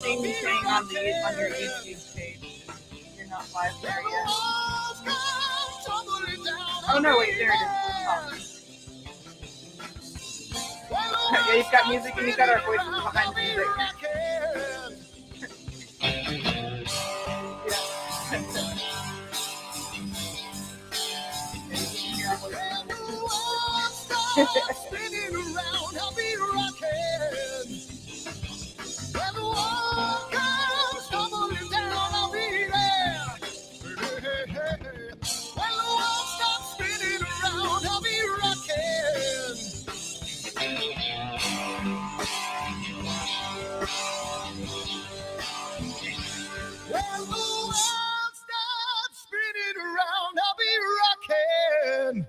seeing me saying on your YouTube page. You're not live there yet. Oh no, wait, there it is. Yeah, you've got music and you've got our voices behind the music. Spinning around, I'll be rocking. When the world comes tumbling down, I'll be there. When the world stops spinning around, I'll be rocking. When the world stops spinning around, I'll be rocking.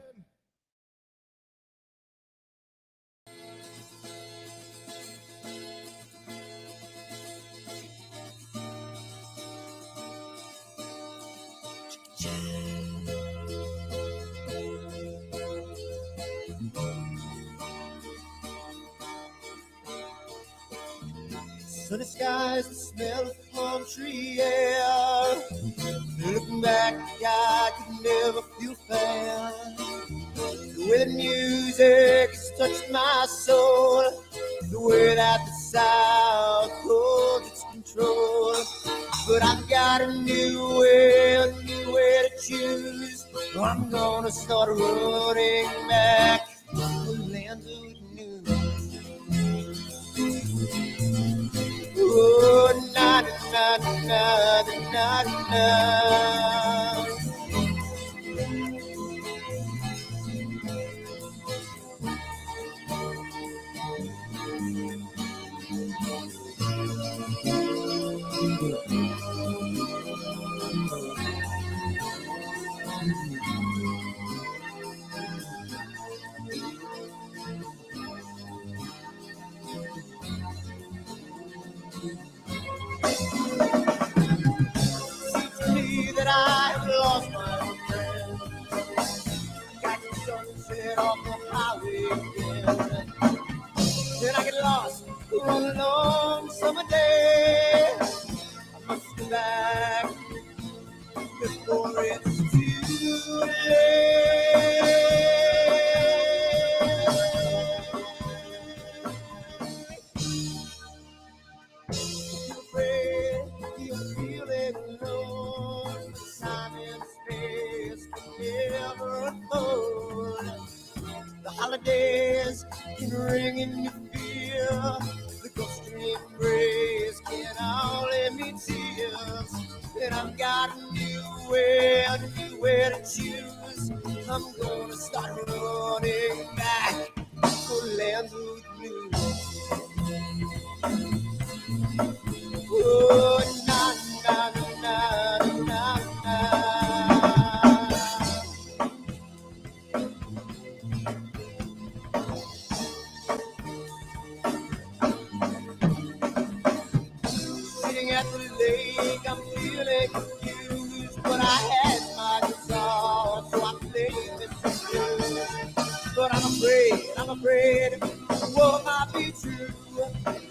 Sunny skies, the smell of palm tree air. Looking back, I could never feel fair. The way the music has touched my soul, the way that the South holds its control. But I've got a new way to choose. I'm gonna start running back to the land of the new. Oh, na na na na na na. That I have lost my friend. Got the sunset off the highway again. Then I get lost on a long summer day. I must go back before it's too late. You're afraid, you're feeling alone. Time and space can never afford. The holidays can ring in your fear. The ghostly embrace can only mean tears. And I've got a new way to choose. I'm gonna start running back to lands of blue. Oh, na na na na na na. At the lake, I'm feeling confused, but I had my guitar, so I played this blues. But I'm afraid, the world might be true,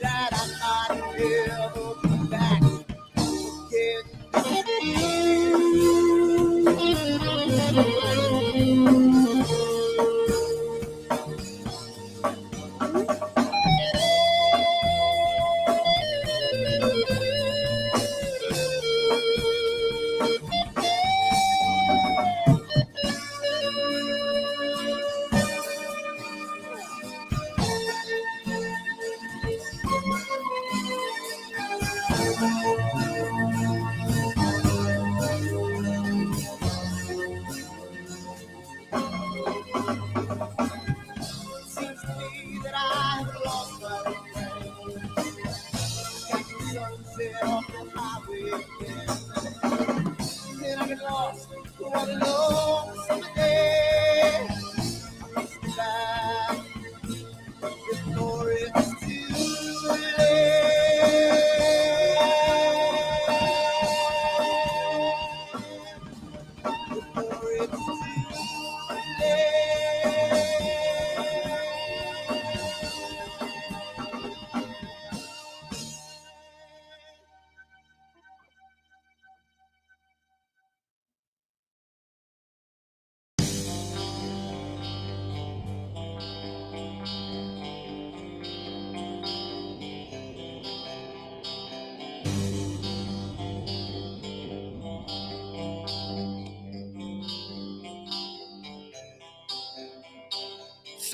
that I might never come back again.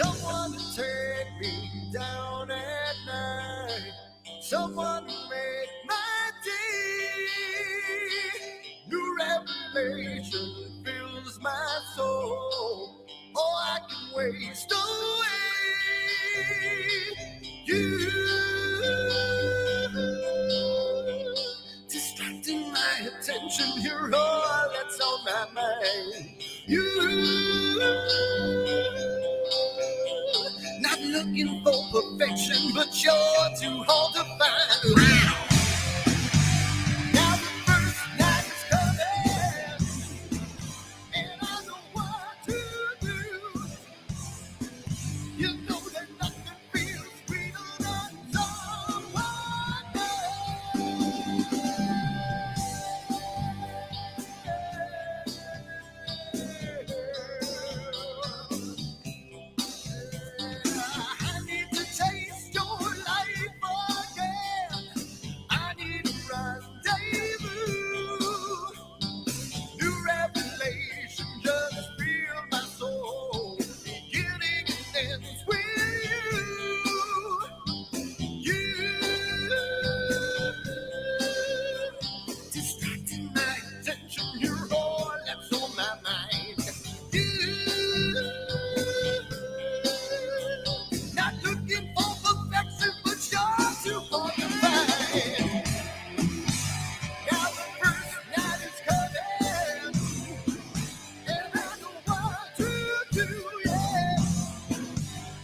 Someone to take me down at night. Someone to make my day. New revelation fills my soul. Oh, I can waste away. You distracting my attention. You're all that's on my mind. You not looking for perfection, but you're too hard to find. Now the first night is coming, and I know what to do. You know that nothing feels sweeter than someone I need to taste your life again. I need a rendezvous. New revelation just fill my soul. Beginning and ends with you. Distracting my attention. You're all that's on my mind. You not looking for perfection, but you're too hard to find. Now the first night is coming, and I know what to do, yeah.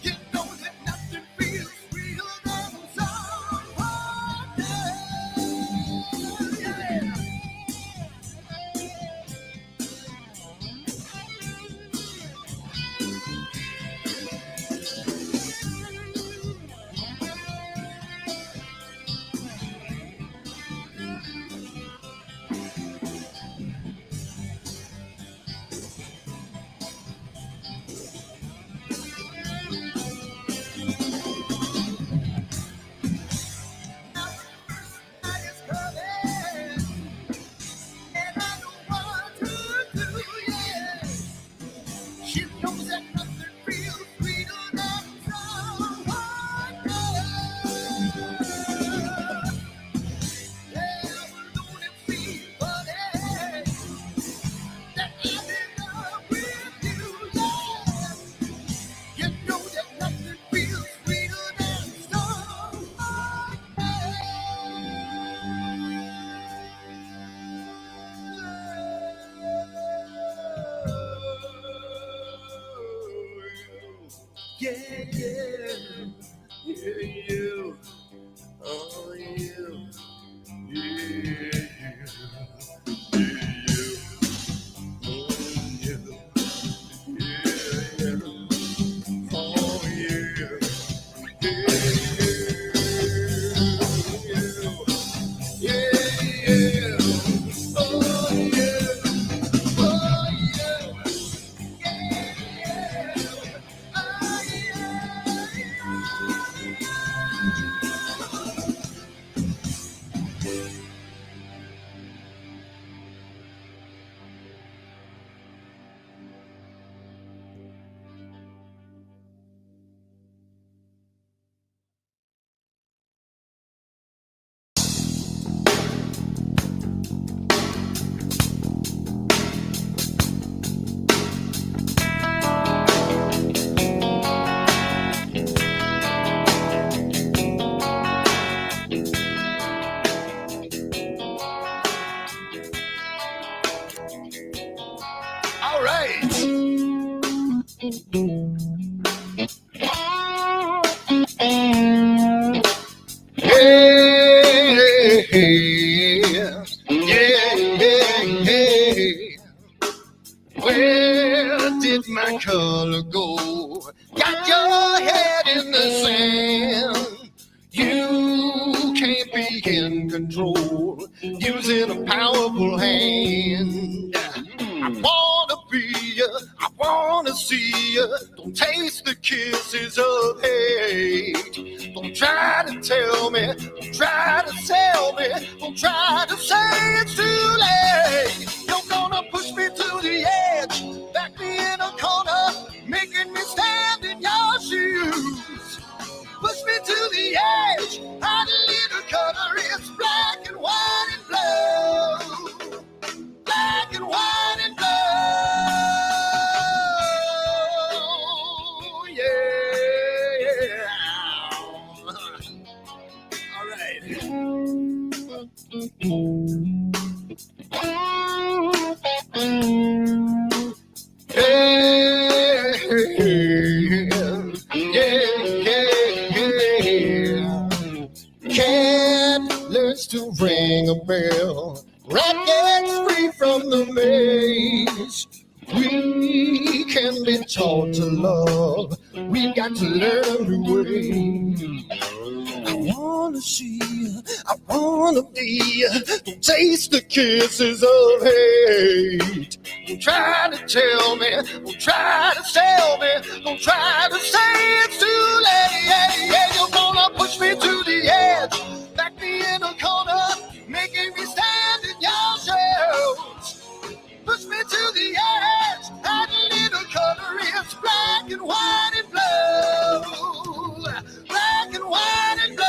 You know that nothing feels sweeter than someone else, yeah. Now the first night is coming, and I know what to do, yeah. She knows that nothing feels sweeter than someone else. Yeah, alone it seems funny that I'm in love with you, yeah. You know that nothing feels sweeter than someone else. Yeah, yeah, yeah, you. Oh, you. Yeah, you. Oh, you. Yeah, yeah. Oh, yeah. Yeah, yeah. Oh, yeah. Oh, yeah. All right. Yeah, yeah. Where did my color go? Got your head in the sand. You can't be in control. Using a powerful hand. I wanna be you. I wanna see you. Don't taste the kisses of hate. Don't try to tell me. Don't try to sell me. Don't try to say it's too late. You're gonna push me to the edge, back me in a corner, making me stand in your ring a bell. Rackets free from the maze. We can be taught to love. We've got to learn a new way. I wanna see, I wanna be, don't taste the kisses of hate. Don't try to tell me, don't try to sell me, don't try to say it's too late. You're gonna push me to the edge, back me in a corner, making me stand in your shadows. Push me to the edge, add a little color, it's black and white and blue. Black and white and blue.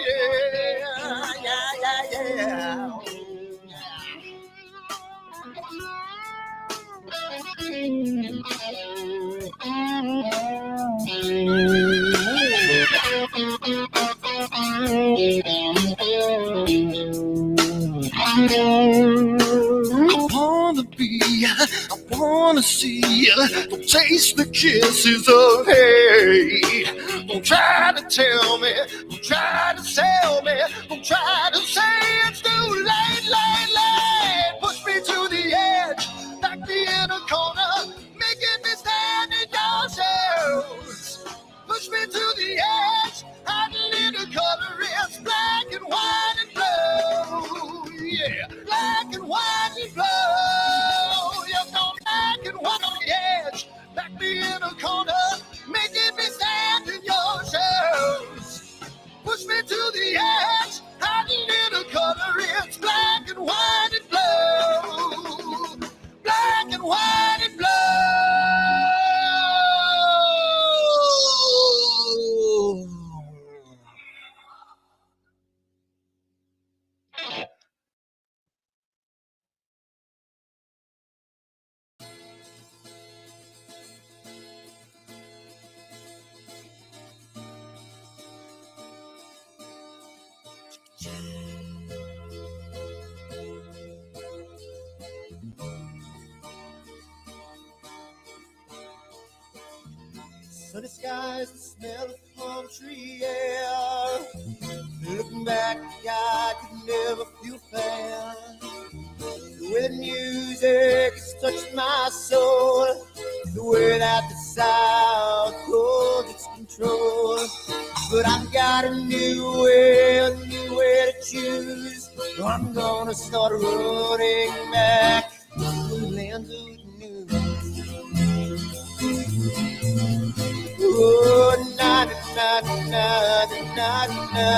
Yeah. I wanna be, I wanna see, don't taste the kisses of hate. Don't try to tell me, don't try to sell me, don't try to say it's too late. Push me to the edge, back me in a corner, making me stand in your shadows. Push me to the edge, add a little color, it's black and white and blue. Yeah, black and white and blue. You're gonna black and white on the edge, back me in a corner, making me stand in your shadows. Push me to the edge, add a little color, it's black and white and blue. Black and white and blue. Sunny skies, the smell of palm tree air. Looking back, I could never feel fair. The way the music has touched my soul, the way that the South holds its control. But I've got a new way to choose. I'm gonna start running back to the land of the new. Oh, na na na na na na.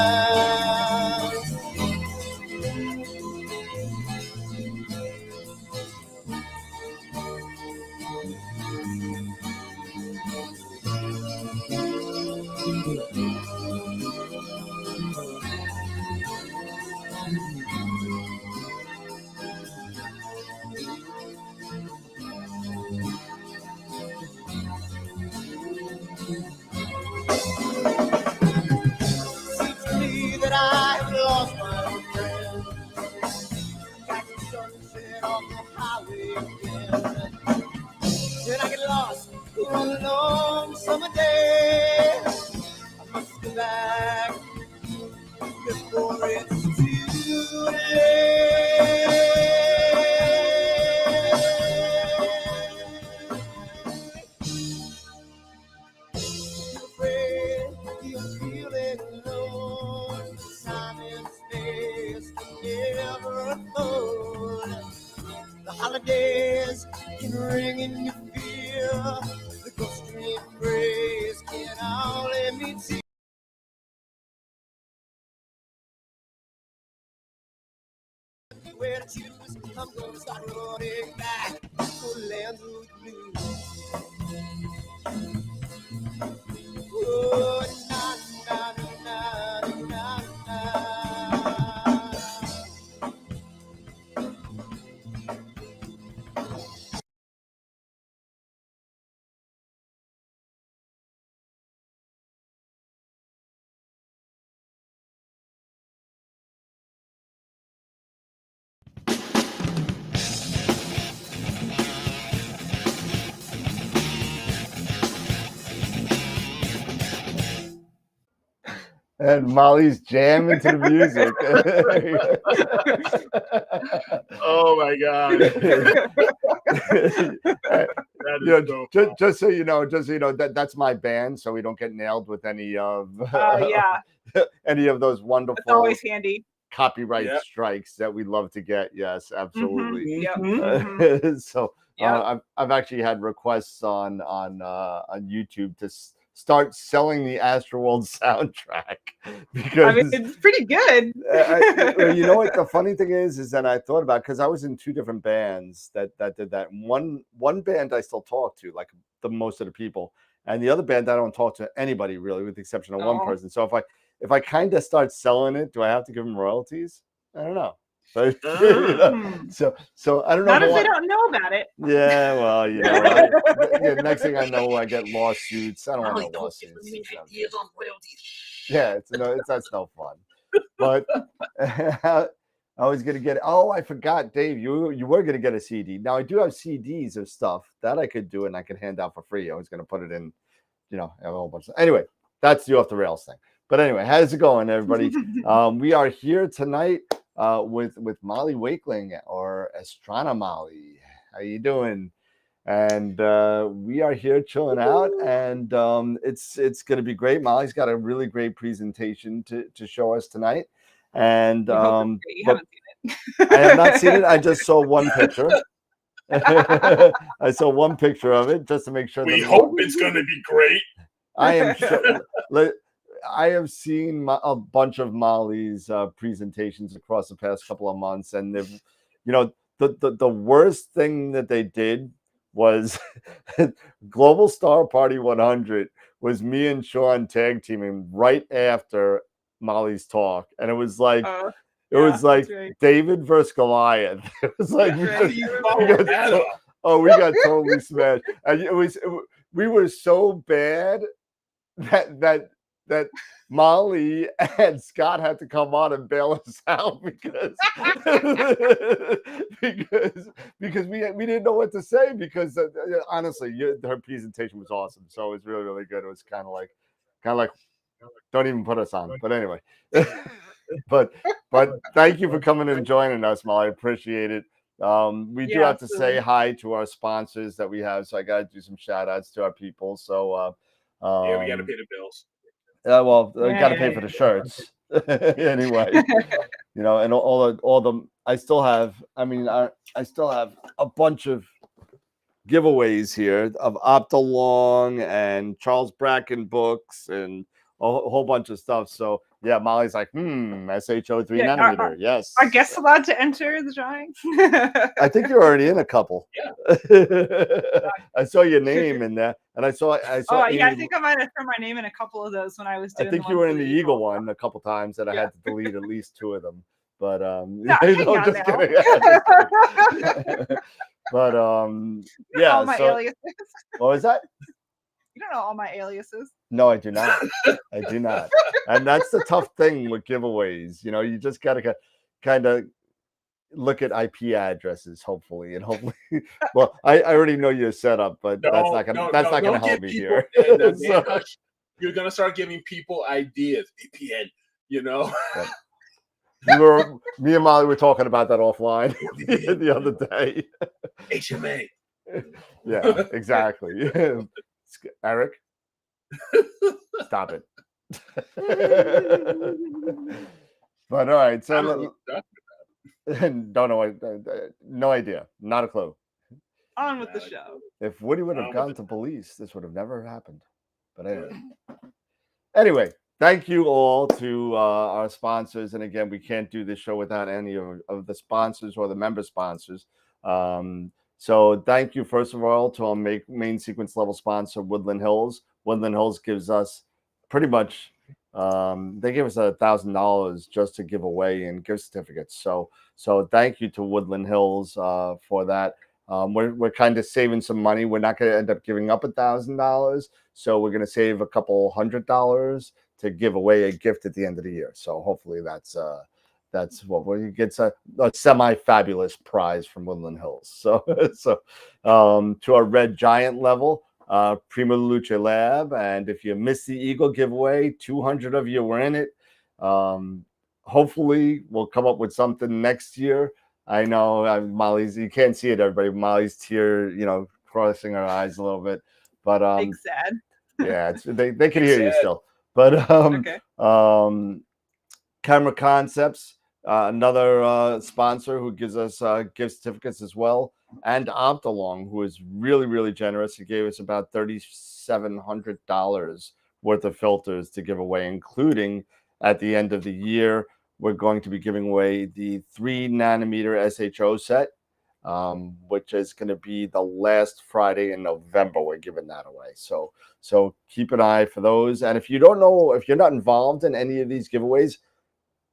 That I have lost my friend. Got the sunset off the highway again. Then I get lost on a long summer day. I must go back before it's too late. You're afraid, you're feeling alone. Time and space can never hold. The holidays can ring in your fear. The ghostly embrace can only mean tears. Where to choose? I'm gonna start running back to the land of the blue. Oh, na na na na na na. And Molly's jamming to the music. Oh my God. You know, just so you know, that's my band, so we don't get nailed with any of Yeah, any of those wonderful it's always handy. copyright strikes that we love to get. Yes, absolutely. Yep. So Yep. I've actually had requests on YouTube to start selling the AstroWorld soundtrack because I mean, it's pretty good. you know what the funny thing is that I thought about, because I was in two different bands that did that. One band I still talk to, like the most of the people, and the other band I don't talk to anybody really, with the exception of one person. So if I kind of start selling it, do I have to give them royalties? I don't know. But, you know, so I don't know. Not if they don't know about it. Yeah, well, you know, next thing I know, I get lawsuits. I don't want no lawsuits. Yeah, that's no fun. But I was gonna get. Oh, I forgot, Dave. You were gonna get a CD. Now I do have CDs of stuff that I could do and I could hand out for free. I was gonna put it in, you know, a whole bunch of. Anyway, that's the off the rails thing. But anyway, how's it going, everybody? We are here tonight with Molly Wakeling, or Astronomy Molly. How you doing? And we are here chilling out, and it's going to be great. Molly's got a really great presentation to show us tonight, and You haven't seen it. I have not seen it. I just saw one picture. I saw one picture of it just to make sure. We hope it's going to be great. I am sure. I have seen a bunch of Molly's presentations across the past couple of months, and they've, you know, the worst thing that they did was Global Star Party 100 was me and Sean tag teaming right after Molly's talk, and it was like David versus Goliath. It was like we got totally smashed, and we were so bad that Molly and Scott had to come on and bail us out because we didn't know what to say, because honestly, her presentation was awesome. So it was really, really good. It was kind of like don't even put us on. But anyway, but thank you for coming and joining us, Molly. I appreciate it. We do have to say hi to our sponsors that we have, so I got to do some shout outs to our people. So yeah, we got to pay the bills. Well, I got to pay for the shirts anyway. You know, and all the I still have. I mean, I still have a bunch of giveaways here of Optolong and Charles Bracken books and a whole bunch of stuff. So yeah, Molly's like, SHO 3 nanometer. Yes. Are guests allowed to enter the drawing? I think you're already in a couple. Yeah. I saw your name in there, and I saw. Oh yeah, I think I might have thrown my name in a couple of those when I was doing. I think you were in the Eagle one a couple times, that I had to delete at least 2 of them. But no, just kidding. But yeah. All my aliases. What was that? You don't know all my aliases. No, I do not. I do not. And that's the tough thing with giveaways. You know, you just gotta kind of look at IP addresses, hopefully, and hopefully. Well, I already know your setup, but that's not gonna help me here. So, you're gonna start giving people ideas. VPN, you know. Me and Molly were talking about that offline the other day. HMA. Yeah, exactly. Eric, stop it. But all right, so don't know. No idea. Not a clue. On with the show. If Woody would have gone to police, this would have never happened. But anyway, thank you all to our sponsors. And again, we can't do this show without any of the sponsors or the member sponsors. So thank you, first of all, to our main sequence level sponsor, Woodland Hills. Woodland Hills gives us pretty much, they give us $1,000 just to give away in gift certificates. So thank you to Woodland Hills for that. We're kind of saving some money. We're not going to end up giving up $1,000. So we're going to save a couple $100 to give away a gift at the end of the year. So hopefully that's what we get, a semi-fabulous prize from Woodland Hills. So to our Red Giant level, Prima Luce Lab. And if you missed the Eagle giveaway, 200 of you were in it. Hopefully, we'll come up with something next year. I know Molly's, you can't see it, everybody. Molly's tear, crossing her eyes a little bit. But Big sad. yeah, they can hear you Sad. still. But Okay. Camera Concepts, another sponsor who gives us gift certificates as well, and Optalong, who is really, really generous. He gave us about $3,700 worth of filters to give away, including at the end of the year, we're going to be giving away the 3-nanometer SHO set, which is going to be the last Friday in November. We're giving that away. So keep an eye for those. And if you don't know, if you're not involved in any of these giveaways,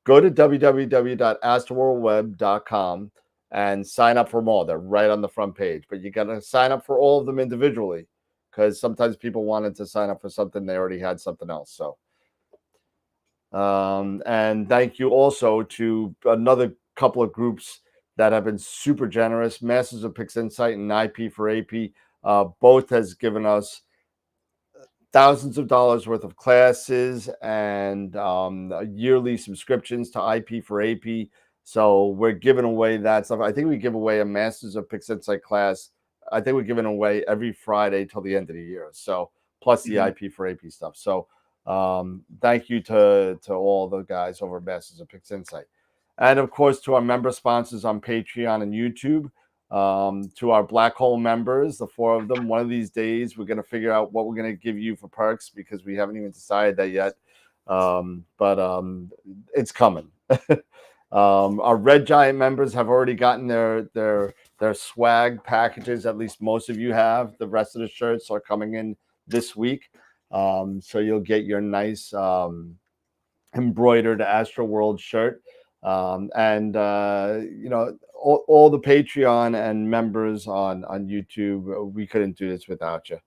go to www.astroworldweb.com and sign up for them all. They're right on the front page. But you got to sign up for all of them individually, because sometimes people wanted to sign up for something, they already had something else. So, and thank you also to another couple of groups that have been super generous. Masters of PixInsight and IP for AP, both has given us thousands of dollars worth of classes and yearly subscriptions to IP for AP. So we're giving away that stuff. I think we give away a Masters of PixInsight class. I think we're giving away every Friday till the end of the year. So plus the IP for AP stuff. So thank you to all the guys over at Masters of PixInsight. And of course, to our member sponsors on Patreon and YouTube. To our Black Hole members, the 4 of them, one of these days we're going to figure out what we're going to give you for perks, because we haven't even decided that yet. But it's coming. Our Red Giant members have already gotten their swag packages. At least most of you have. The rest of the shirts are coming in this week. So you'll get your nice embroidered AstroWorld shirt. And all the Patreon and members on YouTube, we couldn't do this without you.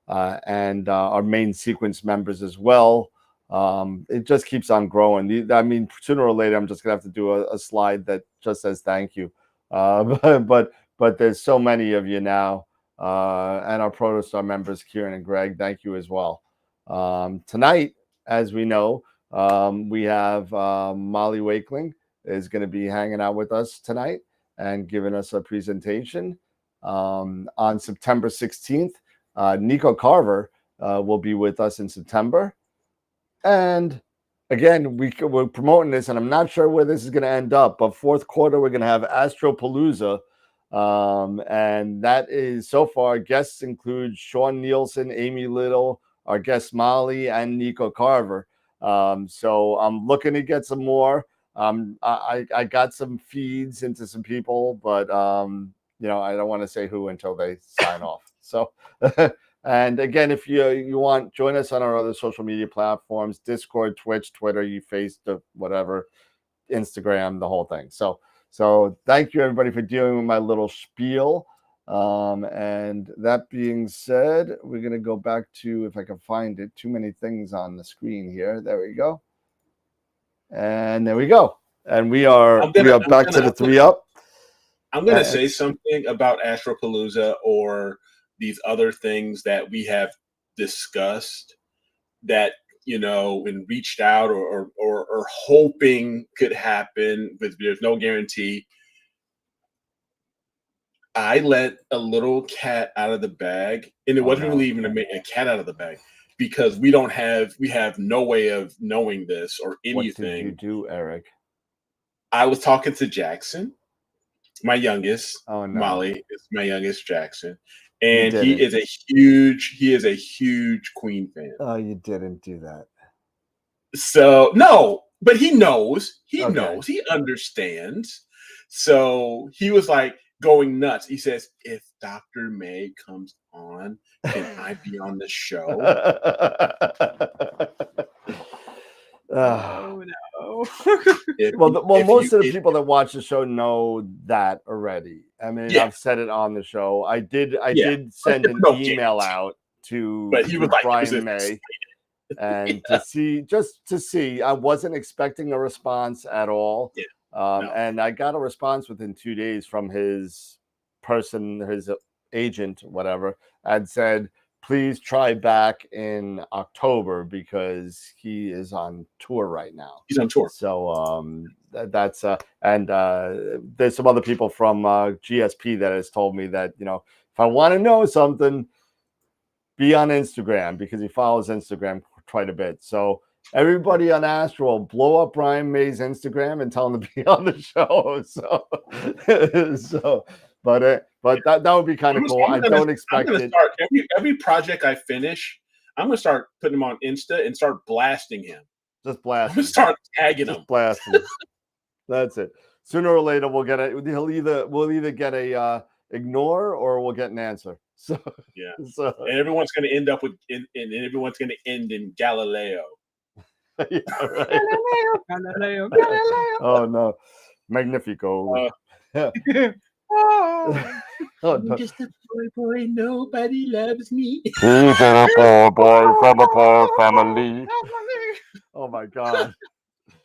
And our main sequence members as well. It just keeps on growing. I mean, sooner or later, I'm just gonna have to do a slide that just says thank you. But there's so many of you now, and our Protostar members, Kieran and Greg, thank you as well. Tonight, as we know, we have Molly Wakeling is going to be hanging out with us tonight and giving us a presentation. On September 16th, Nico Carver will be with us in September. And again, we're promoting this, and I'm not sure where this is going to end up, but fourth quarter, we're going to have Astropalooza. And that is, so far, guests include Sean Nielsen, Amy Little, our guest Molly, and Nico Carver. So I'm looking to get some more. I got some feeds into some people, but I don't want to say who until they sign off. So, and again, if you want, join us on our other social media platforms: Discord, Twitch, Twitter, whatever, Instagram, the whole thing. So thank you everybody for dealing with my little spiel. And that being said, we're gonna go back to, if I can find it. Too many things on the screen here. There we go. And there we go. And we are back to the 3-up. I'm going to say something about Astropalooza or these other things that we have discussed that, and reached out or hoping could happen, but there's no guarantee. I let a little cat out of the bag, and it wasn't really even a cat out of the bag, because we have no way of knowing this or anything. What did you do, Eric? I was talking to Jackson, my youngest. Oh, no. Molly is my youngest, Jackson, and he is a huge Queen fan. Oh, you didn't do that. So no, but he knows. He knows. He understands. So he was like going nuts. He says, "If Dr. May comes on, can I be on the show?" Oh no. Most of the people that watch the show know that already. I mean, I've said it on the show. I did send an email out to Brian May, and to see. I wasn't expecting a response at all. And I got a response within 2 days from his agent, whatever, and said, please try back in October because he is on tour right now. He's on tour. So that's and there's some other people from GSP that has told me that, you know, if I want to know something, be on Instagram, because he follows Instagram quite a bit. So everybody on AstroWorld, blow up Brian May's Instagram and tell him to be on the show. So but that would be kind of cool. I don't expect it. Every project I finish, I'm gonna start putting him on Insta and start blasting him. Just blast. Start tagging him. Blast him. That's it. Sooner or later, we'll get we'll either get a ignore or we'll get an answer. So yeah. So and everyone's gonna end up with and everyone's gonna end in Galileo. Yeah, right. Galileo. Oh no, Magnifico. Oh, No. Just a boy, nobody loves me. He's a poor boy from a poor family. Oh my God.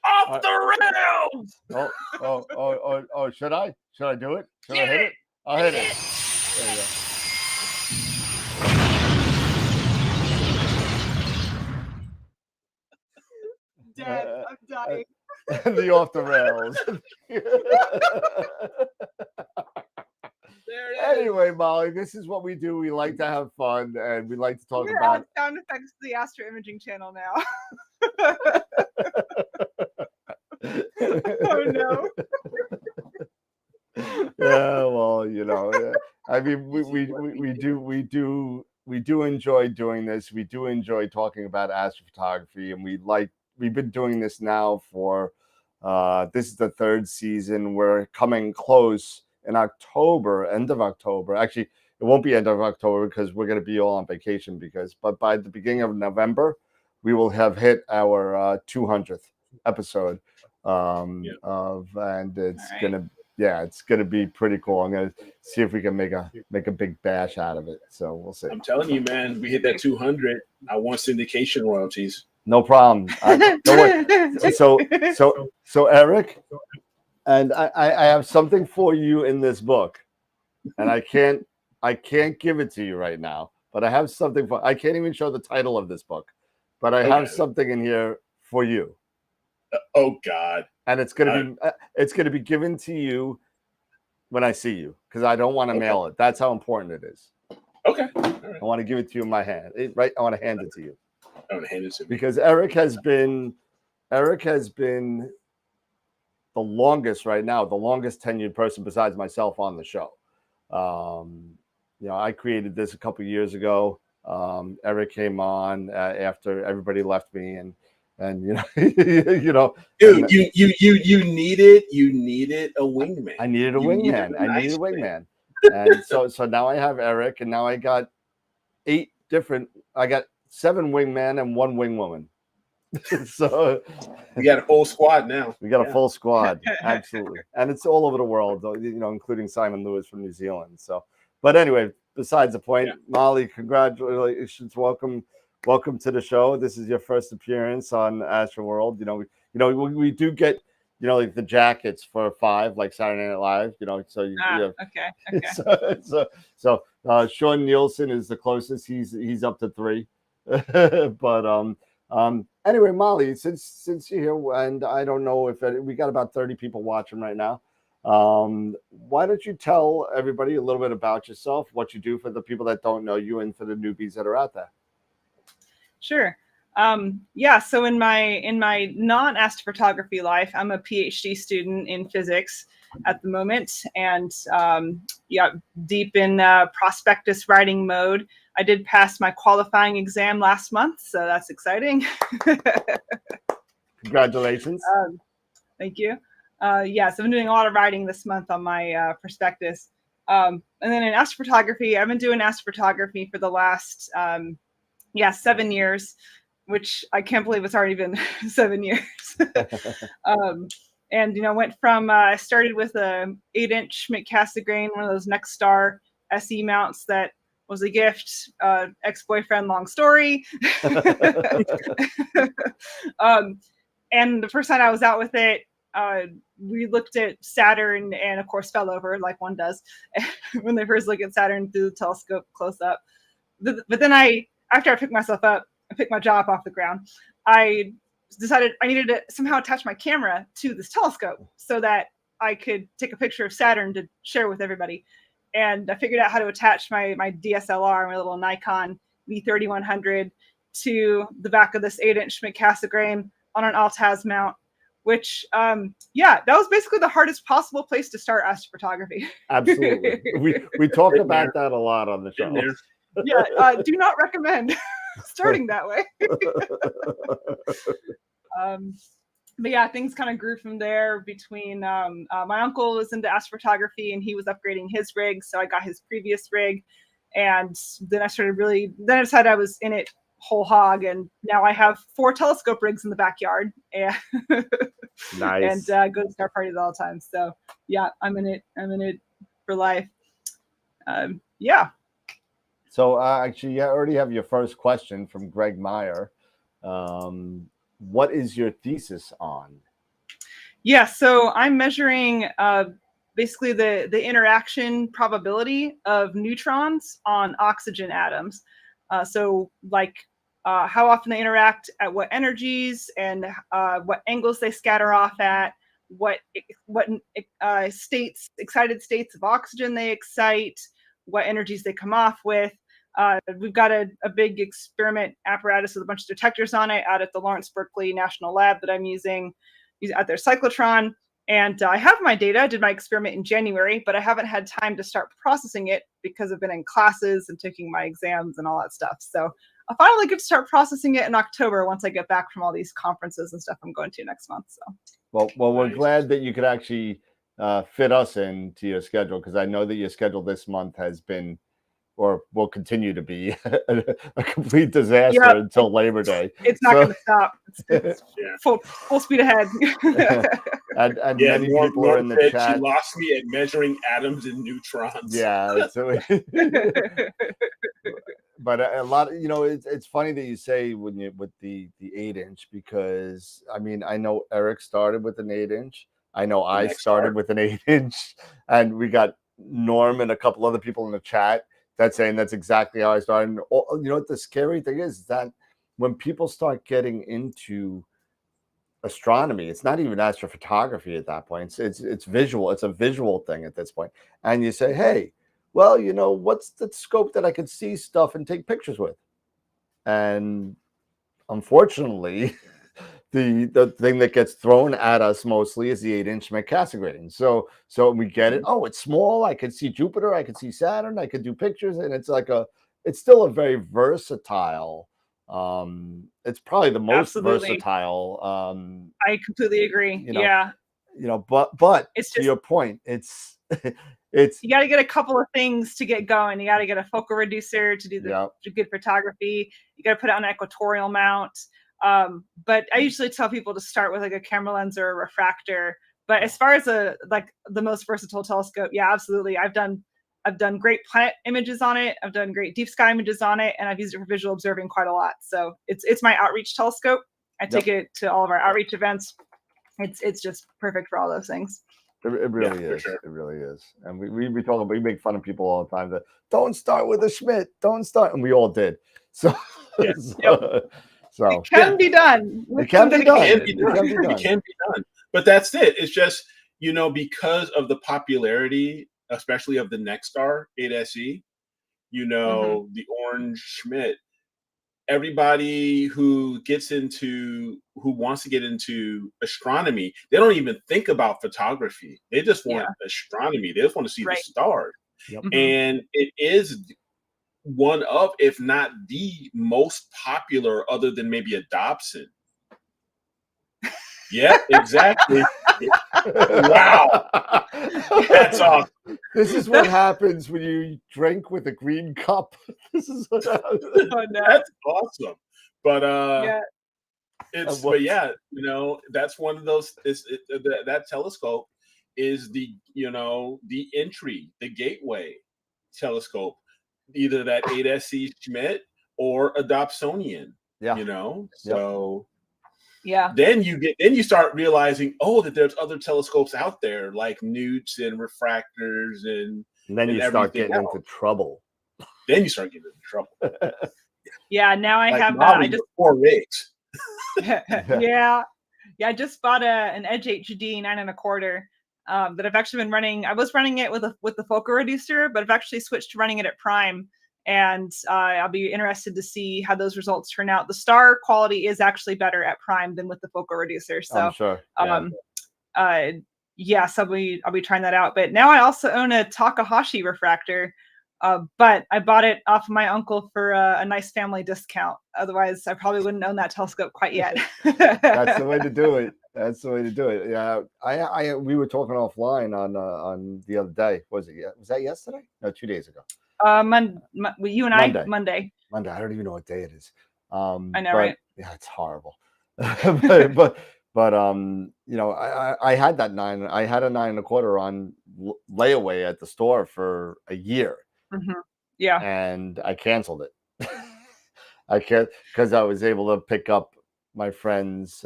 Off the rails. Oh, should I do it? Should I hit it? I'll hit it. There you go. dead. I'm dying. The off the rails. Anyway, Molly, this is what we do. We like to have fun and we like to talk We're about on sound effects to the Astro Imaging channel now. Oh no. Yeah, well, you know, I mean, we do enjoy doing this. We do enjoy talking about astrophotography, and we've been doing this now for this is the third season. We're coming close in October, end of October. Actually, it won't be end of October because we're going to be all on vacation. But by the beginning of November, we will have hit our 200th episode. And it's it's gonna be pretty cool. I'm gonna see if we can make a big bash out of it. So we'll see. I'm telling you, man, we hit that 200. I want syndication royalties. No problem. So Eric, and I have something for you in this book, and I can't give it to you right now, but I have something I can't even show the title of this book, but I have something in here for you. Oh God. And it's gonna be given to you when I see you, because I don't want to mail it. That's how important it is. Okay. All right. I want to give it to you in my hand. Right? I want to hand it to you. I want to hand it to you. Because Eric has been the longest right now, the longest tenured person besides myself on the show. You know, I created this a couple years ago. Eric came on after everybody left me, and you know, dude, you needed a wingman. I needed a wingman. I needed a wingman. And so now I have Eric, and now I got 7 wingmen and 1 wingwoman. So we got a full squad now. We got a full squad, absolutely, and it's all over the world, you know, including Simon Lewis from New Zealand. So, but anyway, besides the point, Molly, congratulations, welcome to the show. This is your first appearance on AstroWorld. We do get, you know, like the jackets for 5, like Saturday Night Live. You know, so okay. So Sean Nielsen is the closest. He's up to 3, but anyway, Molly, since you're here, and I don't know if we got about 30 people watching right now. Why don't you tell everybody a little bit about yourself, what you do for the people that don't know you, and for the newbies that are out there? Sure. So in my non-astrophotography life, I'm a PhD student in physics at the moment, and deep in prospectus writing mode. I did pass my qualifying exam last month, so that's exciting. Congratulations. Thank you. So I'm doing a lot of writing this month on my prospectus. And then in astrophotography, I've been doing astrophotography for the last 7 years, which I can't believe it's already been 7 years. And went from I started with a 8-inch Cassegrain, one of those Next Star SE mounts that was a gift, ex-boyfriend, long story. And the first time I was out with it, we looked at Saturn and of course fell over like one does when they first look at Saturn through the telescope close up. but then after I picked myself up, I picked my jaw up off the ground, I decided I needed to somehow attach my camera to this telescope so that I could take a picture of Saturn to share with everybody. And I figured out how to attach my DSLR, my little Nikon V3100, to the back of this 8-inch Schmidt Cassegrain on an Altaz mount, which, that was basically the hardest possible place to start astrophotography. Absolutely. We talked about that a lot on the show. Yeah, do not recommend starting that way. But yeah, things kind of grew from there between my uncle was into astrophotography and he was upgrading his rig. So I got his previous rig. And then I decided I was in it whole hog. And now I have 4 telescope rigs in the backyard. And nice. And go to star parties all the time. So yeah, I'm in it for life. Yeah. So actually, you already have your first question from Greg Meyer. What is your thesis on? Yeah, so I'm measuring basically the interaction probability of neutrons on oxygen atoms. So like how often they interact, at what energies, and what angles they scatter off at, what excited states of oxygen they excite, what energies they come off with. We've got a big experiment apparatus with a bunch of detectors on it out at the Lawrence Berkeley National Lab that I'm using at their cyclotron. And I have my data. I did my experiment in January, but I haven't had time to start processing it because I've been in classes and taking my exams and all that stuff. So I'll finally get to start processing it in October once I get back from all these conferences and stuff I'm going to next month. So well, we're glad that you could actually fit us into your schedule, because I know that your schedule this month has been, or will continue to be, a complete disaster until Labor Day. It's not going to stop. It's full speed ahead. and many people are in the chat. You lost me at measuring atoms and neutrons. Yeah. So, but a lot, it's funny that you say with the 8-inch, because I mean, I know Eric started with an 8-inch. I know I started with an 8-inch, and we got Norm and a couple other people in the chat that's saying that's exactly how I started. And, what the scary thing is that when people start getting into astronomy, it's not even astrophotography at that point. It's visual. It's a visual thing at this point. And you say, hey, well, what's the scope that I could see stuff and take pictures with? And unfortunately, the thing that gets thrown at us mostly is the 8-inch Schmidt Cassegrain. So we get it. Oh, it's small. I could see Jupiter. I could see Saturn. I could do pictures, and it's still a very versatile. It's probably the most versatile. I completely agree. But it's to your point, it's you got to get a couple of things to get going. You got to get a focal reducer to do the good photography. You got to put it on an equatorial mount. But I usually tell people to start with like a camera lens or a refractor. But as far as the most versatile telescope, yeah, absolutely. I've done great planet images on it. I've done great deep sky images on it, and I've used it for visual observing quite a lot. So it's my outreach telescope. I take it to all of our outreach events. It's just perfect for all those things. It really is. Sure. It really is. And we make fun of people all the time that don't start with a Schmidt, don't start, and we all did. So. So it can be done. It can be done. It can be done. But that's it. It's just, because of the popularity, especially of the Nexstar 8SE, the orange Schmidt, everybody who wants to get into astronomy, they don't even think about photography. They just want astronomy. They just want to see the stars. Yep. And it is one of, if not the most popular, other than maybe a Dobson. Yeah, exactly. Wow. That's awesome. This is what happens when you drink with a green cup. This is what happens. That's awesome. But that's one of those, that telescope is the entry, the gateway telescope. Either that 8SE Schmidt or a Dobsonian, so then you start realizing, that there's other telescopes out there like newts and refractors, and then you start getting into trouble. then you start getting into trouble. Yeah, now I Like have Molly I just with 4 rigs. yeah. Yeah, I just bought an Edge HD 9¼ that I've actually been running. I was running it with the focal reducer, but I've actually switched to running it at prime, and I'll be interested to see how those results turn out. The star quality is actually better at prime than with the focal reducer. So I'm sure. Yeah. yes, I'll be trying that out. But now I also own a Takahashi refractor. But I bought it off of my uncle for a nice family discount. Otherwise, I probably wouldn't own that telescope quite yet. That's the way to do it. That's the way to do it. Yeah, we were talking offline on the other day. Was that yesterday? No, 2 days ago. You and I Monday. I don't even know what day it is. I know, right? Yeah, it's horrible. but you know, I had that 9. I had a 9¼ on layaway at the store for a year. Mm-hmm. Yeah, and I canceled it. I can't because I was able to pick up my friend's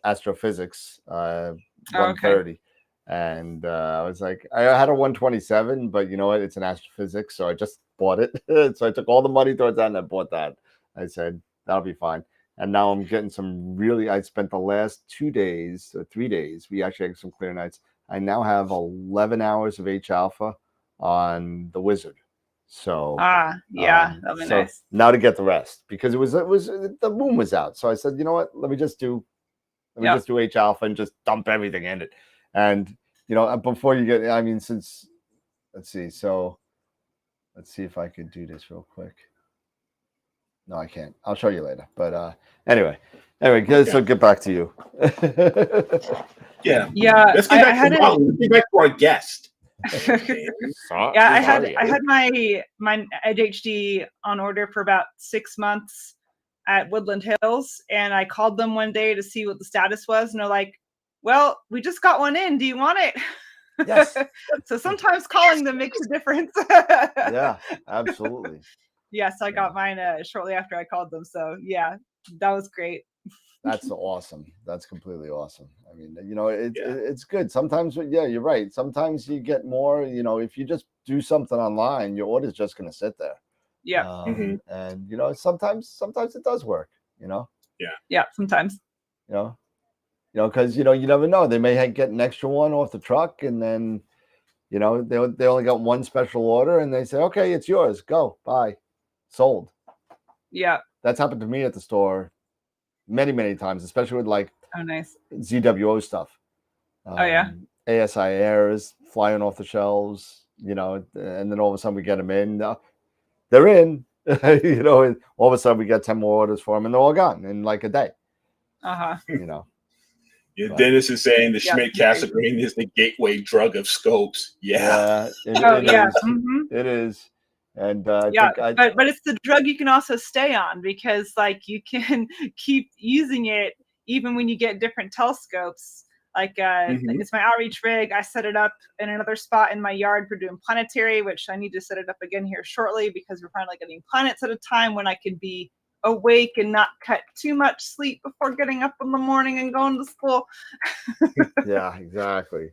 astrophysics 130, and I was like, I had a 127, but you know what? It's an astrophysics, so I just bought it. So I took all the money towards that, and I bought that. I said that'll be fine. And now I'm getting some really. I spent the last 2 days or 3 days. We actually had some clear nights. I now have 11 hours of H alpha on the Wizard. So yeah, that'll be nice. Now to get the rest, because it was the moon was out. So I said, you know what? Let me just do H alpha and just dump everything in it. And you know, before you get, I mean, since let's see if I could do this real quick. No, I can't. I'll show you later. But anyway, okay. So get back to you. Yeah. Let's get back to our guest. Yeah, I had my Edge HD on order for about 6 months at Woodland Hills, and I called them one day to see what the status was, and they're like, "Well, we just got one in. Do you want it?" Yes. So sometimes calling them makes a difference. Yeah, absolutely. Yes, I got mine shortly after I called them. So yeah, that was great. That's awesome. That's completely awesome. I mean, you know, it's good. Sometimes, yeah, you're right. Sometimes you get more, you know, if you just do something online, your order's just going to sit there. Yeah. And, you know, sometimes it does work, you know? Yeah. Yeah, sometimes. You know, because, you know, you never know. They may get an extra one off the truck, and then, you know, they only got one special order, and they say, okay, it's yours. Go. Bye. Sold. Yeah. That's happened to me at the store many times, especially with like nice ZWO stuff. Yeah. ASI airs flying off the shelves, you know, and then all of a sudden we get them in. They're in, you know, and all of a sudden we get 10 more orders for them, and they're all gone in like a day. You know. Yeah, Dennis is saying the Schmidt-Cassegrain is the gateway drug of scopes. Yeah. It is. And but it's the drug you can also stay on, because like you can keep using it even when you get different telescopes. Like it's my outreach rig. I set it up in another spot in my yard for doing planetary, which I need to set it up again here shortly, because we're finally getting planets at a time when I can be awake and not cut too much sleep before getting up in the morning and going to school. Yeah, exactly.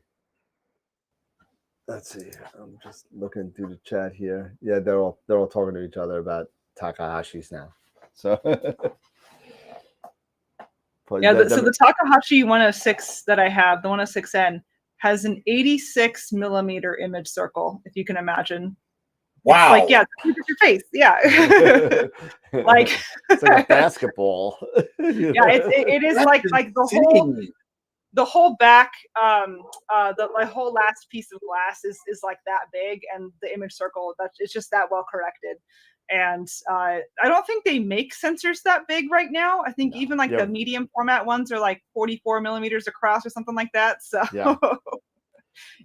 Let's see. I'm just looking through the chat here. Yeah, they're all talking to each other about Takahashis now. So so the Takahashi 106 that I have, the 106N, has an 86 millimeter image circle, if you can imagine. Wow. It's like, look at your face. Yeah. Like it's like a basketball. Yeah, it is like the whole back, the whole last piece of glass is like that big, and the image circle, it's just that well corrected. And I don't think they make sensors that big right now. I think even like the medium format ones are like 44 millimeters across or something like that. So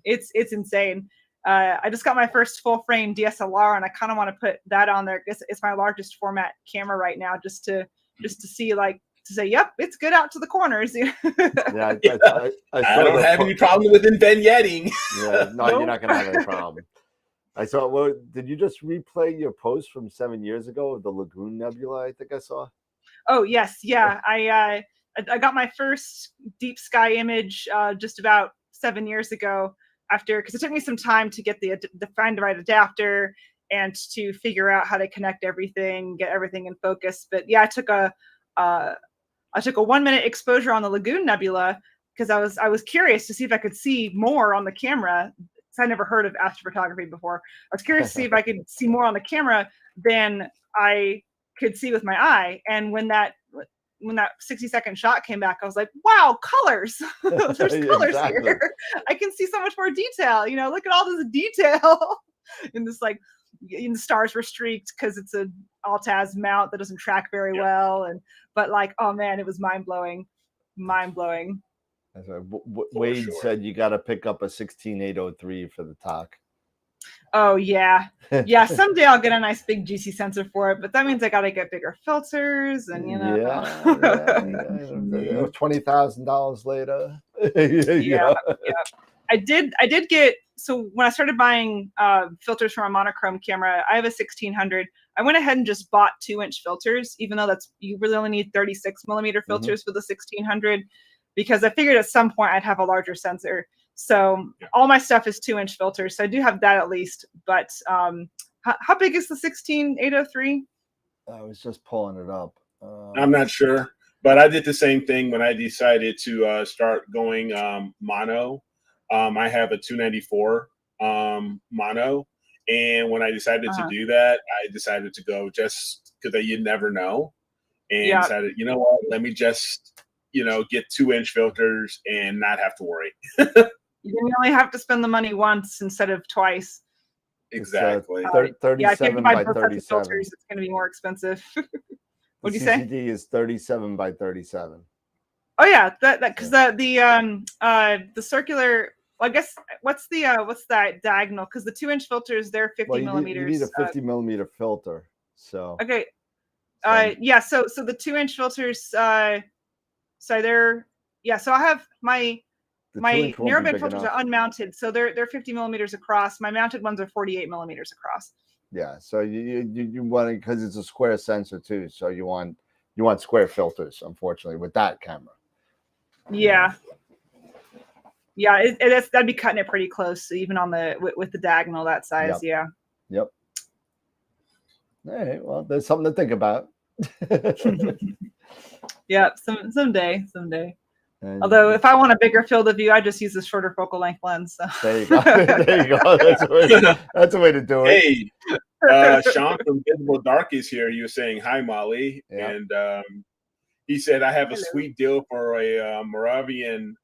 it's insane. I just got my first full frame DSLR, and I kind of want to put that on there. It's my largest format camera right now, just to see, like, to say, yep, it's good out to the corners. I don't have any problem with vignetting. Yeah, no, you're not gonna have any problem. I saw. Well, did you just replay your post from 7 years ago of the Lagoon Nebula? I think I saw. Oh yes, yeah. I got my first deep sky image just about 7 years ago, because it took me some time to get find the right adapter and to figure out how to connect everything, get everything in focus. But yeah, I took a 1 minute exposure on the Lagoon Nebula because I was curious to see if I could see more on the camera. I never heard of astrophotography before. I was curious to see if I could see more on the camera than I could see with my eye. And when that 60-second shot came back, I was like, wow, colors. There's colors here. I can see so much more detail. You know, look at all this detail in this, like, the stars were streaked because it's a Altaz mount that doesn't track very well. But like, oh man, it was mind-blowing. That's right. Wade said you got to pick up a 16803 for the talk. Oh yeah, yeah. Someday I'll get a nice big juicy sensor for it, but that means I got to get bigger filters, and you know. $20,000 later. Yeah. I did get, so when I started buying filters for a monochrome camera, I have a 1600. I went ahead and just bought 2-inch filters, even though you really only need 36 millimeter filters for the 1600, because I figured at some point I'd have a larger sensor. So all my stuff is 2-inch filters. So I do have that at least. But how big is the 16803? I was just pulling it up. I'm not sure, but I did the same thing when I decided to start going mono. I have a 294 mono. And when I decided to do that, I decided to go just because you never know. And decided, you know what, let me just, get 2-inch filters and not have to worry. You only have to spend the money once instead of twice. Exactly. 37 by 37. Filters, it's going to be more expensive. What do you say? CCD is 37 by 37. Oh yeah, that because the circular. Well, I guess what's that diagonal? Because the 2-inch filters, they're 50 millimeters. You need a 50 millimeter filter. So okay. Yeah. So the 2-inch filters. So I have my narrowband filters are unmounted, so they're 50 millimeters across. My mounted ones are 48 millimeters across. Yeah. So you want it because it's a square sensor too. So you want square filters. Unfortunately, with that camera. Yeah. Yeah, that'd be cutting it pretty close, even on with the diagonal that size. Yep. Yep. All right. Well, there's something to think about. Yeah, someday. And although if I want a bigger field of view, I just use a shorter focal length lens. So. There you go. There you go. That's a way to do it. Hey, Sean from Visible Dark is here. You were saying hi, Molly, and he said I have a sweet deal for a Moravian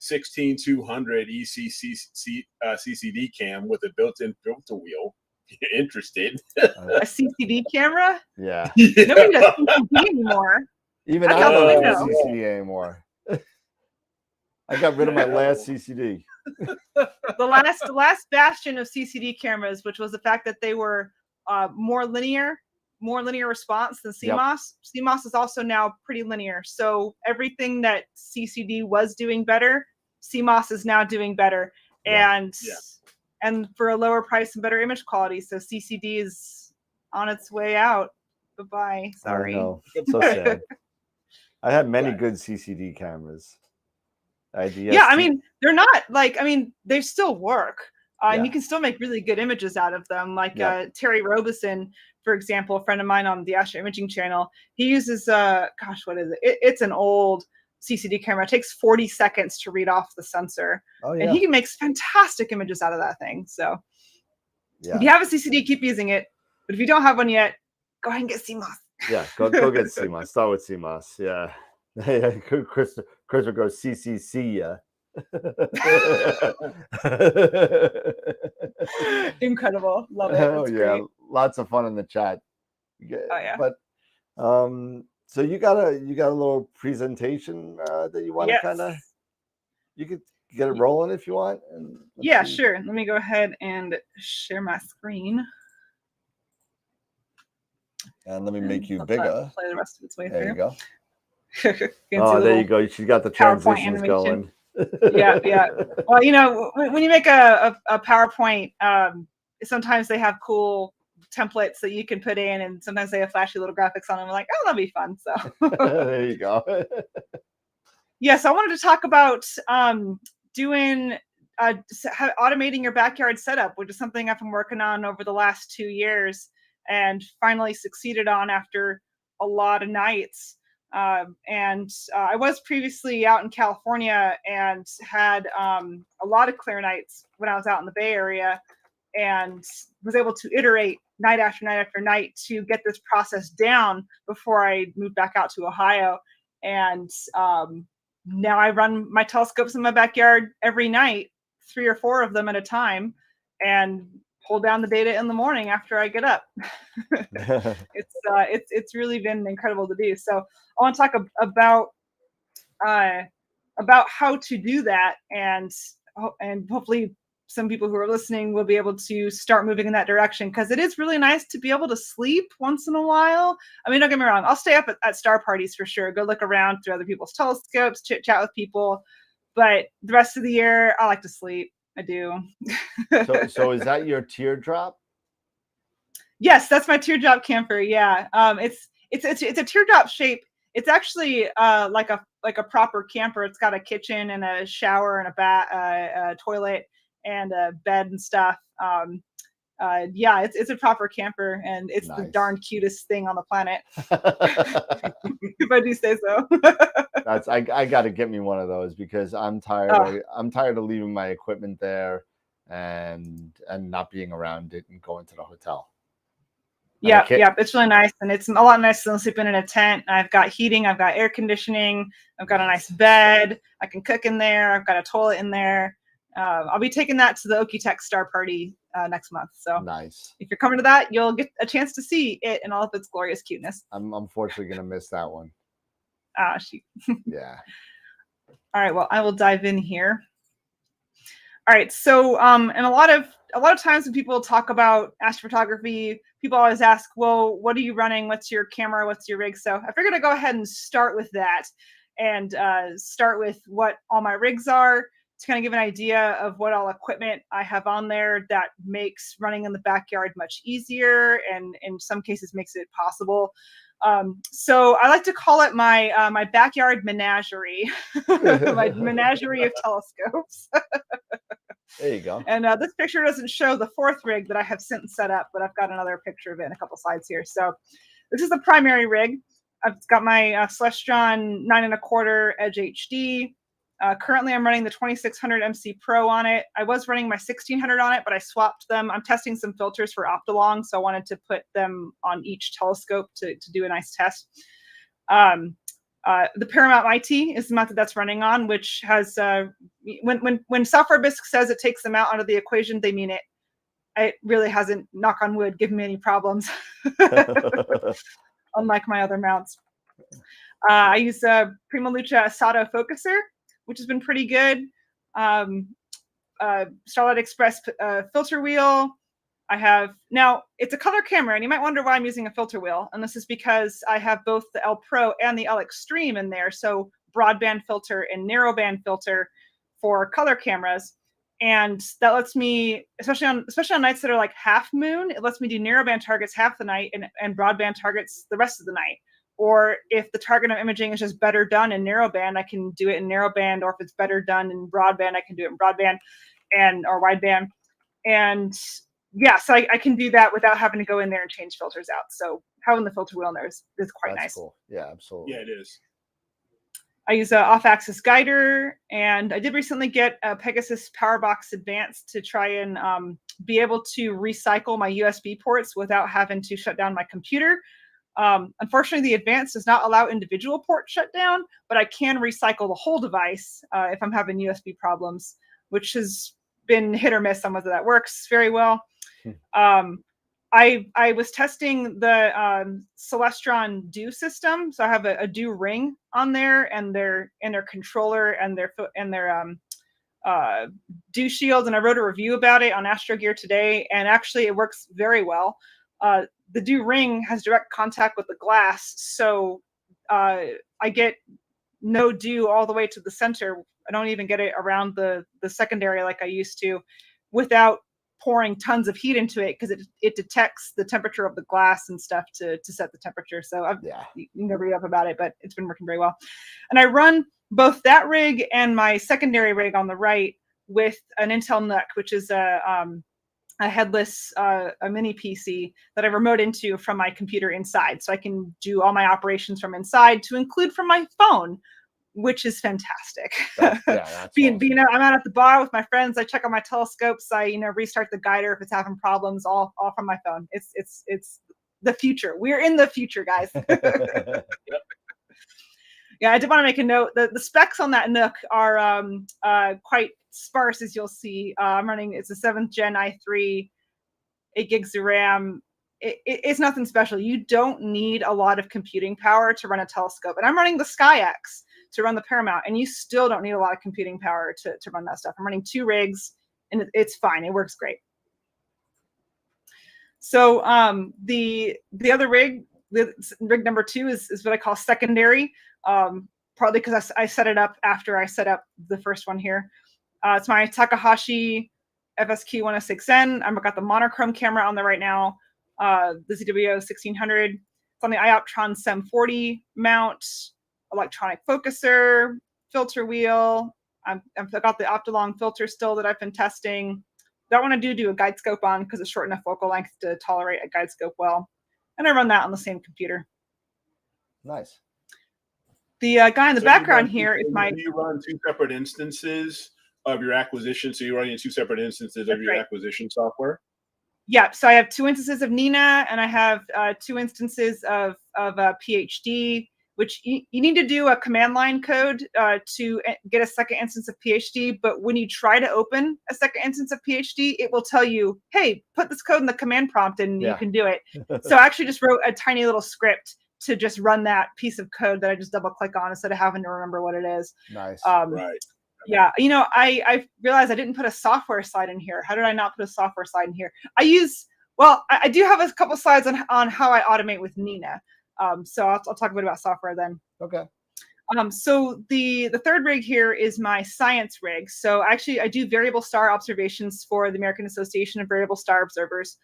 16200 CCD cam with a built-in filter wheel. Interested? A CCD camera? Yeah. Nobody does CCD anymore. Even I don't have a CCD anymore. I got rid of my last CCD. The last bastion of CCD cameras, which was the fact that they were more linear response than CMOS. Yep. CMOS is also now pretty linear. So everything that CCD was doing better, CMOS is now doing better. And for a lower price and better image quality. So CCD is on its way out. Bye-bye. Sorry. I know. So sad. I had many good CCD cameras. I mean, they're not they still work. And you can still make really good images out of them. Like Terry Robeson, for example, a friend of mine on the Astro Imaging channel, he uses, what is it? It's an old CCD camera. It takes 40 seconds to read off the sensor. Oh, yeah. And he makes fantastic images out of that thing. So if you have a CCD, keep using it. But if you don't have one yet, go ahead and get CMOS. Yeah, go get CMOS. Start with CMOS. Yeah. Chris goes CCC, yeah. Incredible. Love it. Oh yeah, great. Lots of fun in the chat. Oh yeah. But so you got a little presentation that you want to kind of, you could get it rolling if you want. And sure. Let me go ahead and share my screen. And let me make you bigger. Play the rest of its way there through. You go. Oh, there you go. She's got the transitions going. Yeah. Well, when you make a PowerPoint, sometimes they have cool templates that you can put in, and sometimes they have flashy little graphics on them. I'm like, oh, that'll be fun. So there you go. Yes, I wanted to talk about doing automating your backyard setup, which is something I've been working on over the last 2 years and finally succeeded on after a lot of nights. I was previously out in California and had a lot of clear nights when I was out in the Bay Area, and was able to iterate night after night after night to get this process down before I moved back out to Ohio. And now I run my telescopes in my backyard every night, 3 or 4 of them at a time, and pull down the data in the morning after I get up. It's really been incredible to do. So I want to talk about how to do that, and hopefully some people who are listening will be able to start moving in that direction, because it is really nice to be able to sleep once in a while. I mean, don't get me wrong, I'll stay up at star parties for sure, go look around through other people's telescopes, chit chat with people, but the rest of the year I like to sleep. I do. So is that your teardrop? Yes, that's my teardrop camper. Yeah, it's a teardrop shape. It's actually like a proper camper. It's got a kitchen and a shower and a toilet and a bed and stuff. Yeah, it's a proper camper, and it's Nice. the darn cutest thing on the planet. If I do say so. I got to get me one of those, because I'm tired. I'm tired of leaving my equipment there and not being around it and going to the hotel. Yeah, it's really nice, and it's a lot nicer than sleeping in a tent. I've got heating, I've got air conditioning, I've got a nice bed, I can cook in there, I've got a toilet in there. I'll be taking that to the Okie-Tex Star Party next month. So nice. If you're coming to that, you'll get a chance to see it in all of its glorious cuteness. I'm unfortunately going to miss that one. Ah, shoot. Yeah. All right, well, I will dive in here. All right, so and a lot of times when people talk about astrophotography, people always ask, well, what are you running? What's your camera? What's your rig? So I figured I'd go ahead and start with that, and start with what all my rigs are, to kind of give an idea of what all equipment I have on there that makes running in the backyard much easier, and in some cases makes it possible. So I like to call it my my backyard menagerie, my menagerie of telescopes. There you go. And this picture doesn't show the 4th rig that I have since set up, but I've got another picture of it in a couple slides here. So this is the primary rig. I've got my Celestron 9 1/4 Edge HD. Currently, I'm running the 2600 MC Pro on it. I was running my 1600 on it, but I swapped them. I'm testing some filters for Optolong, so I wanted to put them on each telescope to do a nice test. The Paramount IT is the mount that's running on, which has when Software Bisque says it takes the mount out of the equation, they mean it. It really hasn't, knock on wood, given me any problems, unlike my other mounts. I use a Prima Luce Sato focuser, which has been pretty good. Starlight Express filter wheel. I have, now it's a color camera, and you might wonder why I'm using a filter wheel. And this is because I have both the L Pro and the L Extreme in there. So broadband filter and narrowband filter for color cameras. And that lets me, especially on nights that are like half moon, it lets me do narrowband targets half the night and broadband targets the rest of the night. Or if the target I'm imaging is just better done in narrowband, I can do it in narrowband. Or if it's better done in broadband, I can do it in broadband or wideband. And yeah, so I can do that without having to go in there and change filters out. So having the filter wheel in there is quite nice. Cool. Yeah, absolutely. Yeah, it is. I use an off-axis guider, and I did recently get a Pegasus PowerBox Advanced to try and be able to recycle my USB ports without having to shut down my computer. Unfortunately, the Advanced does not allow individual port shutdown, but I can recycle the whole device if I'm having USB problems, which has been hit or miss on whether that works very well. I was testing the Celestron DO system, so I have a DO ring on there, and their controller and their DO shield, and I wrote a review about it on Astro Gear today, and actually it works very well. The DO ring has direct contact with the glass, so I get no DO all the way to the center. I don't even get it around the secondary like I used to, without pouring tons of heat into it, because it detects the temperature of the glass and stuff to set the temperature. So you can go read up about it, but it's been working very well. And I run both that rig and my secondary rig on the right with an Intel NUC, which is a headless a mini PC that I remote into from my computer inside. So I can do all my operations from inside, to include from my phone, which is fantastic. That's being awesome. I'm out at the bar with my friends. I check on my telescopes. I restart the guider if it's having problems, all from my phone. It's the future. We're in the future, guys. Yeah, I did want to make a note that the specs on that NUC are quite sparse, as you'll see. I'm running, it's a 7th gen i3, 8 gigs of RAM. It's nothing special. You don't need a lot of computing power to run a telescope. And I'm running the SkyX to run the Paramount, and you still don't need a lot of computing power to run that stuff. I'm running 2 rigs, and it's fine. It works great. So the other rig, rig number 2, is what I call secondary. Probably because I set it up after I set up the first one here. It's my Takahashi FSQ 106N. I've got the monochrome camera on there right now. The ZWO 1600. It's on the Ioptron SEM 40 mount, electronic focuser, filter wheel. I've got the Optilong filter still that I've been testing. That one I do a guide scope on because it's short enough focal length to tolerate a guide scope well. And I run that on the same computer. Nice. The guy in the background here is my... You run 2 separate instances of your acquisition. So you're running 2 separate instances of your acquisition software? Yeah, so I have 2 instances of Nina, and I have 2 instances of PhD, which you need to do a command line code to get a second instance of PhD. But when you try to open a second instance of PhD, it will tell you, hey, put this code in the command prompt and you can do it. So I actually just wrote a tiny little script to just run that piece of code that I just double click on instead of having to remember what it is. Nice. Right. Yeah, I realized I didn't put a software slide in here. How did I not put a software slide in here? I do have a couple slides on how I automate with Nina. So I'll talk a bit about software then. Okay. So the third rig here is my science rig. So actually I do variable star observations for the American Association of Variable Star Observers.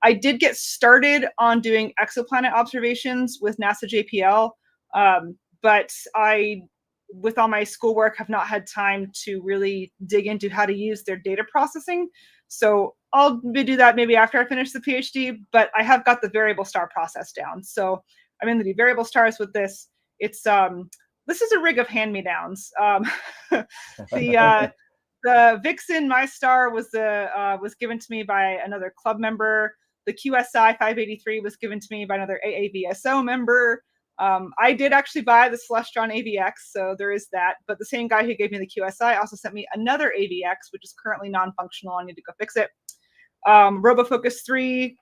I did get started on doing exoplanet observations with NASA JPL, but I, with all my schoolwork, have not had time to really dig into how to use their data processing. So I'll do that maybe after I finish the PhD, but I have got the variable star process down. So I'm going to do variable stars with this. It's this is a rig of hand-me-downs. The Vixen, my star, was given to me by another club member. The QSI 583 was given to me by another AAVSO member. I did actually buy the Celestron AVX, so there is that. But the same guy who gave me the QSI also sent me another AVX, which is currently non-functional. I need to go fix it. RoboFocus 3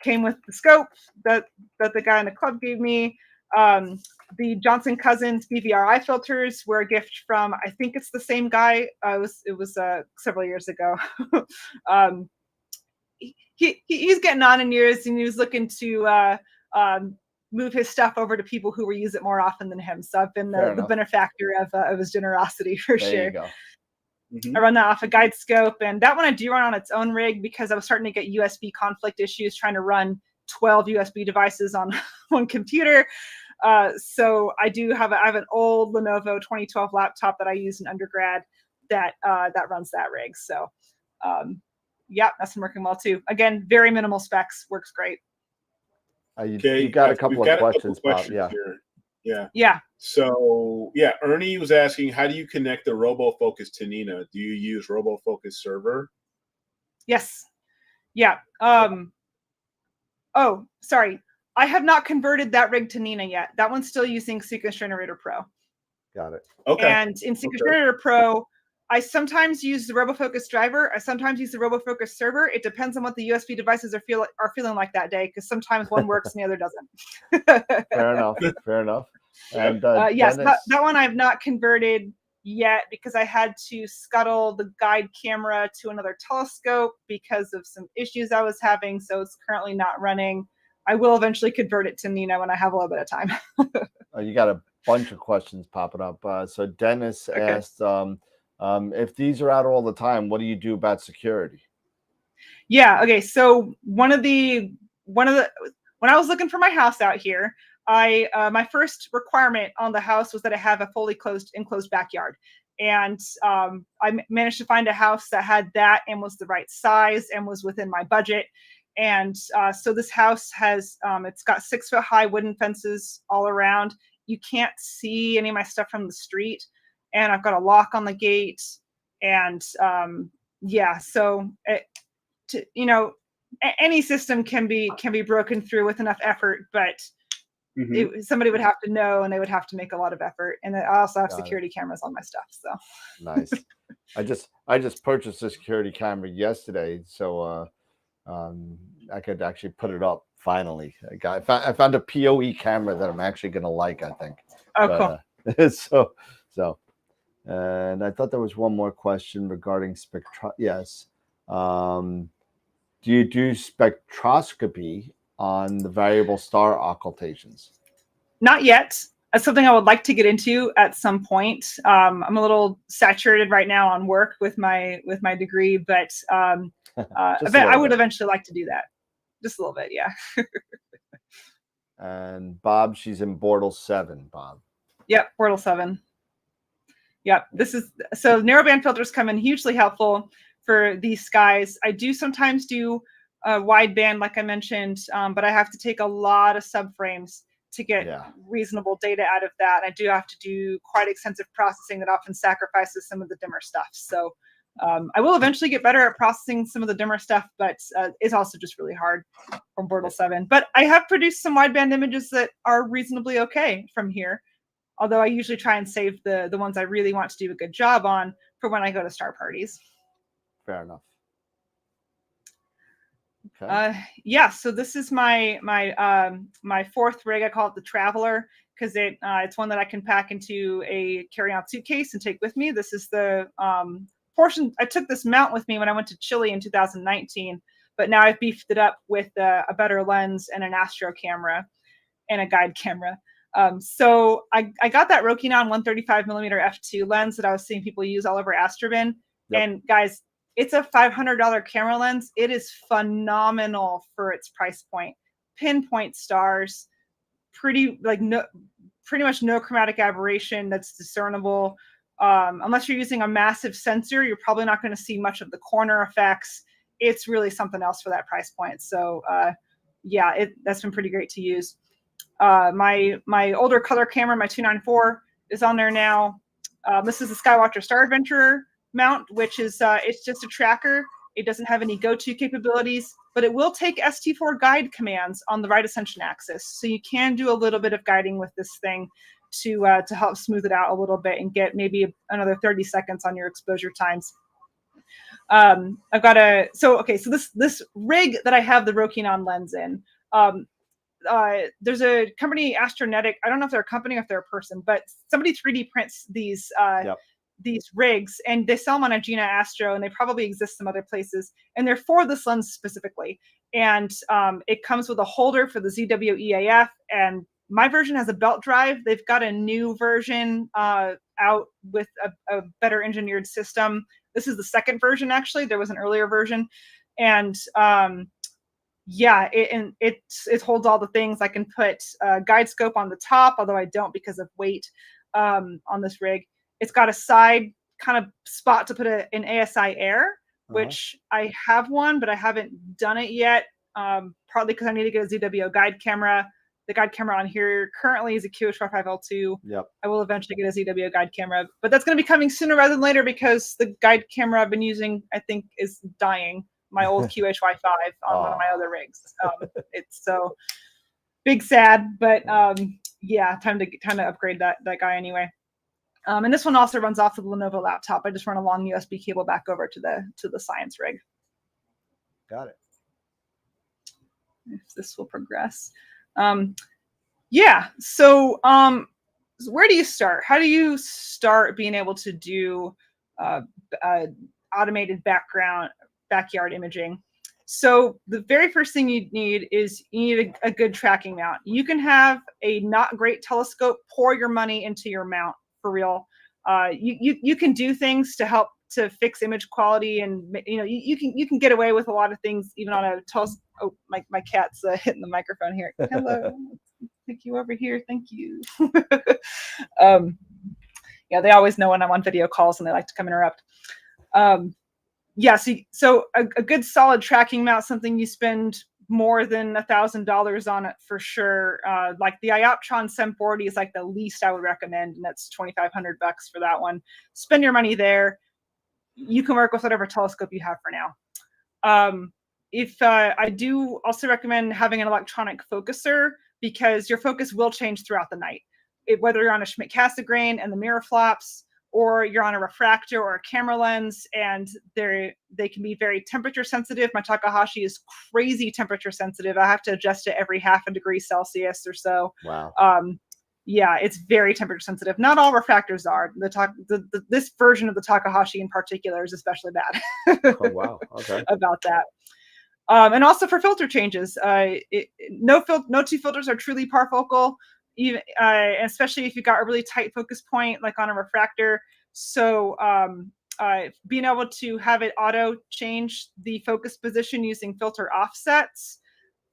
came with the scope that the guy in the club gave me. The Johnson Cousins BVRI filters were a gift from, I think it's the same guy. It was several years ago. He's getting on in years, and he was looking to move his stuff over to people who use it more often than him. So I've been the benefactor of his generosity for sure. There you go. Mm-hmm. I run that off a guide scope, and that one I do run on its own rig because I was starting to get USB conflict issues trying to run 12 USB devices on one computer. So I have an old Lenovo 2012 laptop that I used in undergrad that runs that rig. So yeah, that's been working well too. Again, very minimal specs, works great. You got a couple of questions, Bob. Yeah. Yeah. So yeah, Ernie was asking, how do you connect the RoboFocus to Nina? Do you use RoboFocus server? Yes. Yeah. Oh, sorry. I have not converted that rig to Nina yet. That one's still using Sequence Generator Pro. Got it. Okay. And in Sequence Generator Pro, I sometimes use the RoboFocus driver. I sometimes use the RoboFocus server. It depends on what the USB devices are feeling like that day, because sometimes one works and the other doesn't. Fair enough. Fair enough. And yes, Dennis... that one I've not converted yet because I had to scuttle the guide camera to another telescope because of some issues I was having. So it's currently not running. I will eventually convert it to Nina when I have a little bit of time. You got a bunch of questions popping up. So Dennis asked, if these are out all the time, what do you do about security? Yeah. Okay. So when I was looking for my house out here, my first requirement on the house was that I have a fully enclosed backyard. And I managed to find a house that had that and was the right size and was within my budget. And so this house has, it's got 6-foot high wooden fences all around. You can't see any of my stuff from the street. And I've got a lock on the gate. And yeah, so any system can be broken through with enough effort, but somebody would have to know, and they would have to make a lot of effort. And I also have security cameras on my stuff. So nice. I just purchased a security camera yesterday, so I could actually put it up finally. I found a PoE camera that I'm actually gonna like, I think. Oh, cool. So and I thought there was one more question regarding yes. Do you do spectroscopy on the variable star occultations? Not yet. That's something I would like to get into at some point. I'm a little saturated right now on work with my degree, but I would eventually like to do that. Just a little bit, yeah. And Bob, she's in Bortle 7, Bob. Yep, Bortle 7. Yep, so narrowband filters come in hugely helpful for these skies. I do sometimes do wideband, like I mentioned, but I have to take a lot of subframes to get reasonable data out of that. I do have to do quite extensive processing that often sacrifices some of the dimmer stuff. So I will eventually get better at processing some of the dimmer stuff, but it's also just really hard from Bortle 7. But I have produced some wideband images that are reasonably okay from here, although I usually try and save the ones I really want to do a good job on for when I go to star parties. Fair enough. Okay. Yeah, so this is my fourth rig. I call it the Traveler because it's one that I can pack into a carry-on suitcase and take with me. This is the portion. I took this mount with me when I went to Chile in 2019, but now I've beefed it up with a better lens and an Astro camera and a guide camera. So I got that Rokinon 135mm f2 lens that I was seeing people use all over Astrobin. Yep. And guys, it's a $500 camera lens. It is phenomenal for its price point. Pinpoint stars, pretty much no chromatic aberration that's discernible. Unless you're using a massive sensor, you're probably not going to see much of the corner effects. It's really something else for that price point. So yeah, that's been pretty great to use. My older color camera, my 294, is on there now. This is the Skywatcher Star Adventurer mount, which is it's just a tracker. It doesn't have any go-to capabilities, but it will take ST4 guide commands on the right ascension axis. So you can do a little bit of guiding with this thing to help smooth it out a little bit and get maybe another 30 seconds on your exposure times. I've got so this rig that I have the Rokinon lens in, there's a company, Astronetic. I don't know if they're a company or if they're a person, but somebody 3D prints these rigs, and they sell them on Agena Astro, and they probably exist some other places, and they're for this lens specifically. And it comes with a holder for the ZW EAF, and my version has a belt drive. They've got a new version out with a better engineered system. This is the second version, actually. There was an earlier version, and yeah, it holds all the things. I can put a guide scope on the top, although I don't because of weight on this rig. It's got a side kind of spot to put an ASI Air, which I have one, but I haven't done it yet, partly because I need to get a ZWO guide camera. The guide camera on here currently is a QH45L2. Yep. I will eventually get a ZWO guide camera, but that's going to be coming sooner rather than later because the guide camera I've been using, I think, is dying. My old QHY5 on one of my other rigs. It's so big sad, but yeah, time to upgrade that guy anyway. And this one also runs off of the Lenovo laptop. I just run a long USB cable back over to the Science rig. Got it. If this will progress. Yeah. So where do you start? How do you start being able to do automated backyard imaging? So the very first thing you need is a good tracking mount. You can have a not great telescope, pour your money into your mount for real. You can do things to help to fix image quality, and you can get away with a lot of things even on a telescope. Oh, my cat's hitting the microphone here. Hello. pick you over here. Thank you. Yeah, they always know when I'm on video calls and they like to come interrupt. Yeah, so a good solid tracking mount, something you spend more than $1,000 on it for sure. Like the Ioptron SEM 40 is like the least I would recommend, and that's $2,500 for that one. Spend your money there. You can work with whatever telescope you have for now. I do also recommend having an electronic focuser, because your focus will change throughout the night. Whether you're on a Schmidt-Cassegrain and the mirror flops, or you're on a refractor or a camera lens, and they can be very temperature sensitive. My Takahashi is crazy temperature sensitive. I have to adjust it every half a degree Celsius or so. Wow. Yeah, it's very temperature sensitive. Not all refractors are. This version of the Takahashi in particular is especially bad. Oh, wow. Okay. About that. And also for filter changes, no two filters are truly parfocal, even especially if you've got a really tight focus point, like on a refractor. So being able to have it auto change the focus position using filter offsets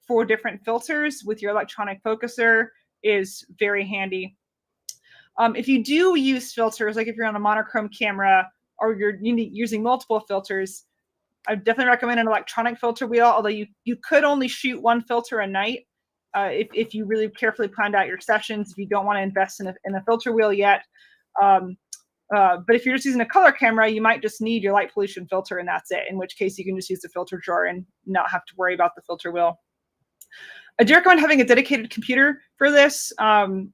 for different filters with your electronic focuser is very handy. If you do use filters, like if you're on a monochrome camera or you're using multiple filters, I definitely recommend an electronic filter wheel, although you could only shoot one filter a night if you really carefully planned out your sessions, if you don't want to invest in a filter wheel yet. But if you're just using a color camera, you might just need your light pollution filter and that's it, in which case you can just use the filter drawer and not have to worry about the filter wheel. I do recommend having a dedicated computer for this,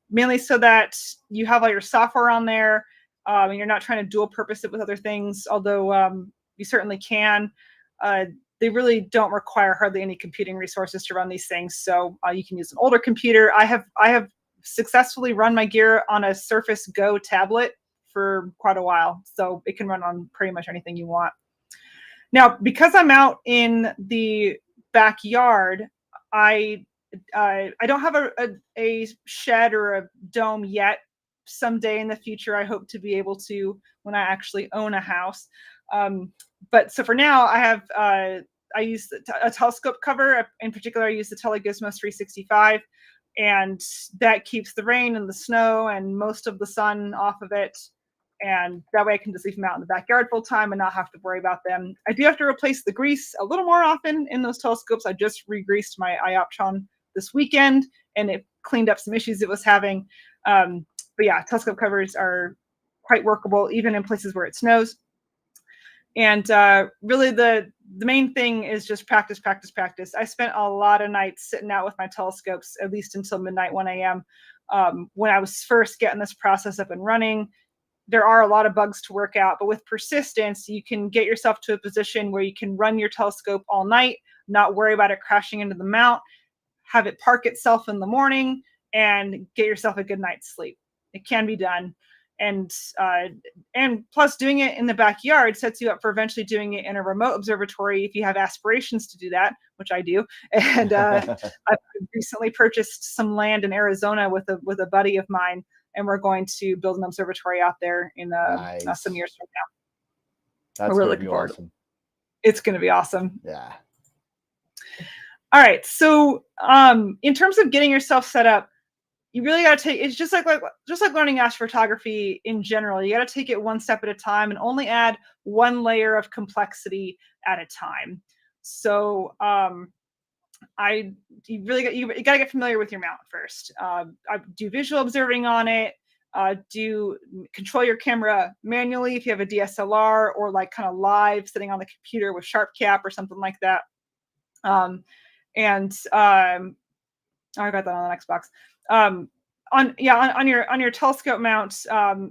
mainly so that you have all your software on there and you're not trying to dual purpose it with other things, although you certainly can. They really don't require hardly any computing resources to run these things, so you can use an older computer. I have successfully run my gear on a Surface Go tablet for quite a while, so it can run on pretty much anything you want. Now, because I'm out in the backyard, I don't have a shed or a dome yet. Someday in the future, I hope to be able to when I actually own a house. But so for now, I use a telescope cover. In particular, I use the Telegizmo S3E57, and that keeps the rain and the snow and most of the sun off of it. And that way I can just leave them out in the backyard full time and not have to worry about them. I do have to replace the grease a little more often in those telescopes. I just re-greased my Ioptron this weekend, and it cleaned up some issues it was having. But yeah, telescope covers are quite workable, even in places where it snows. And really the main thing is just practice, practice, practice. I spent a lot of nights sitting out with my telescopes, at least until midnight, 1 a.m. When I was first getting this process up and running. There are a lot of bugs to work out, but with persistence, you can get yourself to a position where you can run your telescope all night, not worry about it crashing into the mount, have it park itself in the morning, and get yourself a good night's sleep. It can be done. And plus, doing it in the backyard sets you up for eventually doing it in a remote observatory if you have aspirations to do that, which I do. And I've recently purchased some land in Arizona with a buddy of mine, and we're going to build an observatory out there in some years from now. That's going to be awesome. It's going to be awesome. Yeah. All right. So in terms of getting yourself set up, you really got to take, it's just like learning astrophotography in general. You got to take it one step at a time and only add one layer of complexity at a time. So you got to get familiar with your mount first. I do visual observing on it. Do control your camera manually if you have a DSLR, or like kind of live sitting on the computer with sharp cap or something like that. I got that on the next box. On your telescope mount,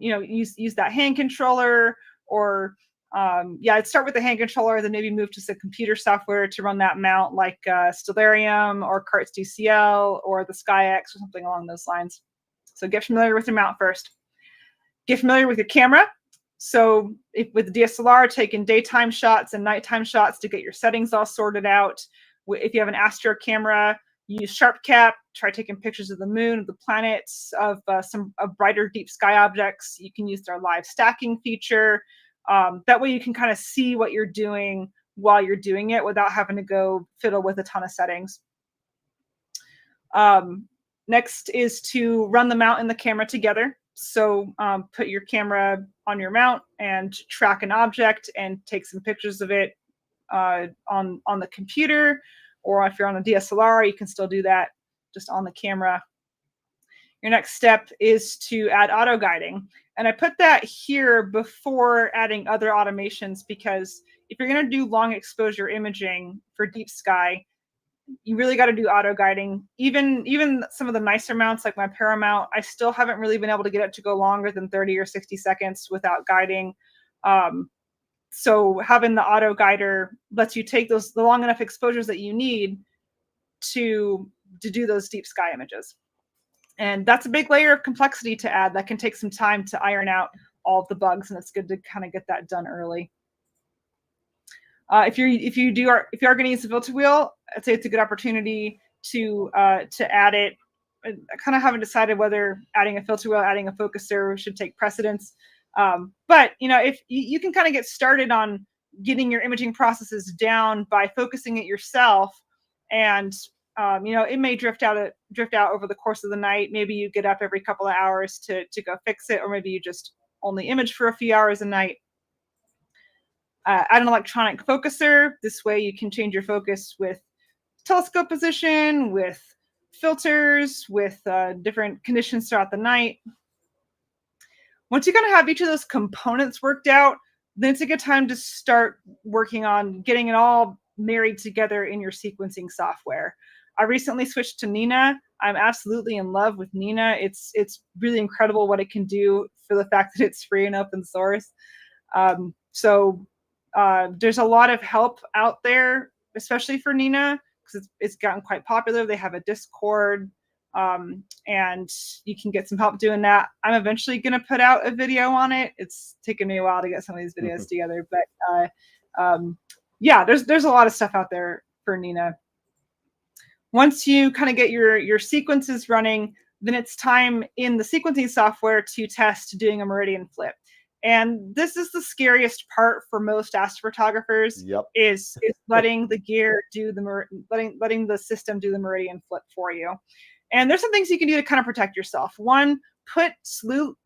use that hand controller, or I'd start with the hand controller, then maybe move to some computer software to run that mount, like Stellarium or Carts DCL or the SkyX or something along those lines. So get familiar with your mount first. Get familiar with your camera. So with the DSLR, taking daytime shots and nighttime shots to get your settings all sorted out. If you have an Astro camera, use sharp cap. Try taking pictures of the moon, of the planets, of some brighter deep sky objects. You can use their live stacking feature. That way you can kind of see what you're doing while you're doing it without having to go fiddle with a ton of settings. Next is to run the mount and the camera together. So put your camera on your mount and track an object and take some pictures of it on the computer, or if you're on a DSLR, you can still do that just on the camera. Your next step is to add auto guiding. And I put that here before adding other automations, because if you're going to do long exposure imaging for deep sky, you really got to do auto guiding. Even some of the nicer mounts like my Paramount, I still haven't really been able to get it to go longer than 30 or 60 seconds without guiding. So having the auto guider lets you take the long enough exposures that you need to do those deep sky images. And that's a big layer of complexity to add that can take some time to iron out all of the bugs, and it's good to kind of get that done early. If you are going to use the filter wheel, I'd say it's a good opportunity to add it. I kind of haven't decided whether adding a filter wheel, adding a focuser should take precedence. But if you can kind of get started on getting your imaging processes down by focusing it yourself, and it may drift out over the course of the night. Maybe you get up every couple of hours to go fix it, or maybe you just only image for a few hours a night. Add an electronic focuser. This way you can change your focus with telescope position, with filters, with different conditions throughout the night. Once you kind of have each of those components worked out, then it's a good time to start working on getting it all married together in your sequencing software. I recently switched to Nina. I'm absolutely in love with Nina. It's really incredible what it can do for the fact that it's free and open source. So there's a lot of help out there, especially for Nina, because it's gotten quite popular. They have a Discord, and you can get some help doing that. I'm eventually going to put out a video on it. It's taken me a while to get some of these videos together, but yeah, there's a lot of stuff out there for Nina. Once you kind of get your sequences running, then it's time in the sequencing software to test doing a meridian flip. And this is the scariest part for most astrophotographers. Yep. is letting the gear do letting the system do the meridian flip for you. And there's some things you can do to kind of protect yourself. One, put slew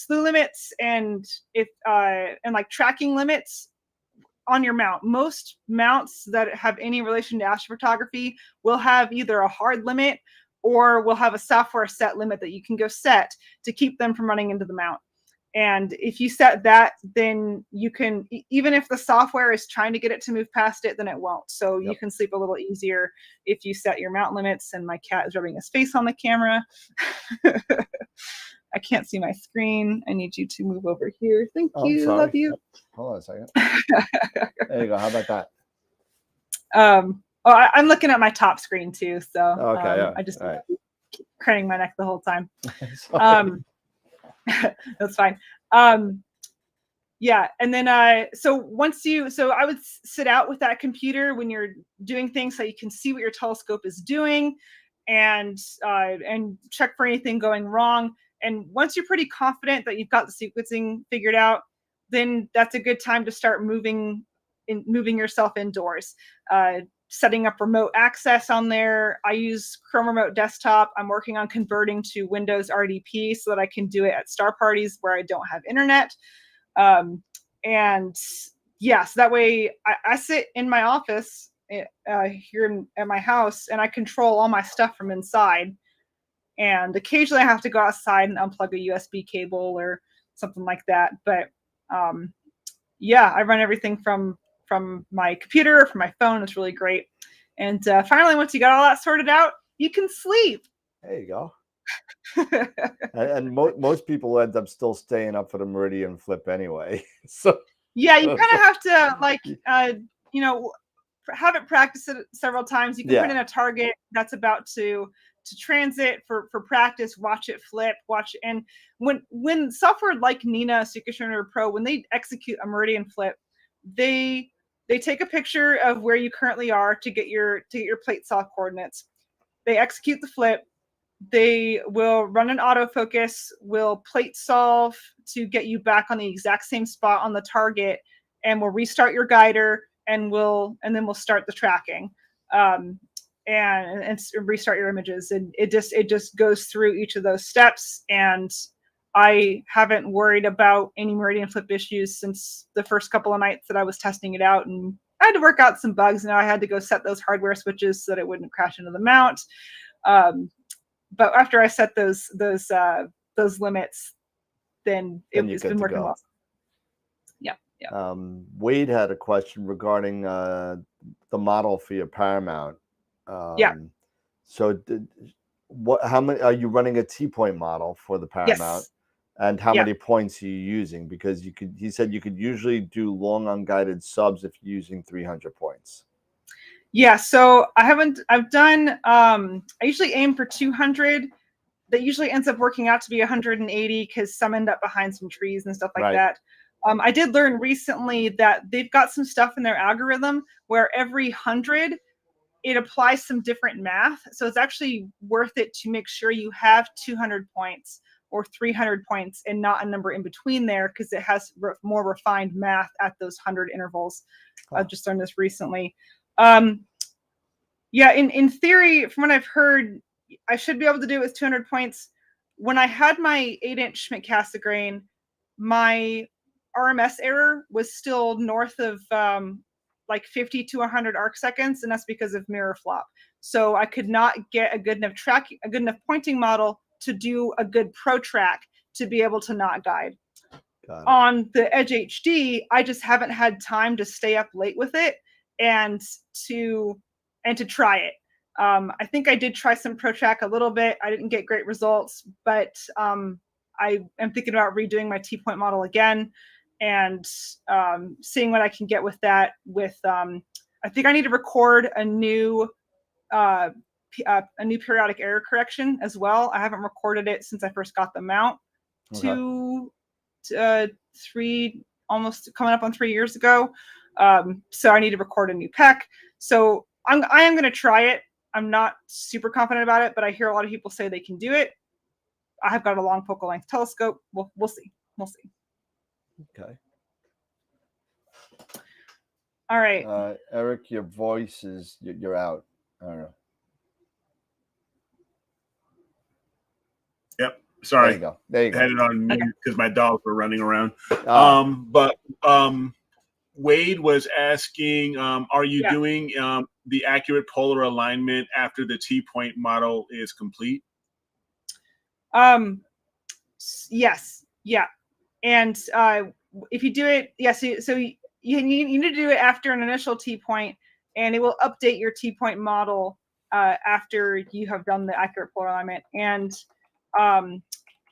limits and like tracking limits on your mount. Most mounts that have any relation to astrophotography will have either a hard limit or will have a software set limit that you can go set to keep them from running into the mount. And if you set that, then you can, even if the software is trying to get it to move past it, then it won't. So you can sleep a little easier if you set your mount limits. And my cat is rubbing his face on the camera. I can't see my screen. I need you to move over here. Thank you. Sorry. Love you. Hold on a second. There you go. How about that? I'm looking at my top screen too. So okay, I just keep craning my neck the whole time. That's fine. Yeah. And then, so I would sit out with that computer when you're doing things so you can see what your telescope is doing, and check for anything going wrong. And once you're pretty confident that you've got the sequencing figured out, then that's a good time to start moving yourself indoors. Setting up remote access on there. I use Chrome Remote Desktop. I'm working on converting to Windows RDP so that I can do it at star parties where I don't have internet. And yeah, so that way I sit in my office here at my house, and I control all my stuff from inside. And occasionally I have to go outside and unplug a USB cable or something like that. But yeah, I run everything from my computer, from my phone. It's really great. And finally, once you got all that sorted out, you can sleep. There you go. and most people end up still staying up for the meridian flip anyway. So yeah, you kind of have to have it practice it several times. You can put in a target that's about to transit for practice, watch it flip, and when software like Nina, Sequencer Pro, when they execute a meridian flip, they take a picture of where you currently are to get your plate saw coordinates. They execute the flip. They will run an autofocus, will plate solve to get you back on the exact same spot on the target, and we'll restart your guider, and then we'll start the tracking. and restart your images. And it just goes through each of those steps. And I haven't worried about any meridian flip issues since the first couple of nights that I was testing it out. And I had to work out some bugs. Now I had to go set those hardware switches so that it wouldn't crash into the mount. But after I set those limits, then it's been working well. Yeah. Wade had a question regarding the model for your Paramount. Yeah. So how many are you running a T-point model for the Paramount? Yes. And how many points are you using? Because he said you could usually do long unguided subs if you're using 300 points. Yeah, so I've done, I usually aim for 200. That usually ends up working out to be 180 because some end up behind some trees and stuff like that. I did learn recently that they've got some stuff in their algorithm where every 100, it applies some different math. So it's actually worth it to make sure you have 200 points or 300 points and not a number in between there, because it has more refined math at those 100 intervals. I've just learned this recently. Yeah, in theory, from what I've heard, I should be able to do it with 200 points. When I had my 8-inch Schmidt Cassegrain, my RMS error was still north of like 50 to 100 arc seconds, and that's because of mirror flop. So I could not get a good enough pointing model to do a good protrack to be able to not guide. On the Edge HD, I just haven't had time to stay up late with it and to try it. I think I did try some protrack a little bit. I didn't get great results, but I am thinking about redoing my T-point model again and seeing what I can get with that. I think I need to record a new periodic error correction as well. I haven't recorded it since I first got the mount. Almost coming up on 3 years ago. So I need to record a new PEC. So I am going to try it. I'm not super confident about it, but I hear a lot of people say they can do it. I have got a long focal length telescope. We'll see. We'll see. Okay. All right. Eric, your voice is, you're out. I don't know. Yep. Sorry. There you go. There you go. I had it on mute because my dogs were running around. Ah. Wade was asking, are you doing the accurate polar alignment after the T-point model is complete? Yes. Yeah. And if you do it, so you need to do it after an initial T-point, and it will update your T-point model after you have done the accurate polar alignment. And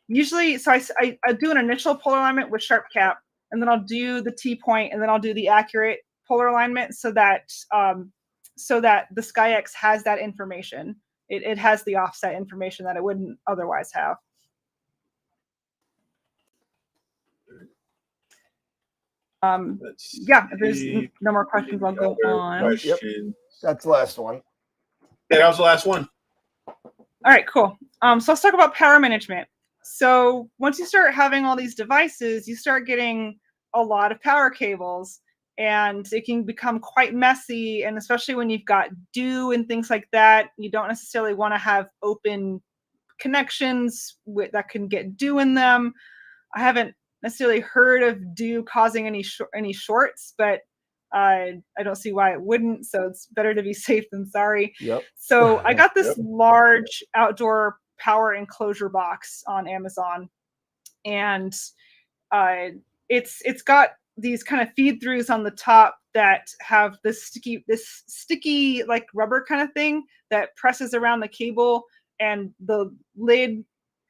usually, so I do an initial polar alignment with sharp cap, and then I'll do the T-point, and then I'll do the accurate polar alignment so that the SkyX has that information. It has the offset information that it wouldn't otherwise have. Yeah, if there's no more questions, I'll go on. Yep. That's the last one. Yeah, that was the last one. All right, cool. So let's talk about power management. So once you start having all these devices, you start getting a lot of power cables, and it can become quite messy. And especially when you've got dew and things like that, you don't necessarily want to have open connections that can get dew in them. I haven't necessarily heard of dew causing any shorts, but I don't see why it wouldn't. So it's better to be safe than sorry. Yep. So I got this large outdoor power enclosure box on Amazon, and it's got these kind of feed throughs on the top that have this sticky like rubber kind of thing that presses around the cable, and the lid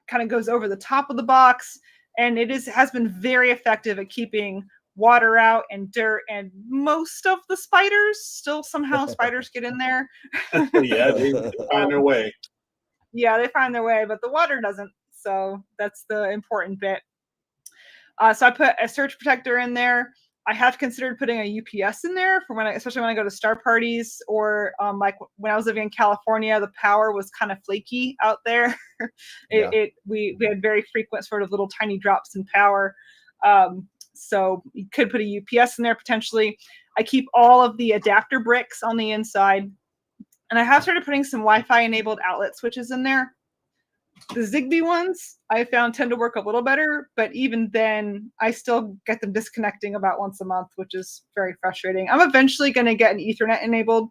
kind of goes over the top of the box. And it has been very effective at keeping water out and dirt, and most of the spiders, still somehow spiders get in there. Yeah, they find their way. Yeah, they find their way, but the water doesn't. So that's the important bit. So I put a surge protector in there. I have considered putting a UPS in there for especially when I go to star parties, or like when I was living in California, the power was kind of flaky out there. We had very frequent sort of little tiny drops in power. So you could put a UPS in there potentially. I keep all of the adapter bricks on the inside. And I have started putting some Wi-Fi enabled outlet switches in there. The Zigbee ones I found tend to work a little better, but even then I still get them disconnecting about once a month, which is very frustrating. I'm eventually going to get an Ethernet enabled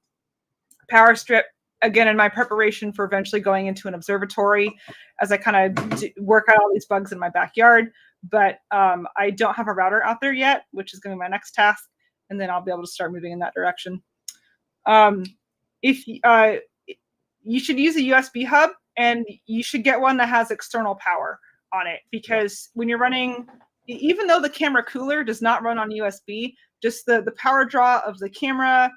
power strip, again, in my preparation for eventually going into an observatory as I kind of work out all these bugs in my backyard. But I don't have a router out there yet, which is going to be my next task. And then I'll be able to start moving in that direction. If you should use a USB hub, and you should get one that has external power on it, because when you're running, even though the camera cooler does not run on USB, just the power draw of the camera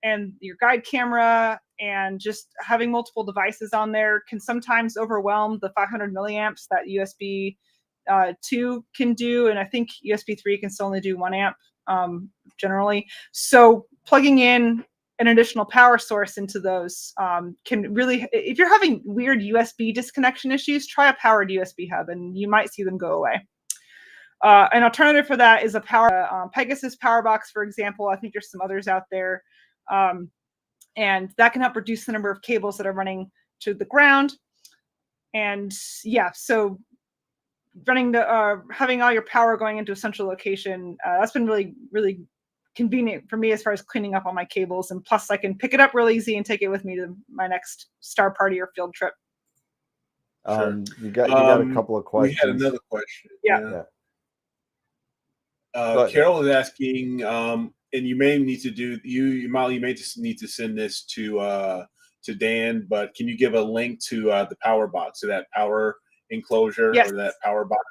and your guide camera and just having multiple devices on there can sometimes overwhelm the 500 milliamps that USB 2 can do. And I think USB 3 can still only do 1 amp generally. So plugging in an additional power source into those can really, if you're having weird USB disconnection issues, try a powered USB hub and you might see them go away. An alternative for that is a Pegasus power box, for example. I think there's some others out there. And that can help reduce the number of cables that are running to the ground. And yeah, so running having all your power going into a central location, that's been really, really convenient for me as far as cleaning up all my cables. And plus I can pick it up real easy and take it with me to my next star party or field trip. You got a couple of questions. We had another question. Yeah. Carol is asking, and you may need to do Molly, you may just need to send this to Dan, but can you give a link to the power box, to that power enclosure or that power box?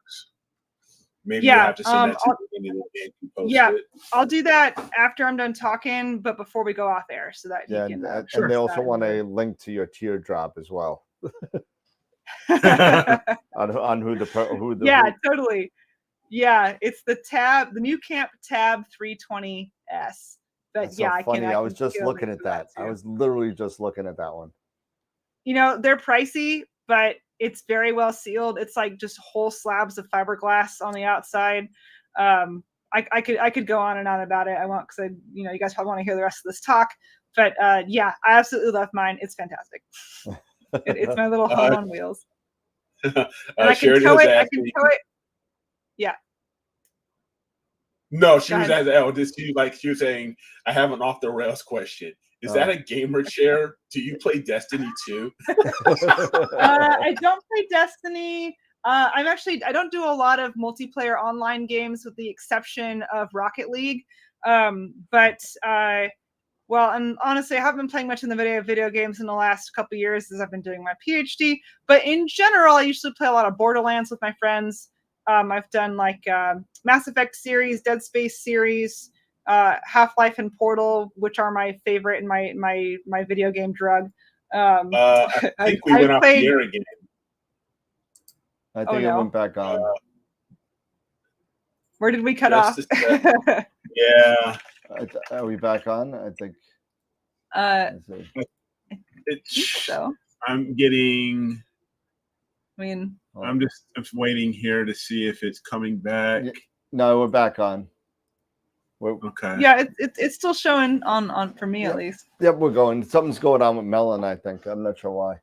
Maybe you have to send that to me and Dan can post it. I'll do that after I'm done talking, but before we go off air, so that you can. And they also want a link to your teardrop as well. on who the totally. Yeah, it's the new Camp Tab 320S. But that's so funny. I was just looking at that. I was literally just looking at that one. You know, they're pricey, but it's very well sealed. It's like just whole slabs of fiberglass on the outside. I could go on and on about it. I won't, because you guys probably want to hear the rest of this talk. But yeah, I absolutely love mine. It's fantastic. It's my little home on wheels. And I can tow it. I can tow it. Yeah. No, she was saying, I have an off the rails question. Is that a gamer chair? Do you play Destiny 2? I don't play Destiny. I don't do a lot of multiplayer online games with the exception of Rocket League. Well, and honestly, I haven't been playing much in the video games in the last couple of years as I've been doing my PhD. But in general, I usually play a lot of Borderlands with my friends. I've done like Mass Effect series, Dead Space series, Half-Life and Portal, which are my favorite and my video game drug. I think we went off the air again. I think it went back on. Where did we cut off? Yeah. Are we back on? I think. So. I'm getting. I'm just waiting here to see if it's coming back. No, we're back on. Okay. Yeah, it's still showing on for me at least. Yep, we're going. Something's going on with Melon, I think. I'm not sure why.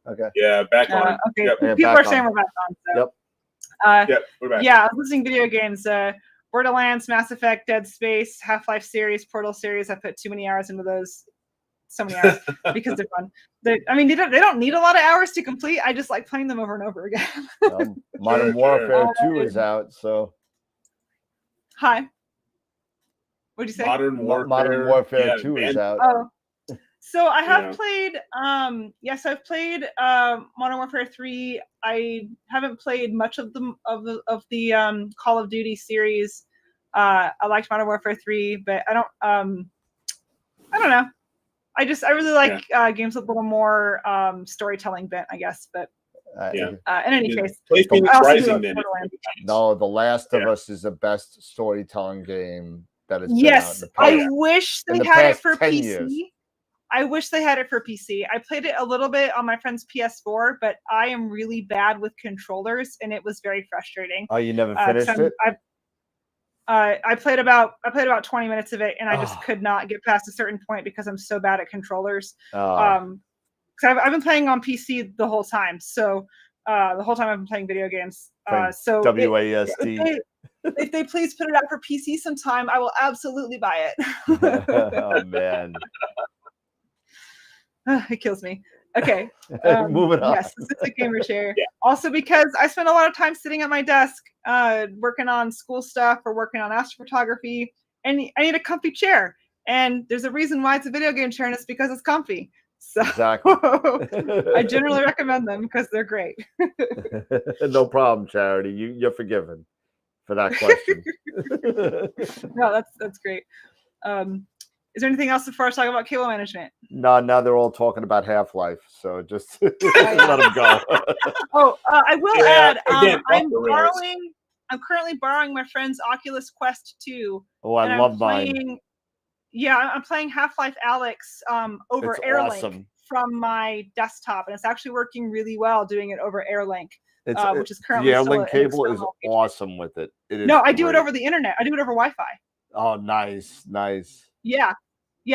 Okay. Yeah, back on. Okay. Yep. People are saying we're back on. So. Yep, we're back. Yeah, I was listening to video games. Borderlands, Mass Effect, Dead Space, Half-Life series, Portal series. I put too many hours into those. So many hours because they're fun. They don't need a lot of hours to complete. I just like playing them over and over again. Modern Warfare 2 is out, so. Hi. What'd you say? Modern Warfare 2 is out. Oh. So I have played, yes, I've played Modern Warfare 3. I haven't played much of the Call of Duty series. I liked Modern Warfare 3, but I don't know. I really like games with a little more storytelling bent, I guess. But in any case, no, The Last of Us is the best storytelling game that has been out in the past. I wish they had it for PC. Years. I wish they had it for PC. I played it a little bit on my friend's PS4, but I am really bad with controllers, and it was very frustrating. Oh, you never finished it? I played about 20 minutes of it, and I just Oh. could not get past a certain point because I'm so bad at controllers. Oh. Because I've been playing on PC the whole time, so the whole time I've been playing video games. Playing So WASD. if they please put it out for PC sometime, I will absolutely buy it. Oh man. It kills me. Okay. Moving on. Yes, this is a gamer chair. Yeah. Also because I spend a lot of time sitting at my desk working on school stuff or working on astrophotography, and I need a comfy chair. And there's a reason why it's a video game chair, and it's because it's comfy. So Exactly. I generally recommend them because they're great. No problem, Charity. You're forgiven for that question. No, that's great. Is there anything else before I talk about cable management? No, now they're all talking about Half-Life, so just let them go. Oh, I will Yeah, add, again, off I'm the rails. currently borrowing my friend's Oculus Quest 2. Oh, I and love I'm mine. playing, yeah, I'm playing Half-Life Alyx over It's Airlink awesome. from my desktop, and it's actually working really well doing it over Airlink, which is The currently still Airlink an cable is experimental feature. awesome with it. It is No, I do it great. over the internet. I do it over Wi-Fi. Oh, nice, nice. Yeah,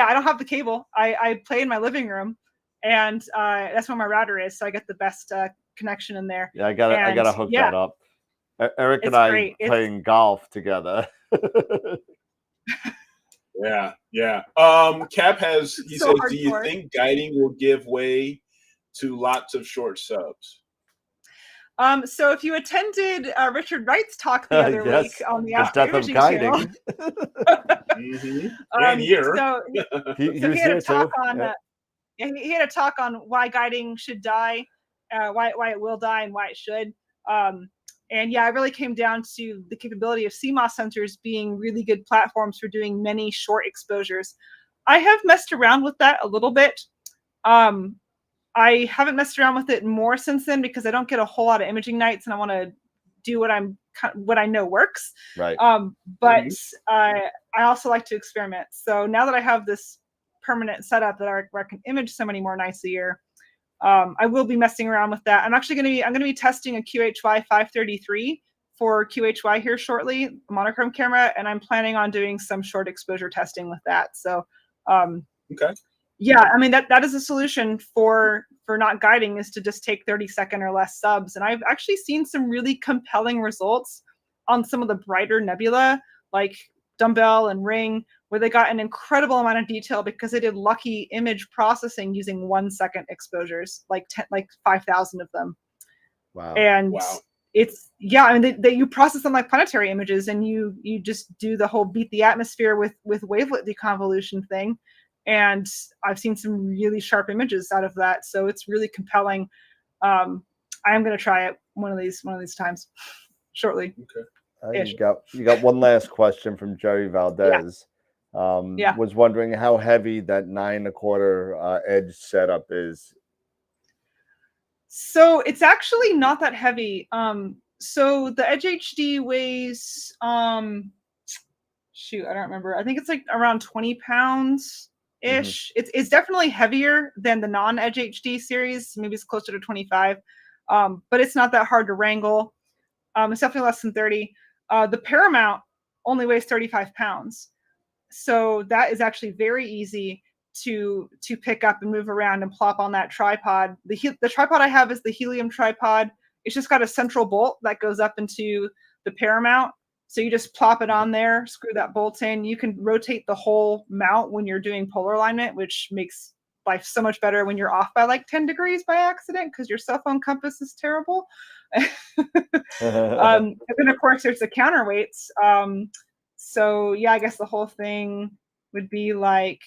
I don't have the cable. I play in my living room, and that's where my router is, so I get the best connection in there. Yeah, I gotta hook that up. Eric and It's I great. playing golf together. Yeah. Cap has, he so says, do you hardcore. think guiding will give way to lots of short subs? So if you attended Richard Wright's talk the other Yes, week on the the death of Imaging channel, guiding. And here. so He he was had here a talk too. on Yeah. he had a talk on why guiding should die, why it will die, and why it should. And yeah, it really came down to the capability of CMOS sensors being really good platforms for doing many short exposures. I have messed around with that a little bit. I haven't messed around with it more since then because I don't get a whole lot of imaging nights, and I want to do what I know works. Right. But I also like to experiment. So now that I have this permanent setup where I can image so many more nights a year, I will be messing around with that. I'm gonna be testing a QHY 533 for QHY here shortly, a monochrome camera, and I'm planning on doing some short exposure testing with that. So Okay. yeah, I mean that is a solution for not guiding, is to just take 30-second or less subs. And I've actually seen some really compelling results on some of the brighter nebula, like Dumbbell and Ring, where they got an incredible amount of detail because they did lucky image processing using 1-second exposures, like 5,000 of them. Wow. And it's, yeah, I mean, you process them like planetary images, and you just do the whole beat the atmosphere with wavelet deconvolution thing. And I've seen some really sharp images out of that, so it's really compelling. I am going to try it one of these times shortly. Okay. You got one last question from Jerry Valdez. Was wondering how heavy that 9 1/4 edge setup is. So it's actually not that heavy. So the Edge HD weighs shoot, I don't remember. I think it's like around 20 pounds ish. It's definitely heavier than the non-Edge HD series. Maybe it's closer to 25. But it's not that hard to wrangle. It's definitely less than 30. The Paramount only weighs 35 pounds. So that is actually very easy to pick up and move around and plop on that tripod. The tripod I have is the helium tripod. It's just got a central bolt that goes up into the Paramount. So you just plop it on there, screw that bolt in. You can rotate the whole mount when you're doing polar alignment, which makes life so much better when you're off by like 10 degrees by accident because your cell phone compass is terrible. And then of course there's the counterweights. So yeah, I guess the whole thing would be like,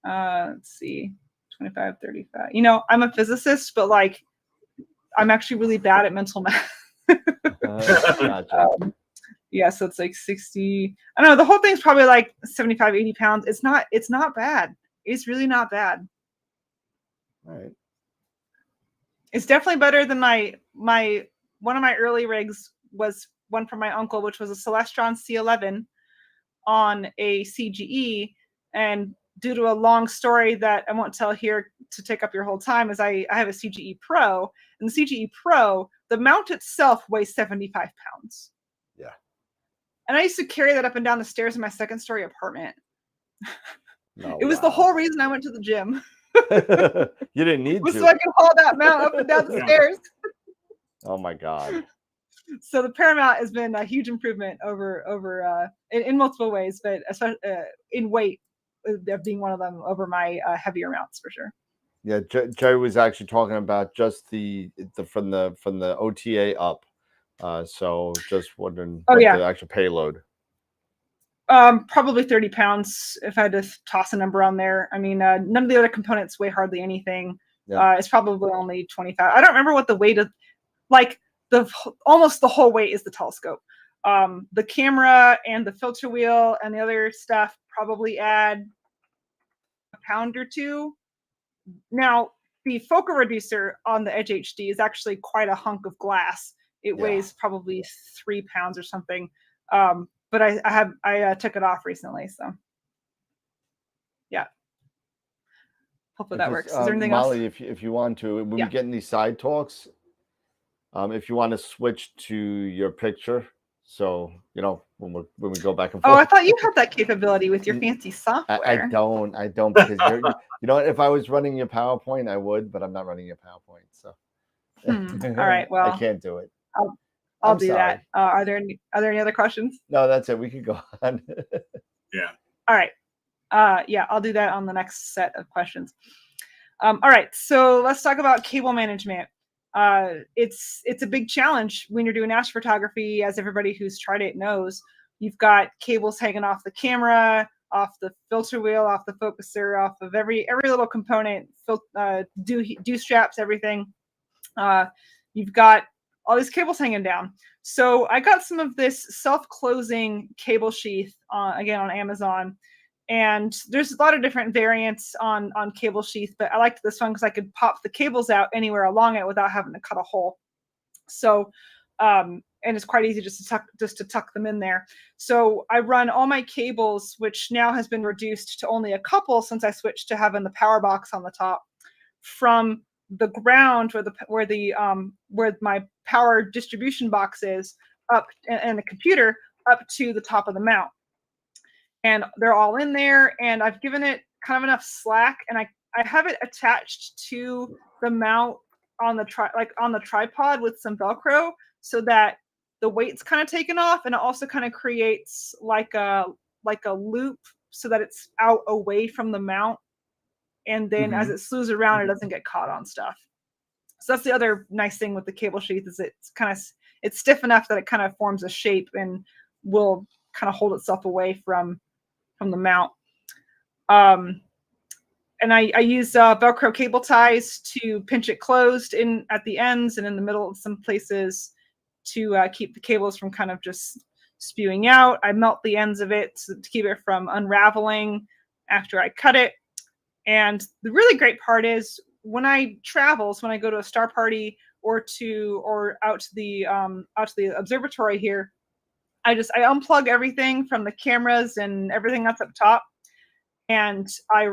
let's see, 25, 35. You know, I'm a physicist, but like, I'm actually really bad at mental math. Gotcha. Yeah, so it's like 60. I don't know. The whole thing's probably like 75, 80 pounds. It's not bad. It's really not bad. All right. It's definitely better than my one of my early rigs was one from my uncle, which was a Celestron C11 on a CGE. And due to a long story that I won't tell here to take up your whole time, is I have a CGE Pro, and the CGE Pro, the mount itself weighs 75 pounds. Yeah. And I used to carry that up and down the stairs in my 2nd-story apartment. No, It was the whole reason I went to the gym. You didn't need was to. so I could haul that mount up and down the stairs. Oh my God. So the Paramount has been a huge improvement over in multiple ways, but especially in weight being one of them over my heavier mounts for sure. Yeah, Jerry was actually talking about just the from the OTA up. So just wondering what the actual payload. Probably 30 pounds if I had to toss a number on there. I mean, none of the other components weigh hardly anything. Yeah. It's probably only 25. I don't remember what the weight of, like almost the whole weight is the telescope. The camera and the filter wheel and the other stuff probably add a pound or 2. Now, the focal reducer on the Edge HD is actually quite a hunk of glass. It weighs probably 3 pounds or something. But I took it off recently, so yeah. Hopefully that works. Is there anything Molly, else? if you want to, when we get in these side talks, if you want to switch to your picture, so when we go back and forth. Oh, I thought you had that capability with your fancy software. I don't because if I was running your PowerPoint, I would, but I'm not running your PowerPoint, so. All right, well, I can't do it. I'll do that. Are there any other questions? No, that's it. We could go on. Yeah. All right. Yeah, I'll do that on the next set of questions. All right, so let's talk about cable management. It's a big challenge when you're doing astrophotography, as everybody who's tried it knows. You've got cables hanging off the camera, off the filter wheel, off the focuser, off of every little component, dew straps, everything. You've got all these cables hanging down. So I got some of this self-closing cable sheath again on Amazon, and there's a lot of different variants on cable sheath, but I liked this one because I could pop the cables out anywhere along it without having to cut a hole. So and it's quite easy just to tuck them in there. So I run all my cables, which now has been reduced to only a couple since I switched to having the power box on the top, from the ground where my power distribution box is up and the computer up to the top of the mount. And they're all in there, and I've given it kind of enough slack, and I have it attached to the mount on the tripod with some Velcro, so that the weight's kind of taken off, and it also kind of creates like a loop so that it's out away from the mount, and then as it slews around, it doesn't get caught on stuff. So that's the other nice thing with the cable sheath, is it's stiff enough that it kind of forms a shape and will kind of hold itself away from the mount. And I use Velcro cable ties to pinch it closed at the ends and in the middle of some places to keep the cables from kind of just spewing out. I melt the ends of it to keep it from unraveling after I cut it. And the really great part is when I travel, so when I go to a star party or out to the observatory here, I unplug everything from the cameras and everything that's up top, and I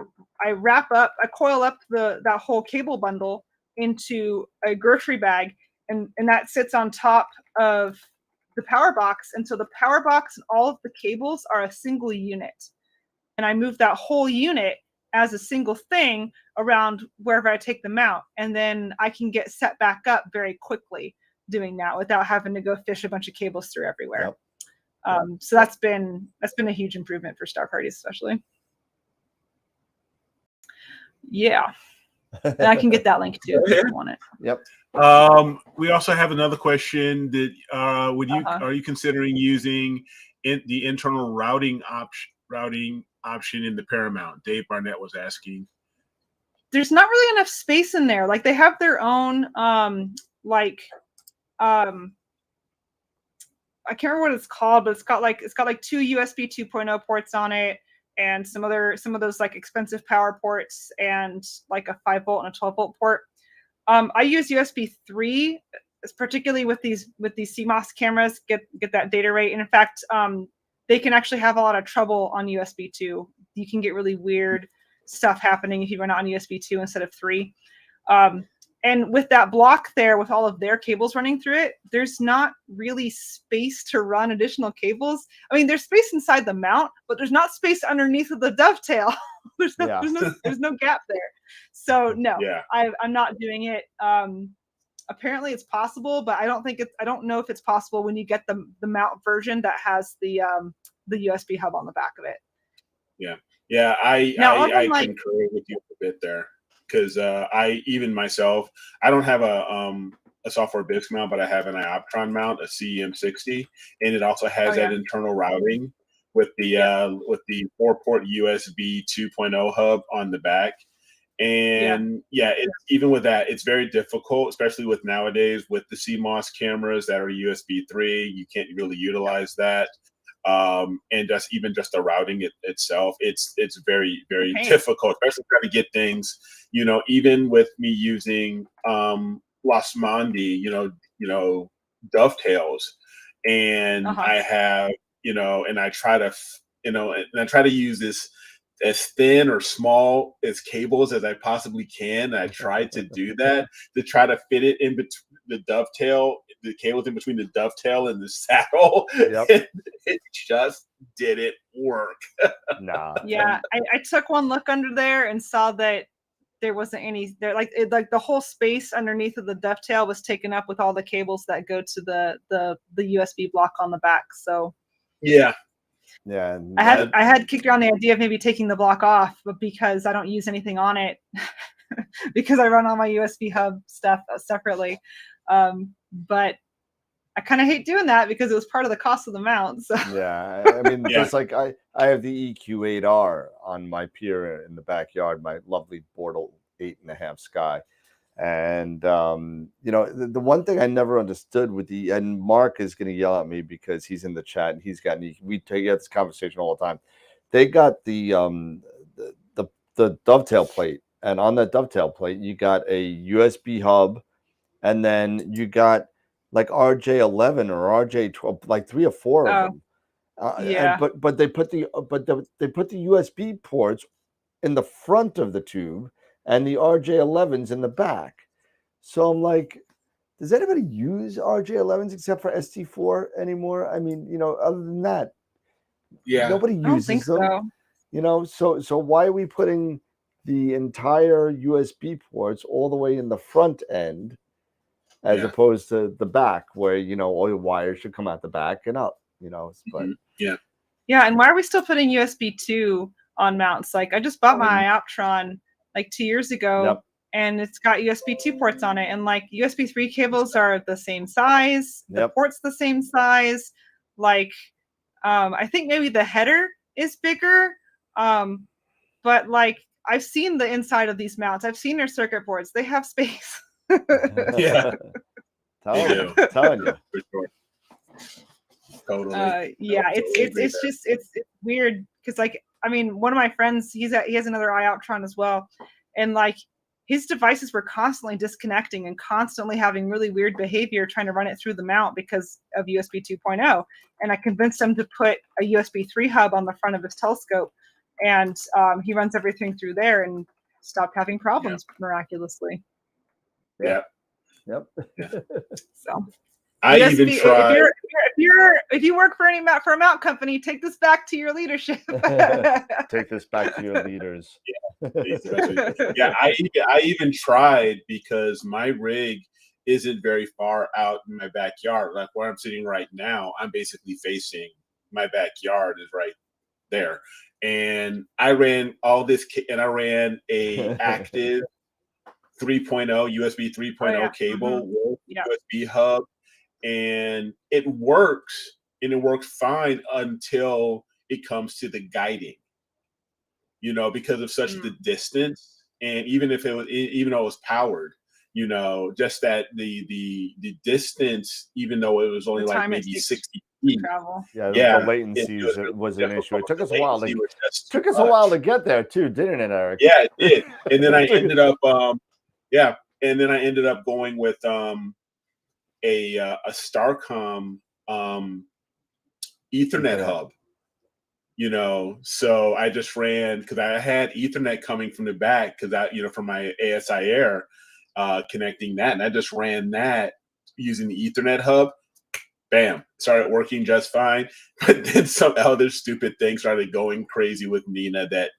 coil up that whole cable bundle into a grocery bag, and that sits on top of the power box, and so the power box and all of the cables are a single unit, and I move that whole unit as a single thing around wherever I take them out, and then I can get set back up very quickly doing that without having to go fish a bunch of cables through everywhere. Yep. So that's been a huge improvement for star parties, especially. Yeah, and I can get that link too if you want it. Yep. We also have another question that are you considering using the internal routing option in the Paramount? Dave Barnett was asking. There's not really enough space in there. Like, they have their own I can't remember what it's called, but it's got like 2 USB 2.0 ports on it, and some of those like expensive power ports, and like a 5-volt and a 12-volt port. I use USB 3, particularly with these CMOS cameras, get that data rate. And in fact, they can actually have a lot of trouble on USB 2. You can get really weird stuff happening if you run it on USB 2 instead of 3. And with that block there, with all of their cables running through it, there's not really space to run additional cables. I mean, there's space inside the mount, but there's not space underneath of the dovetail. there's no gap there. So no, I'm not doing it. Apparently it's possible, but I don't know if it's possible when you get the mount version that has the USB hub on the back of it. Yeah. I concur with you a bit there. Because I don't have a software BISC mount, but I have an iOptron mount, a CEM60, and it also has that internal routing with the 4-port USB 2.0 hub on the back. And even with that, it's very difficult, especially with nowadays with the CMOS cameras that are USB 3. You can't really utilize that. And just the routing itself, it's very, very difficult, especially trying to get things, even with me using Lasmondi, dovetails, and I have, and I try to use this as thin or small as cables as I possibly can. And I tried to do that to try to fit it in between the cables in between the dovetail and the saddle. It just didn't work. Yeah, I took one look under there and saw that there wasn't any there. Like the whole space underneath of the dovetail was taken up with all the cables that go to the USB block on the back. So I had kicked around the idea of maybe taking the block off, but because I don't use anything on it, because I run all my USB hub stuff separately. But I kind of hate doing that because it was part of the cost of the mount. So. Yeah, I mean, just like I have the EQ8R on my pier in the backyard, my lovely Bortle 8.5 Sky. And, the one thing I never understood and Mark is going to yell at me because he's in the chat and we take this conversation all the time. They got the dovetail plate, and on that dovetail plate, you got a USB hub, and then you got like RJ11 or RJ12, like 3 or 4 of them. But they put the USB ports in the front of the tube and the RJ11s in the back. So I'm like, does anybody use RJ11s except for ST4 anymore? I mean, other than that, nobody uses them. So why are we putting the entire USB ports all the way in the front end as opposed to the back where, all your wires should come out the back and up, but and why are we still putting USB 2 on mounts? Like I just bought my iOptron like 2 years ago and it's got USB 2 ports on it, and like USB 3 cables are the same size, the port's the same size. Like I think maybe the header is bigger, but like I've seen the inside of these mounts. I've seen their circuit boards. They have space. Telling you. For sure. Totally. It's weird because like I mean, one of my friends, he has another iOptron as well, and like his devices were constantly disconnecting and constantly having really weird behavior trying to run it through the mount because of USB 2.0. And I convinced him to put a USB 3 hub on the front of his telescope, and he runs everything through there and stopped having problems miraculously. Yep. So I USB, even tried. If you work for a mount company, take this back to your leadership. Take this back to your leaders. I even tried because my rig isn't very far out in my backyard. Like where I'm sitting right now, I'm basically facing my backyard is right there. And I ran all this, and I ran a active 3.0 USB 3.0 cable with USB hub, and it works fine until it comes to the guiding, because of such the distance. And even though it was powered, just that the distance, even though it was only like maybe 60 feet. The latency was an issue. It took us a while to get there too, didn't it, Eric? Yeah, it did. And then I ended up going with a Starcom Ethernet hub. So I just ran because I had Ethernet coming from the back because from my ASI Air, connecting that, and I just ran that using the Ethernet hub. Bam, started working just fine. But then some other stupid thing started going crazy with Nina that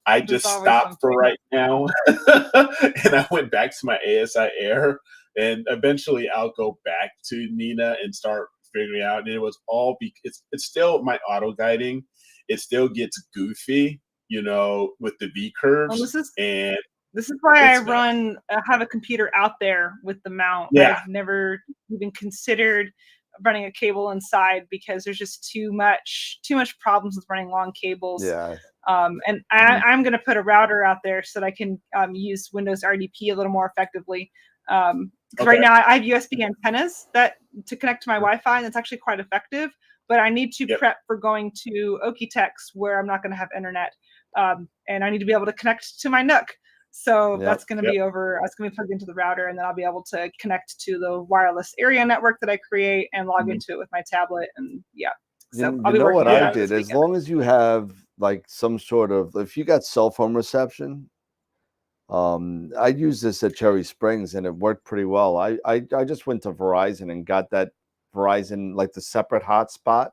I just stopped for right now. And I went back to my ASI Air, and eventually I'll go back to Nina and start figuring out. And it was all it's still my auto guiding. It still gets goofy, with the V curves. Well, this is why I have a computer out there with the mount. Yeah. I've never even considered running a cable inside because there's just too much problems with running long cables. Yeah. And I'm going to put a router out there so that I can use Windows RDP a little more effectively. Right now I have USB antennas to connect to my Wi-Fi, and that's actually quite effective. But I need to prep for going to Okitex where I'm not going to have internet, and I need to be able to connect to my Nook. So that's going to be it's going to be plugged into the router, and then I'll be able to connect to the wireless area network that I create and log into it with my tablet. And so I'll be working what on I that did, this as weekend. long as you have like some sort of, if you got cell phone reception, I used this at Cherry Springs and it worked pretty well. I just went to Verizon and got that Verizon, like the separate hotspot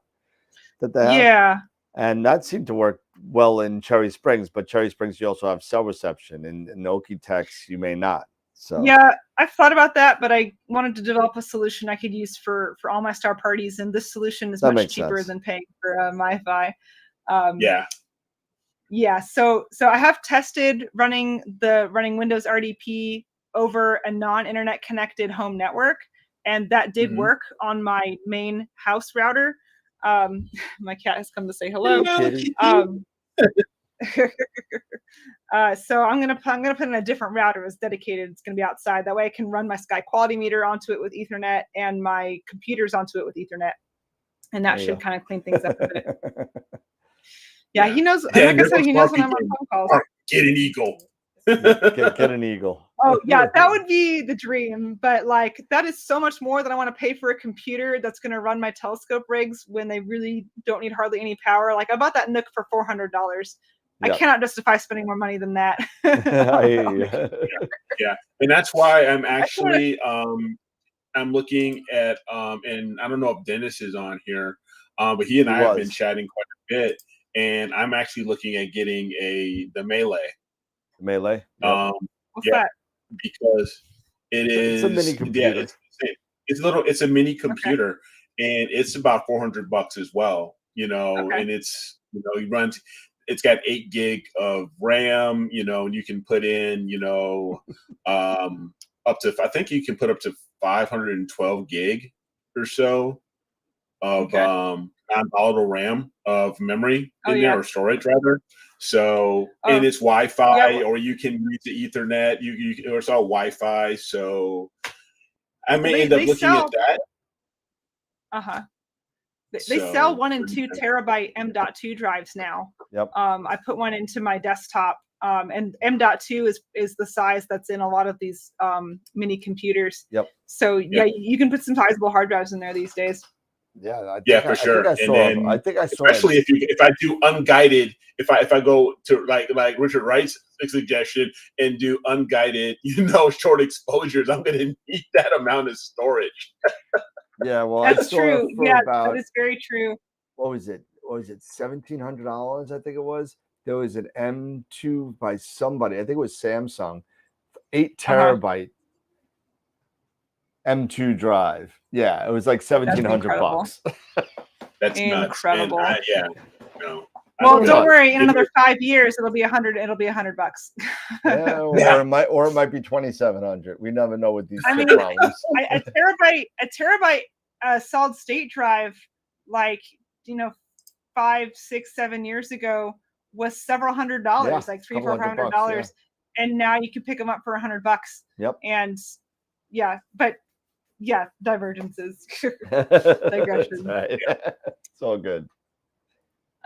that they have. Yeah. And that seemed to work well in Cherry Springs, but Cherry Springs, you also have cell reception. In Okitex, you may not. So yeah, I've thought about that, but I wanted to develop a solution I could use for all my star parties, and this solution is much cheaper than paying for MiFi. So I have tested running Windows RDP over a non-internet connected home network, and that did work on my main house router. My cat has come to say hello. So I'm gonna put in a different router that's dedicated. It's gonna be outside. That way I can run my Sky Quality Meter onto it with Ethernet and my computers onto it with Ethernet, and that should kind of clean things up a bit. Yeah, he knows. Like I said, he knows when I'm on phone calls. Get an eagle. get an eagle. Oh yeah, that would be the dream. But like, that is so much more than I want to pay for a computer that's going to run my telescope rigs when they really don't need hardly any power. Like, I bought that Nook for $400. I cannot justify spending more money than that. Yeah, and that's why I'm actually I'm looking at and I don't know if Dennis is on here, but he and I have been chatting quite a bit, and I'm actually looking at getting the Melee. Melee. What's that? Because it's a mini computer. It's a mini computer, and it's about $400 as well. And it's it's got 8 gig of RAM. And you can put in up to, I think you can put up to 512 gig or so of non-volatile RAM of memory in there, or storage rather. So and it's Wi-Fi, or you can use the Ethernet. Or it's all Wi-Fi. So I may end up looking at that. They sell 1 and 2 terabyte M.2 drives now. I put one into my desktop, and M.2 is the size that's in a lot of these mini computers. So you can put some sizable hard drives in there these days. For sure. I think I saw, especially if I do unguided, if I go to like Richard Wright's suggestion and do unguided, short exposures, I'm going to need that amount of storage. Well, that's true. That is very true. What was it? $1,700? I think it was. There was an M2 by somebody. I think it was Samsung, 8 terabyte. M2 drive. Yeah, it was like $1,700. That's incredible. Nuts. Well, don't worry. In another 5 years, it'll be $100. It'll be $100. Or it might be $2,700. We never know with these problems. A terabyte solid state drive, like 5, 6, 7 years ago, was several $100s, like $300-$400, and now you can pick them up for $100. And divergences. Digression. It's all good.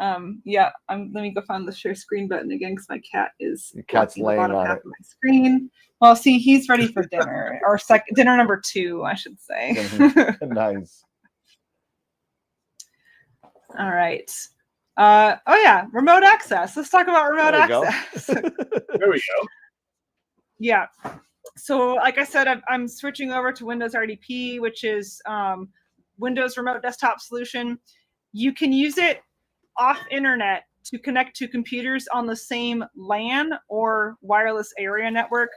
Let me go find the share screen button again because my cat is laying on half of my screen. Well, see, he's ready for dinner, or dinner number 2, I should say. Nice. All right. Remote access. Let's talk about remote access. There we go. Yeah. So like I said, I'm switching over to Windows RDP, which is Windows Remote Desktop Solution. You can use it off internet to connect to computers on the same LAN or wireless area network.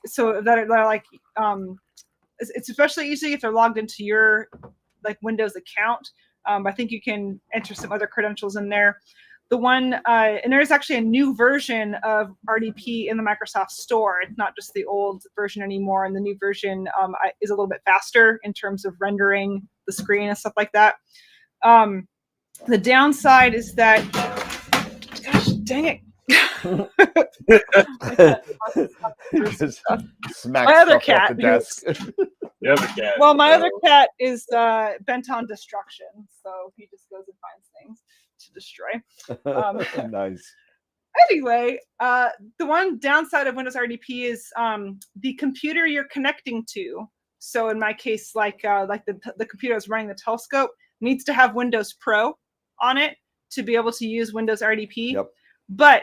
So that they're like, it's especially easy if they're logged into your like Windows account. I think you can enter some other credentials in there. The one, and there's actually a new version of RDP in the Microsoft Store. It's not just the old version anymore, and the new version is a little bit faster in terms of rendering the screen and stuff like that. The downside is that, gosh, dang it. Just smack My other stuff off cat, the desk. The other cat. Well, my other cat is bent on destruction, so he just goes and finds things to destroy. Nice. Anyway, the one downside of Windows RDP is the computer you're connecting to. So in my case, like the computer that's running the telescope needs to have Windows Pro on it to be able to use Windows RDP. Yep. But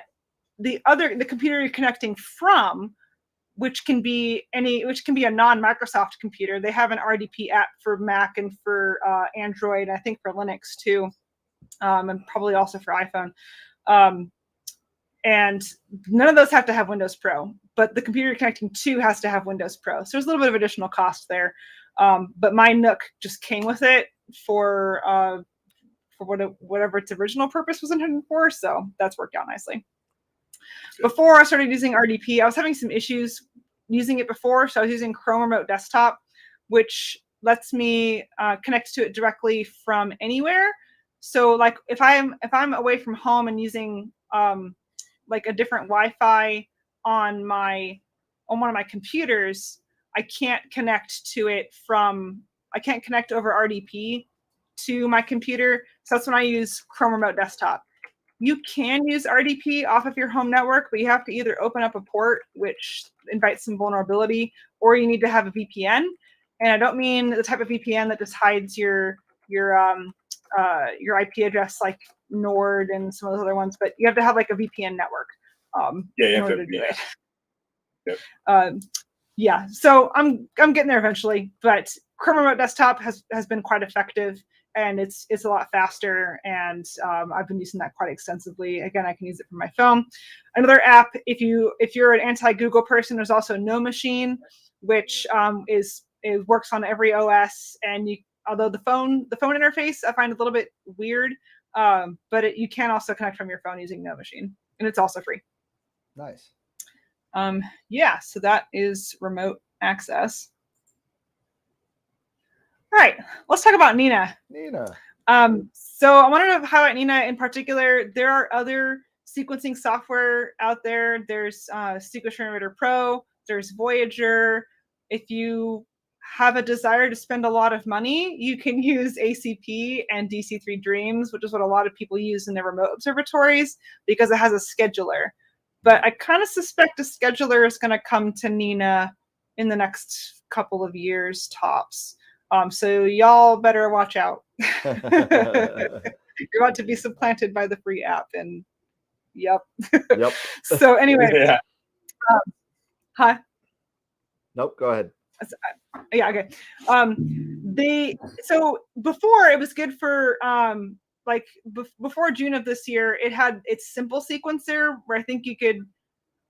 the computer you're connecting from, which can be a non-Microsoft computer. They have an RDP app for Mac and for Android, I think for Linux too, and probably also for iPhone. And none of those have to have Windows Pro, but the computer you're connecting to has to have Windows Pro. So there's a little bit of additional cost there. But my Nook just came with it for whatever its original purpose was intended for. So that's worked out nicely. Before I started using RDP, I was having some issues using it before. So I was using Chrome Remote Desktop, which lets me connect to it directly from anywhere. So like if I'm away from home and using like a different Wi-Fi on one of my computers, I can't connect over RDP to my computer. So that's when I use Chrome Remote Desktop. You can use RDP off of your home network, but you have to either open up a port, which invites some vulnerability, or you need to have a VPN. And I don't mean the type of VPN that just hides your IP address like Nord and some of those other ones, but you have to have like a VPN network in order to do it. Yep. Yeah, so I'm getting there eventually, but Chrome Remote Desktop has been quite effective, and it's a lot faster, and I've been using that quite extensively. Again, I can use it from my phone. Another app, if you're an anti-Google person, there's also No Machine, which it works on every OS, and although the phone interface I find a little bit weird, but you can also connect from your phone using No Machine, and it's also free. Nice. Yeah, so that is remote access. All right, let's talk about Nina. So I wanted to highlight Nina in particular. There are other sequencing software out there. There's Sequence Generator Pro, there's Voyager. If you have a desire to spend a lot of money, you can use ACP and DC3 Dreams, which is what a lot of people use in their remote observatories because it has a scheduler. But I kind of suspect a scheduler is going to come to Nina in the next couple of years tops. So y'all better watch out. You're about to be supplanted by the free app, and yep. So anyway, Yeah. Hi. Nope. Go ahead. Yeah. Okay. So before it was good for before June of this year, it had its simple sequencer where I think you could.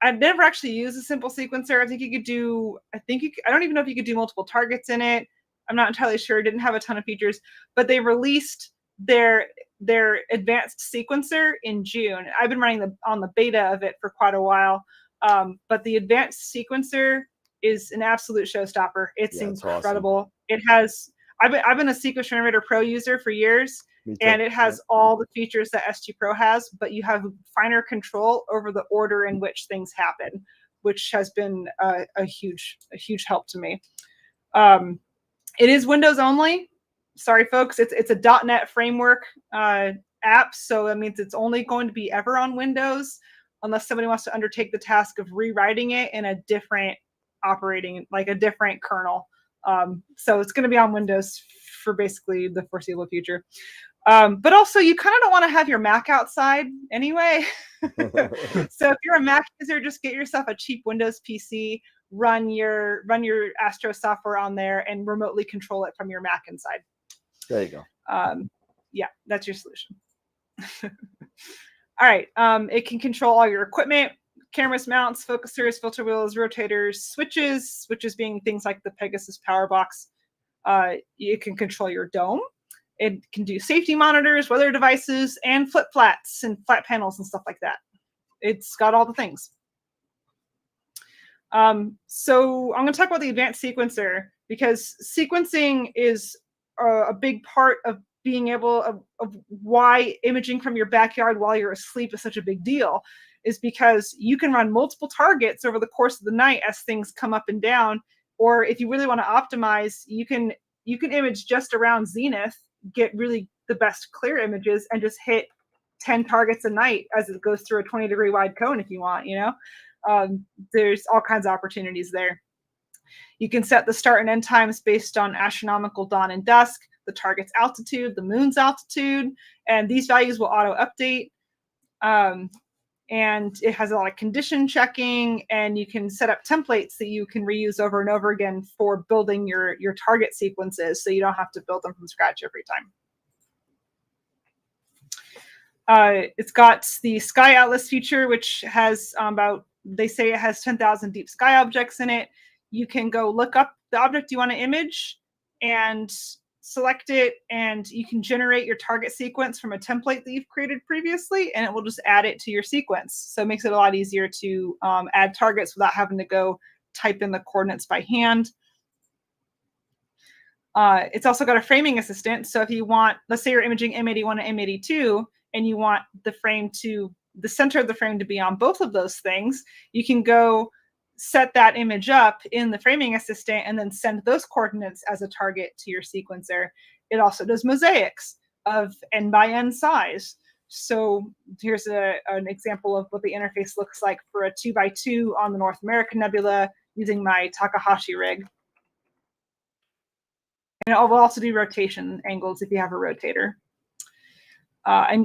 I'd never actually used a simple sequencer. I think you could do. I don't even know if you could do multiple targets in it. I'm not entirely sure. It didn't have a ton of features, but they released their advanced sequencer in June. I've been running on the beta of it for quite a while, but the advanced sequencer is an absolute showstopper. It's incredible. Awesome. It has. I've been a Sequence Generator Pro user for years, and it has all the features that SG Pro has, but you have finer control over the order in which things happen, which has been a huge help to me. It is Windows only. Sorry, folks. It's a .NET framework app, so that means it's only going to be ever on Windows, unless somebody wants to undertake the task of rewriting it in a different a different kernel. So it's going to be on Windows for basically the foreseeable future. But also, you kind of don't want to have your Mac outside anyway. So if you're a Mac user, just get yourself a cheap Windows PC. run your Astro software on there and remotely control it from your Mac inside. There you go. Yeah, that's your solution. All right. It can control all your equipment, cameras, mounts, focusers, filter wheels, rotators, switches being things like the Pegasus power box. You can control your dome. It can do safety monitors, weather devices, and flip flats and flat panels and stuff like that. It's got all the things. So I'm going to talk about the advanced sequencer, because sequencing is a big part of being able of why imaging from your backyard while you're asleep is such a big deal, is because you can run multiple targets over the course of the night as things come up and down. Or if you really want to optimize, you can image just around zenith, get really the best clear images, and just hit 10 targets a night as it goes through a 20-degree wide cone if you want, there's all kinds of opportunities there. You can set the start and end times based on astronomical dawn and dusk, the target's altitude, the moon's altitude, and these values will auto update. And it has a lot of condition checking, and you can set up templates that you can reuse over and over again for building your target sequences, so you don't have to build them from scratch every time. It's got the Sky Atlas feature, which has they say it has 10,000 deep sky objects in it. You can go look up the object you want to image and select it, and you can generate your target sequence from a template that you've created previously, and it will just add it to your sequence. So it makes it a lot easier to add targets without having to go type in the coordinates by hand. It's also got a framing assistant. So if you want, let's say you're imaging M81 and M82, and you want the center of the frame to be on both of those things, you can go set that image up in the framing assistant and then send those coordinates as a target to your sequencer. It also does mosaics of n by n size. So here's an example of what the interface looks like for a 2x2 on the North American Nebula using my Takahashi rig. And it will also do rotation angles if you have a rotator.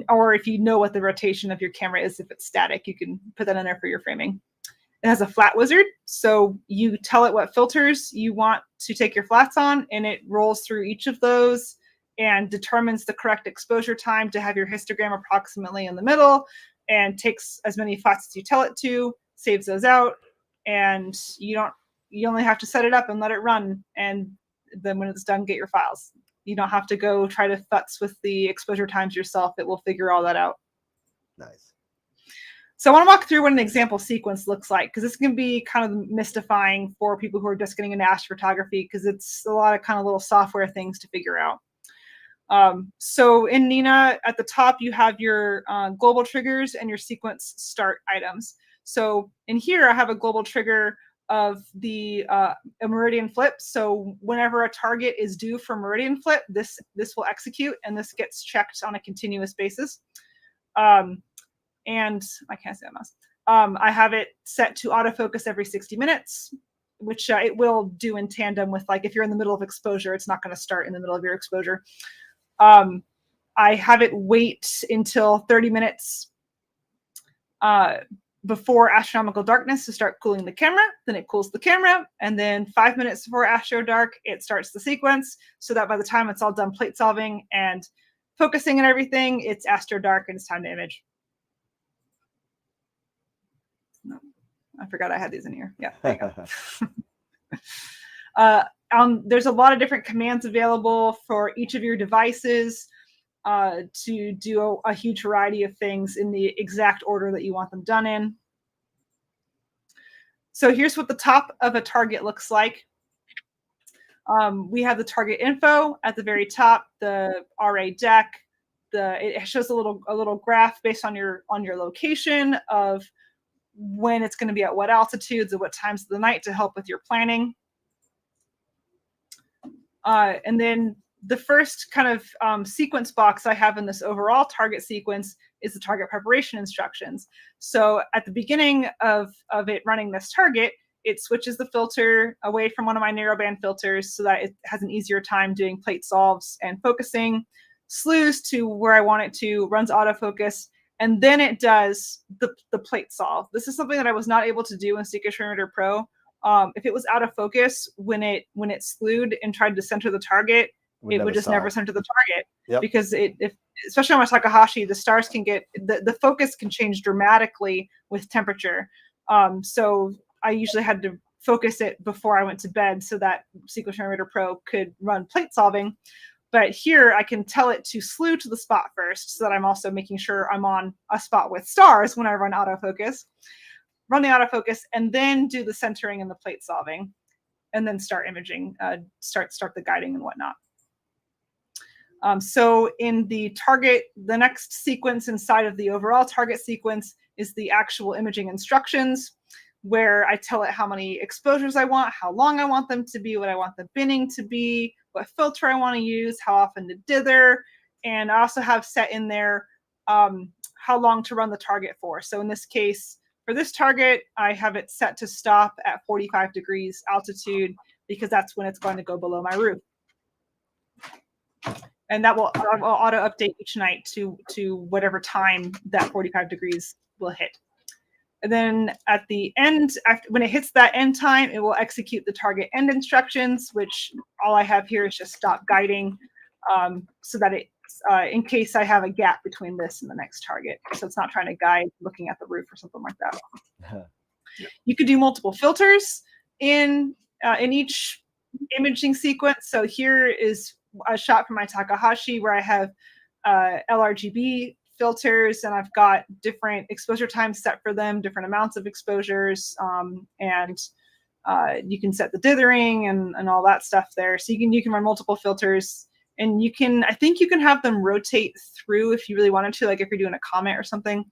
Or if you know what the rotation of your camera is, if it's static, you can put that in there for your framing. It has a flat wizard, so you tell it what filters you want to take your flats on, and it rolls through each of those and determines the correct exposure time to have your histogram approximately in the middle, and takes as many flats as you tell it to, saves those out, and you only have to set it up and let it run, and then when it's done, get your files. You don't have to go try to futz with the exposure times yourself. It will figure all that out. Nice. So I want to walk through what an example sequence looks like, because this can be kind of mystifying for people who are just getting into astrophotography, because it's a lot of kind of little software things to figure out. So in Nina, at the top, you have your global triggers and your sequence start items. So in here, I have a global trigger of a meridian flip. So whenever a target is due for meridian flip, this will execute, and this gets checked on a continuous basis. And I can't say that mouse. I have it set to autofocus every 60 minutes, which it will do in tandem with, like, if you're in the middle of exposure, it's not going to start in the middle of your exposure. I have it wait until 30 minutes before astronomical darkness to start cooling the camera. Then it cools the camera, and then 5 minutes before astro dark, it starts the sequence, so that by the time it's all done plate solving and focusing and everything, it's astro dark and it's time to image. No, I forgot I had these in here. Yeah, there you go. There's a lot of different commands available for each of your devices to do a huge variety of things in the exact order that you want them done in. So here's what the top of a target looks like. We have the target info at the very top, the RA deck. It shows a little graph based on your location of when it's going to be at what altitudes and what times of the night to help with your planning. And then the first kind of sequence box I have in this overall target sequence is the target preparation instructions. So at the beginning of it running this target, it switches the filter away from one of my narrowband filters so that it has an easier time doing plate solves and focusing, slews to where I want it to, runs autofocus, and then it does the plate solve. This is something that I was not able to do in Seeker Perimeter Pro If it was out of focus when it slewed and tried to center the target, it would just never center the target. Because if especially on my Takahashi, the stars can get the focus can change dramatically with temperature. So I usually had to focus it before I went to bed so that Sequence Generator Pro could run plate solving. But here I can tell it to slew to the spot first, so that I'm also making sure I'm on a spot with stars when I run autofocus. Run the autofocus, and then do the centering and the plate solving, and then start imaging, start the guiding and whatnot. So in the target, the next sequence inside of the overall target sequence is the actual imaging instructions, where I tell it how many exposures I want, how long I want them to be, what I want the binning to be, what filter I want to use, how often to dither, and I also have set in there how long to run the target for. So in this case, for this target, I have it set to stop at 45 degrees altitude, because that's when it's going to go below my roof. And that will auto update each night to whatever time that 45 degrees will hit. And then at the end, when it hits that end time, it will execute the target end instructions, which all I have here is just stop guiding, so that it's in case I have a gap between this and the next target. So it's not trying to guide looking at the roof or something like that. You could do multiple filters in each imaging sequence. So here is a shot from my Takahashi where I have LRGB filters, and I've got different exposure times set for them, different amounts of exposures, and you can set the dithering and all that stuff there. So you can run multiple filters, and I think you can have them rotate through if you really wanted to, like if you're doing a comet or something.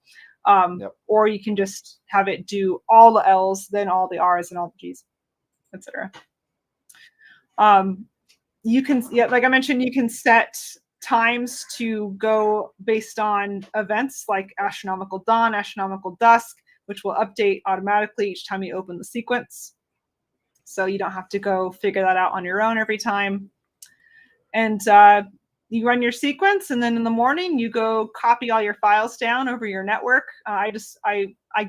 Or you can just have it do all the L's, then all the R's, and all the G's, etc. You can, like I mentioned, you can set times to go based on events like astronomical dawn, astronomical dusk, which will update automatically each time you open the sequence. So you don't have to go figure that out on your own every time. And you run your sequence, and then in the morning you go copy all your files down over your network. I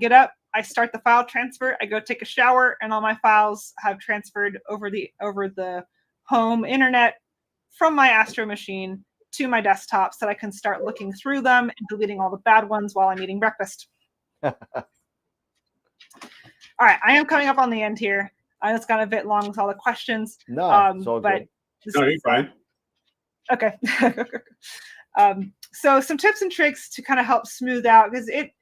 get up, I start the file transfer, I go take a shower, and all my files have transferred over the home internet from my Astro machine to my desktop, so that I can start looking through them and deleting all the bad ones while I'm eating breakfast. All right, I am coming up on the end here. It's got a bit long with all the questions. No, it's all good. No, you're fine. Okay. So some tips and tricks to kind of help smooth out, because it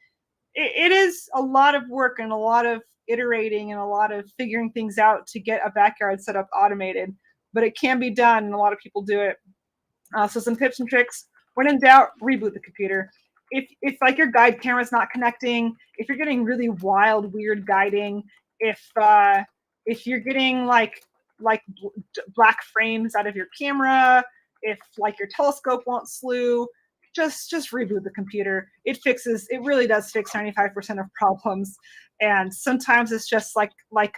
is a lot of work and a lot of iterating and a lot of figuring things out to get a backyard set up automated, but it can be done, and a lot of people do it. So some tips and tricks: when in doubt, reboot the computer. If like your guide camera's not connecting, if you're getting really wild, weird guiding, if you're getting like black frames out of your camera, if like your telescope won't slew, just reboot the computer. It really does fix 95% of problems. And sometimes it's just like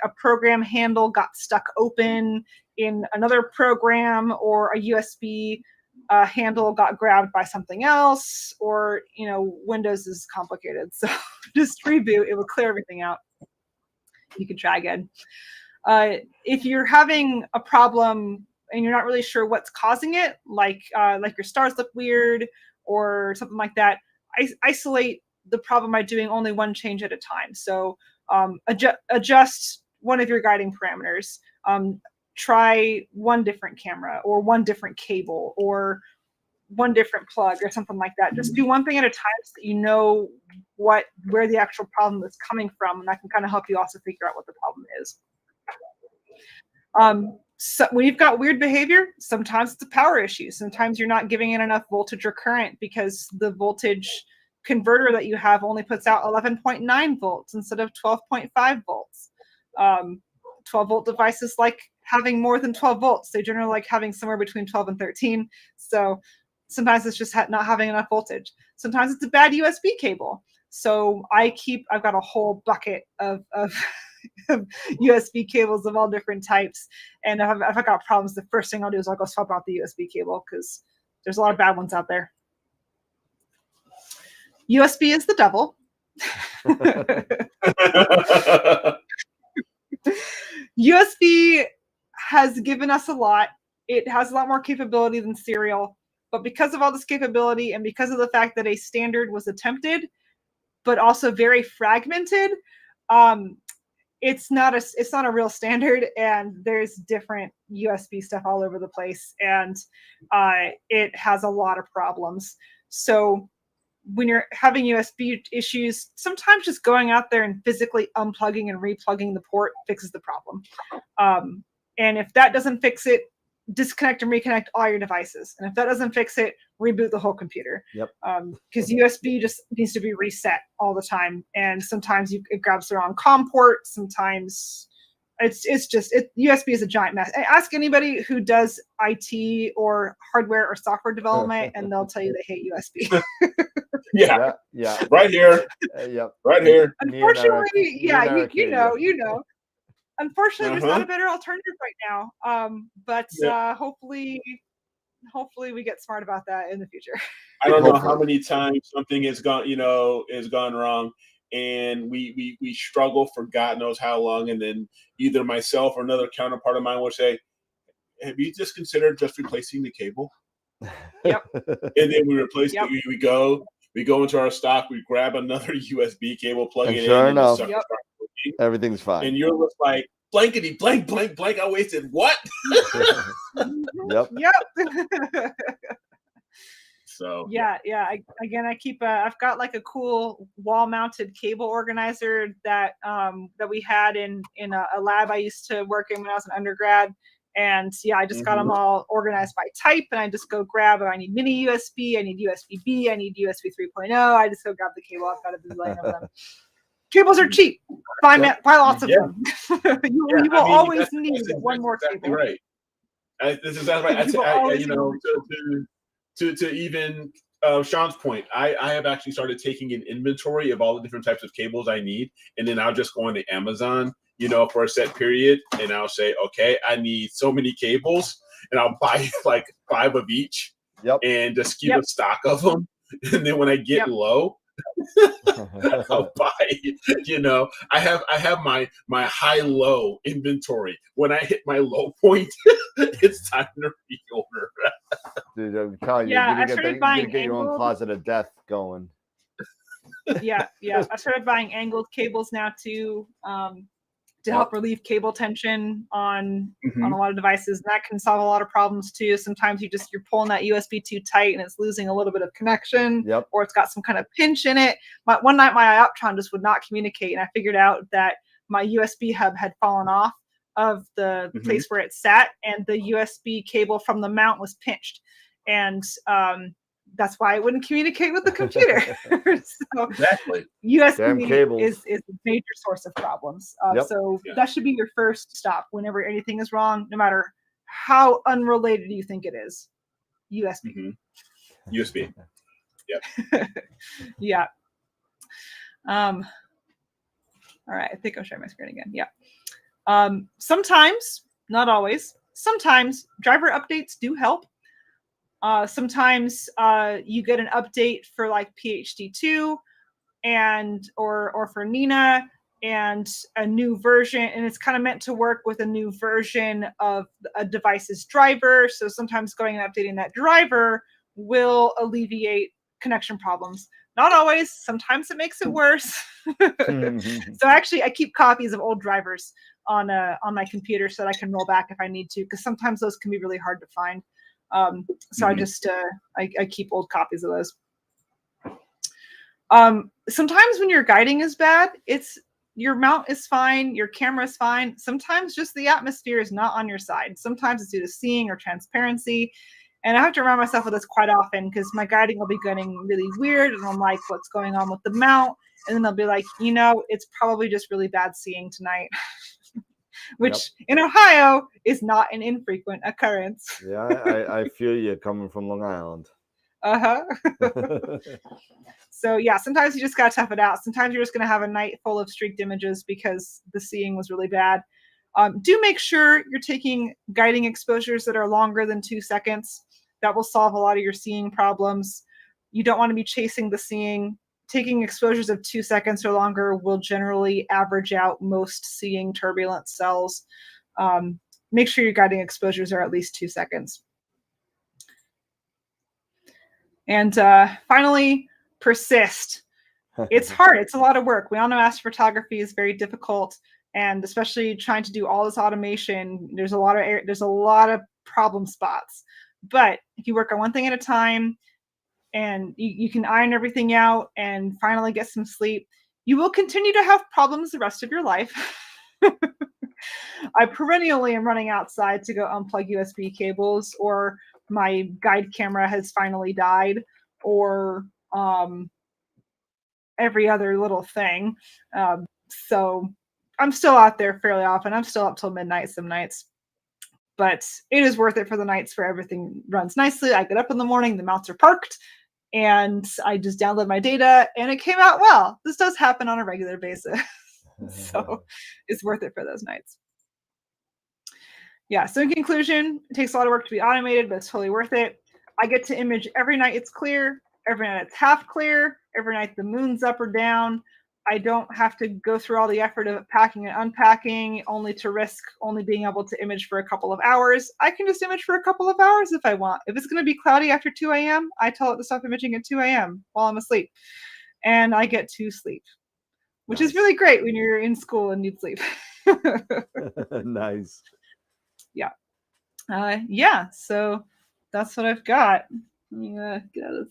a program handle got stuck open in another program, or a USB handle got grabbed by something else, or Windows is complicated. So just reboot, it will clear everything out. You can try again. If you're having a problem and you're not really sure what's causing it, like your stars look weird or something like that, isolate the problem by doing only one change at a time. So adjust one of your guiding parameters. Try one different camera, or one different cable, or one different plug, or something like that. Just do one thing at a time, so that you know where the actual problem is coming from, and that can kind of help you also figure out what the problem is. So when you've got weird behavior, sometimes it's a power issue. Sometimes you're not giving it enough voltage or current, because the voltage converter that you have only puts out 11.9 volts instead of 12.5 volts. 12-volt devices like having more than 12 volts. They generally like having somewhere between 12 and 13. So sometimes it's just not having enough voltage. Sometimes it's a bad USB cable. So I've got a whole bucket of USB cables of all different types. And if I got problems, the first thing I'll do is I'll go swap out the USB cable, because there's a lot of bad ones out there. USB is the devil. USB has given us a lot. It has a lot more capability than serial, but because of all this capability and because of the fact that a standard was attempted, but also very fragmented, it's not a real standard, and there's different USB stuff all over the place, and it has a lot of problems. So when you're having USB issues, sometimes just going out there and physically unplugging and replugging the port fixes the problem. And if that doesn't fix it, disconnect and reconnect all your devices. And if that doesn't fix it, reboot the whole computer. Yep. Because USB just needs to be reset all the time. And sometimes it grabs the wrong COM port. Sometimes USB is a giant mess. Ask anybody who does IT or hardware or software development, and they'll tell you they hate USB. Yeah. Right here. Yep. Right here. Unfortunately, you know. Unfortunately, there's not a better alternative right now. But hopefully we get smart about that in the future. I don't know how many times something has gone wrong, and we struggle for God knows how long, and then either myself or another counterpart of mine will say, "Have you just considered just replacing the cable?" Yep. And then we replace it. We go into our stock, we grab another USB cable, plug it sure in, enough, and everything's fine. And you're just like, blankety blank blank blank. I wasted what? Yep. So I've got like a cool wall-mounted cable organizer that we had in a lab I used to work in when I was an undergrad. And I just got them all organized by type, and I just go grab. I need mini USB, I need USB-B, I need USB 3.0. I just go grab the cable. I've got a bazillion of them. Cables are cheap. Buy lots of them. You will always need one more cable. Right. This is exactly right. To even Sean's point, I have actually started taking an inventory of all the different types of cables I need, and then I'll just go into Amazon, for a set period, and I'll say, okay, I need so many cables, and I'll buy like 5 of each, and just keep a stock of them, and then when I get low, I'll buy. I have my high-low inventory. When I hit my low point, it's time to reorder. Dude, I'm telling you, you're gonna get your own closet of death going. I started buying angled cables now too, to help relieve cable tension on a lot of devices. And that can solve a lot of problems too. Sometimes you're pulling that USB too tight and it's losing a little bit of connection, or it's got some kind of pinch in it. One night my Optron just would not communicate, and I figured out that my USB hub had fallen off of the place where it sat, and the USB cable from the mount was pinched. And that's why it wouldn't communicate with the computer. So exactly. USB is a major source of problems. So that should be your first stop whenever anything is wrong, no matter how unrelated you think it is. USB. USB. Yep. All right. I think I'm sharing my screen again. Sometimes, not always, sometimes driver updates do help. Sometimes you get an update for like PhD2 or for Nina, and a new version, and it's kind of meant to work with a new version of a device's driver. So sometimes going and updating that driver will alleviate connection problems. Not always. Sometimes it makes it worse. So actually, I keep copies of old drivers on my computer so that I can roll back if I need to, because sometimes those can be really hard to find. So I just I keep old copies of those. Sometimes when your guiding is bad, your mount is fine, your camera is fine. Sometimes just the atmosphere is not on your side. Sometimes it's due to seeing or transparency. And I have to remind myself of this quite often, because my guiding will be getting really weird, and I'm like, what's going on with the mount? And then they'll be like, it's probably just really bad seeing tonight. Which in Ohio is not an infrequent occurrence. I feel you coming from Long Island. So sometimes you just gotta tough it out. Sometimes you're just gonna have a night full of streaked images because the seeing was really bad. Do make sure you're taking guiding exposures that are longer than 2 seconds. That will solve a lot of your seeing problems. You don't want to be chasing the seeing taking exposures of 2 seconds or longer will generally average out most seeing turbulent cells. Make sure your guiding exposures are at least 2 seconds. And finally, persist. It's hard. It's a lot of work. We all know astrophotography is very difficult, and especially trying to do all this automation, there's a lot of problem spots. But if you work on one thing at a time, and you can iron everything out and finally get some sleep, you will continue to have problems the rest of your life. I perennially am running outside to go unplug USB cables, or my guide camera has finally died, or every other little thing. So I'm still out there fairly often. I'm still up till midnight some nights. But it is worth it for the nights where everything runs nicely. I get up in the morning, the mounts are parked, and I just download my data, and it came out well. This does happen on a regular basis. So it's worth it for those nights. Yeah, so in conclusion, it takes a lot of work to be automated, but it's totally worth it. I get to image every night it's clear, every night it's half clear, every night the moon's up or down. I don't have to go through all the effort of packing and unpacking, only to risk only being able to image for a couple of hours. I can just image for a couple of hours if I want. If it's going to be cloudy after 2 a.m., I tell it to stop imaging at 2 a.m. while I'm asleep. And I get to sleep, which is really great when you're in school and need sleep. Nice. Yeah. Yeah, so that's what I've got. Let me get out of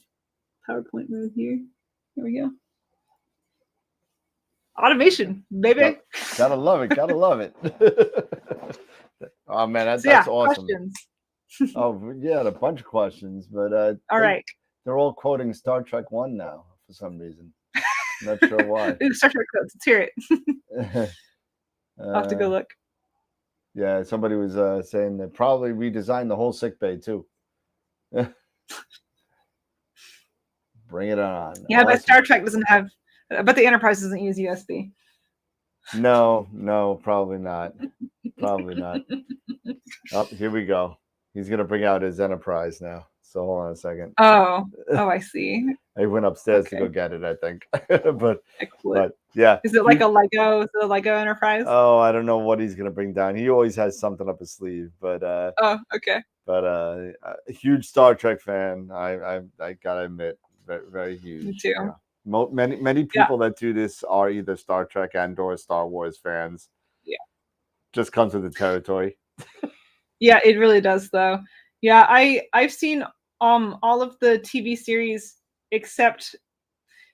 PowerPoint mode here. Here we go. Automation, baby. Gotta love it. Gotta love it. Oh man, that's awesome. Questions. Oh yeah, a bunch of questions, but all right. They're all quoting Star Trek 1 now for some reason. Not sure why. Ooh, Star Trek quotes. Let's hear it. I'll have to go look. Yeah, somebody was saying they probably redesigned the whole sickbay too. Bring it on. Yeah, awesome. But Star Trek doesn't have, but the Enterprise doesn't use USB. No, probably not. Probably not. Oh, here we go. He's gonna bring out his Enterprise now. So hold on a second. Oh, I see. I went upstairs to go get it, I think. but yeah. Is it like a Lego? Is it a Lego Enterprise? Oh, I don't know what he's gonna bring down. He always has something up his sleeve, but oh, okay. But a huge Star Trek fan. I gotta admit, very, very huge. Me too. Yeah. Many people that do this are either Star Trek and/or Star Wars fans. Yeah. Just comes with the territory. Yeah, it really does, though. Yeah, I've seen all of the TV series except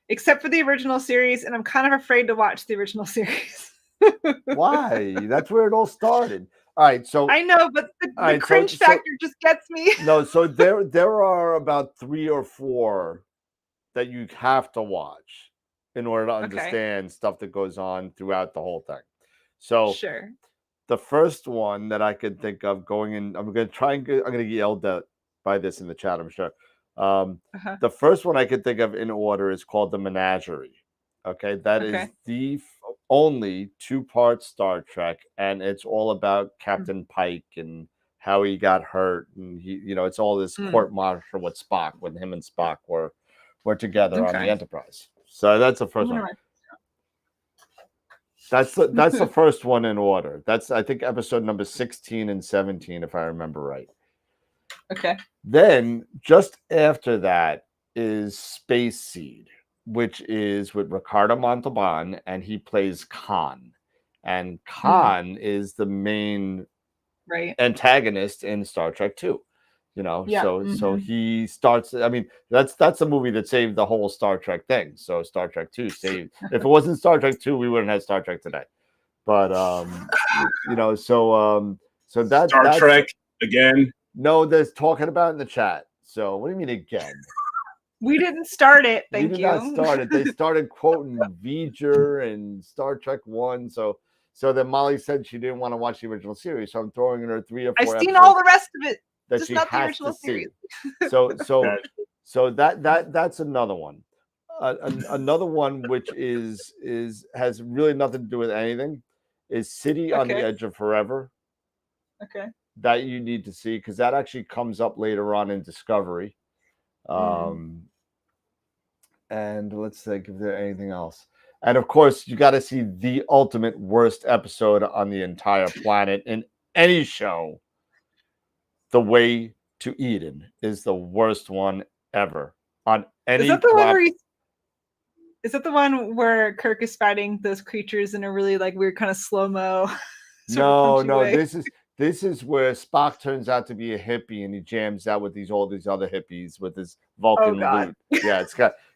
for the original series, and I'm kind of afraid to watch the original series. Why? That's where it all started. All right, so I know, but the cringe factor just gets me. No, so there are about 3 or 4 that you have to watch in order to understand stuff that goes on throughout the whole thing. So sure. The first one that I could think of going in, I'm going to get yelled at by this in the chat, I'm sure. The first one I could think of in order is called The Menagerie. Okay, that is the only 2-part Star Trek, and it's all about Captain Pike and how he got hurt, and it's all this court martial with Spock when him and Spock were together on the Enterprise. So that's the first one. That's the first one in order. That's, I think, episode number 16 and 17, if I remember right. Okay. Then just after that is Space Seed, which is with Ricardo Montalban, and he plays Khan. And Khan is the main antagonist in Star Trek 2. So he starts. I mean, that's the movie that saved the whole Star Trek thing. So Star Trek 2 saved. If it wasn't Star Trek 2, we wouldn't have Star Trek today. But so that Star Trek again. No, there's talking about in the chat. So what do you mean again? We didn't start it. Thank you. We did not start it. They started quoting V'ger and Star Trek 1. So then Molly said she didn't want to watch the original series. So I'm throwing in her 3 or 4 I've seen all the rest of it. That just she not the has original to series. See. So that's another one. Another one which has really nothing to do with anything is City on the Edge of Forever. Okay. That you need to see, because that actually comes up later on in Discovery. And let's think if there's anything else. And of course, you got to see the ultimate worst episode on the entire planet in any show. The Way to Eden is the worst one ever on any. Is that the one where is that the one where Kirk is fighting those creatures in a really like weird kind of slow-mo? No, this is where Spock turns out to be a hippie and he jams out with all these other hippies with his Vulcan loot. Yeah,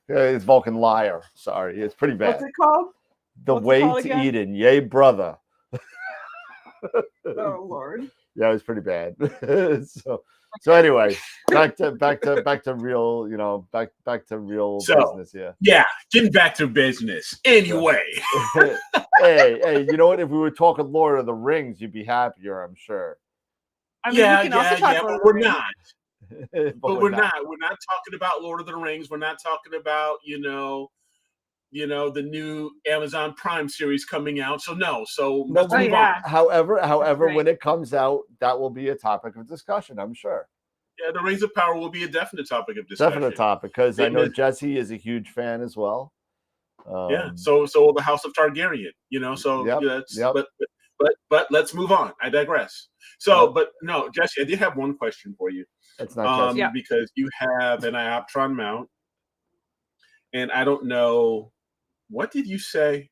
it's Vulcan liar. Sorry, it's pretty bad. What's it called? The Way to Eden. Yay, brother. Oh Lord. Yeah, it was pretty bad. So anyway, back to real, back to real business. Yeah, getting back to business. Anyway. hey, you know what? If we were talking Lord of the Rings, you'd be happier, I'm sure. I mean, we can also talk but we're not. But we're not. We're not talking about Lord of the Rings. We're not talking about, the new Amazon Prime series coming out. So no. Let's move on. However, right. When it comes out, that will be a topic of discussion, I'm sure. Yeah, the Rings of Power will be a definite topic of discussion. Definite topic, because I know Jesse is a huge fan as well. So the House of Targaryen, but let's move on. I digress. So, but no, Jesse, I did have one question for you. It's not Jesse. Because you have an Ioptron mount, and I don't know, what did you say?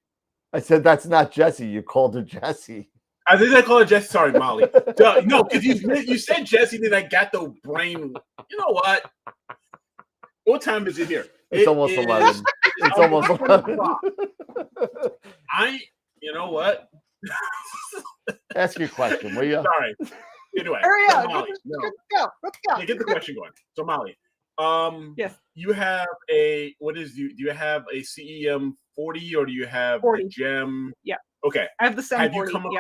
I said that's not Jesse. You called her Jesse. I think I called her Jesse. Sorry, Molly. No, because you said Jesse, then I got the brain. You know what? What time is it here? It's almost 11. It's almost 11. You know what? Ask your question, will you? Sorry. Anyway, hurry up. Molly, Let's go. Yeah, get the question going. So, Molly, yes. You have do you have a CEM 40 or do you have 40. a GEM? Yeah. Okay. I have the 740.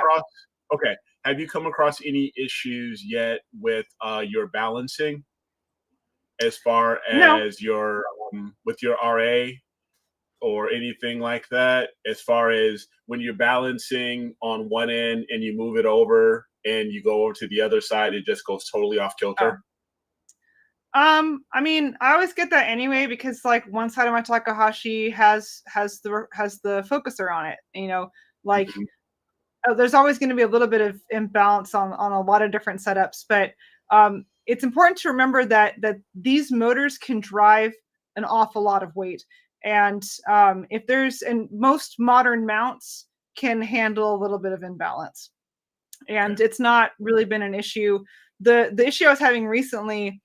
Have you come across any issues yet with your balancing as far as your with your RA or anything like that, as far as when you're balancing on one end and you move it over and you go over to the other side, it just goes totally off kilter? I mean, I always get that anyway because like one side of my Takahashi has the focuser on it. Like there's always going to be a little bit of imbalance on a lot of different setups, but it's important to remember that these motors can drive an awful lot of weight, and most modern mounts can handle a little bit of imbalance, and it's not really been an issue. The issue I was having recently.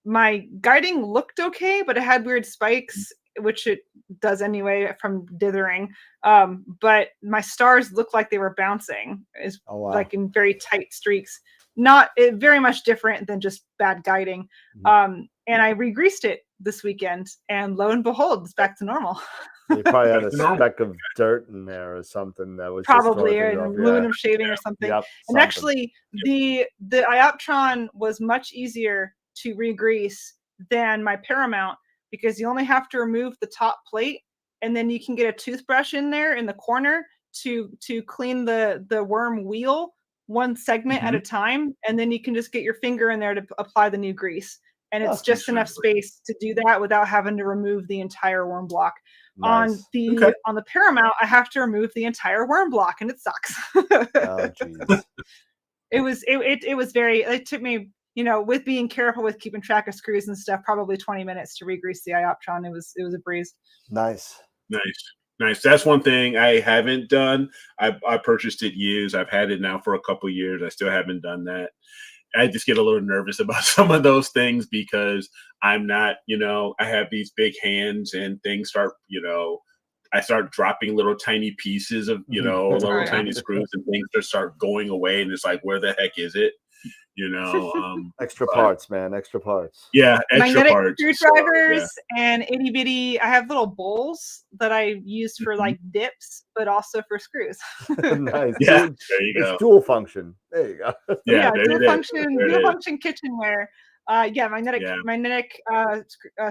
My guiding looked okay, but it had weird spikes, which it does anyway from dithering. But my stars looked like they were bouncing, like in very tight streaks. Very much different than just bad guiding. And I re-greased it this weekend, and lo and behold, it's back to normal. You probably had a speck of dirt in there or something that was probably an aluminum shaving or something. Yep, and actually, the Ioptron was much easier to re-grease than my Paramount because you only have to remove the top plate, and then you can get a toothbrush in there in the corner to clean the worm wheel one segment at a time, and then you can just get your finger in there to apply the new grease. And it's just enough space to do that without having to remove the entire worm block. Nice. On the Paramount, I have to remove the entire worm block, and it sucks. Oh, geez. It took me, with being careful with keeping track of screws and stuff, probably 20 minutes to re-grease the Ioptron. It was a breeze. Nice. That's one thing I haven't done. I purchased it used. I've had it now for a couple of years. I still haven't done that. I just get a little nervous about some of those things because I'm not, I have these big hands and things start, I start dropping little tiny pieces of, little tiny screws and things just start going away. And it's like, where the heck is it? Extra parts, man. Extra parts. Yeah, extra magnetic parts. Screwdrivers and itty bitty. I have little bowls that I use for like dips, but also for screws. Nice. Yeah, there you go. It's dual function. There you go. Yeah, dual function kitchenware. Magnetic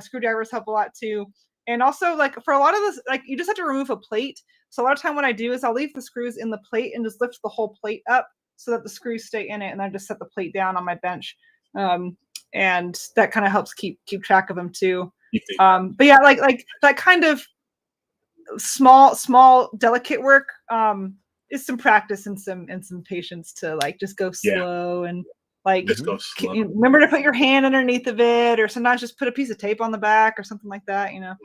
screwdrivers help a lot too. And also, like for a lot of this, like you just have to remove a plate. So a lot of time what I do is I'll leave the screws in the plate and just lift the whole plate up so that the screws stay in it, and I just set the plate down on my bench, and that kind of helps keep track of them too. You think? But yeah, like that kind of small delicate work is some practice and some patience to like just go Yeah. slow and like Just go slow. remember to put your hand underneath of it, or sometimes just put a piece of tape on the back or something like that, you know.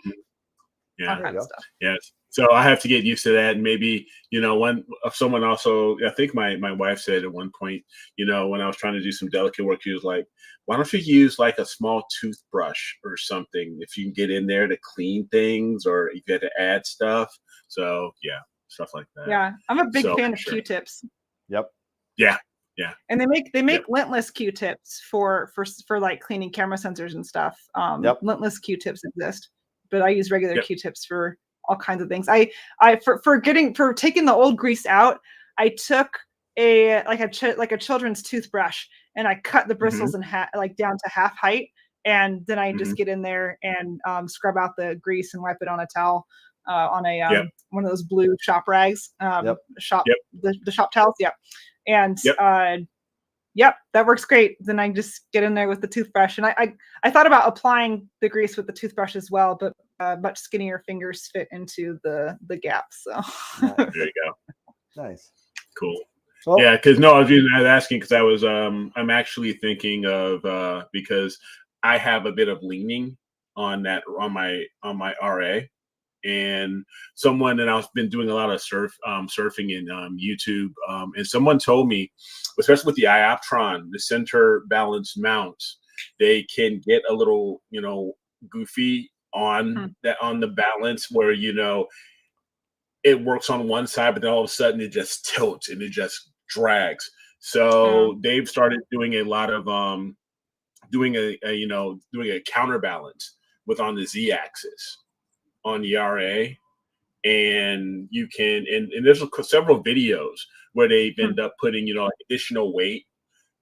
Yeah. All kind of stuff. Yes. So I have to get used to that. And maybe, you know, when someone also, I think my wife said at one point, you know, when I was trying to do some delicate work, she was like, why don't you use like a small toothbrush or something if you can get in there to clean things or you get to add stuff. So yeah, stuff like that. Yeah, I'm a big So, fan of sure. Q-tips. Yep. Yeah. Yeah. And they make Yep. lintless Q-tips for like cleaning camera sensors and stuff. Yep. Lintless Q-tips exist, but I use regular Yep. Q-tips for all kinds of things. I for taking the old grease out, I took a children's toothbrush and I cut the bristles in half, like down to half height, and then I just get in there and scrub out the grease and wipe it on a towel, on a one of those blue shop rags, the shop towels. Yeah. And yep, that works great. Then I just get in there with the toothbrush, and I thought about applying the grease with the toothbrush as well, but much skinnier fingers fit into the gap. So there you go. Nice. Cool. Well, yeah, because I was asking because I was I'm actually thinking of because I have a bit of leaning on my RA, and someone, and I've been doing a lot of surfing in YouTube, and someone told me, especially with the Ioptron, the center balance mounts, they can get a little, you know, goofy on the balance where, you know, it works on one side, but then all of a sudden it just tilts and it just drags. So they've started doing a lot of doing a counterbalance with on the Z axis on the RA, and you can, and there's several videos where they've ended up putting, you know, additional weight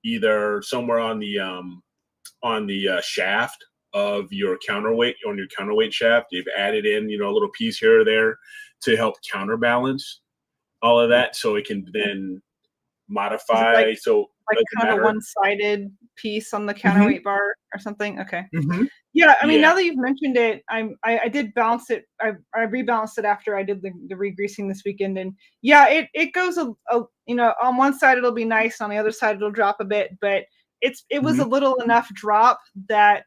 either somewhere on the shaft of your counterweight, on your counterweight shaft. They've added in, you know, a little piece here or there to help counterbalance all of that, so it can then modify. So like kind of a one-sided piece on the counterweight bar or something. Okay. Yeah, I mean, now that you've mentioned it, I did balance it. I rebalanced it after I did the re-greasing this weekend, and yeah, it goes a you know, on one side it'll be nice, on the other side it'll drop a bit, but it was a little enough drop that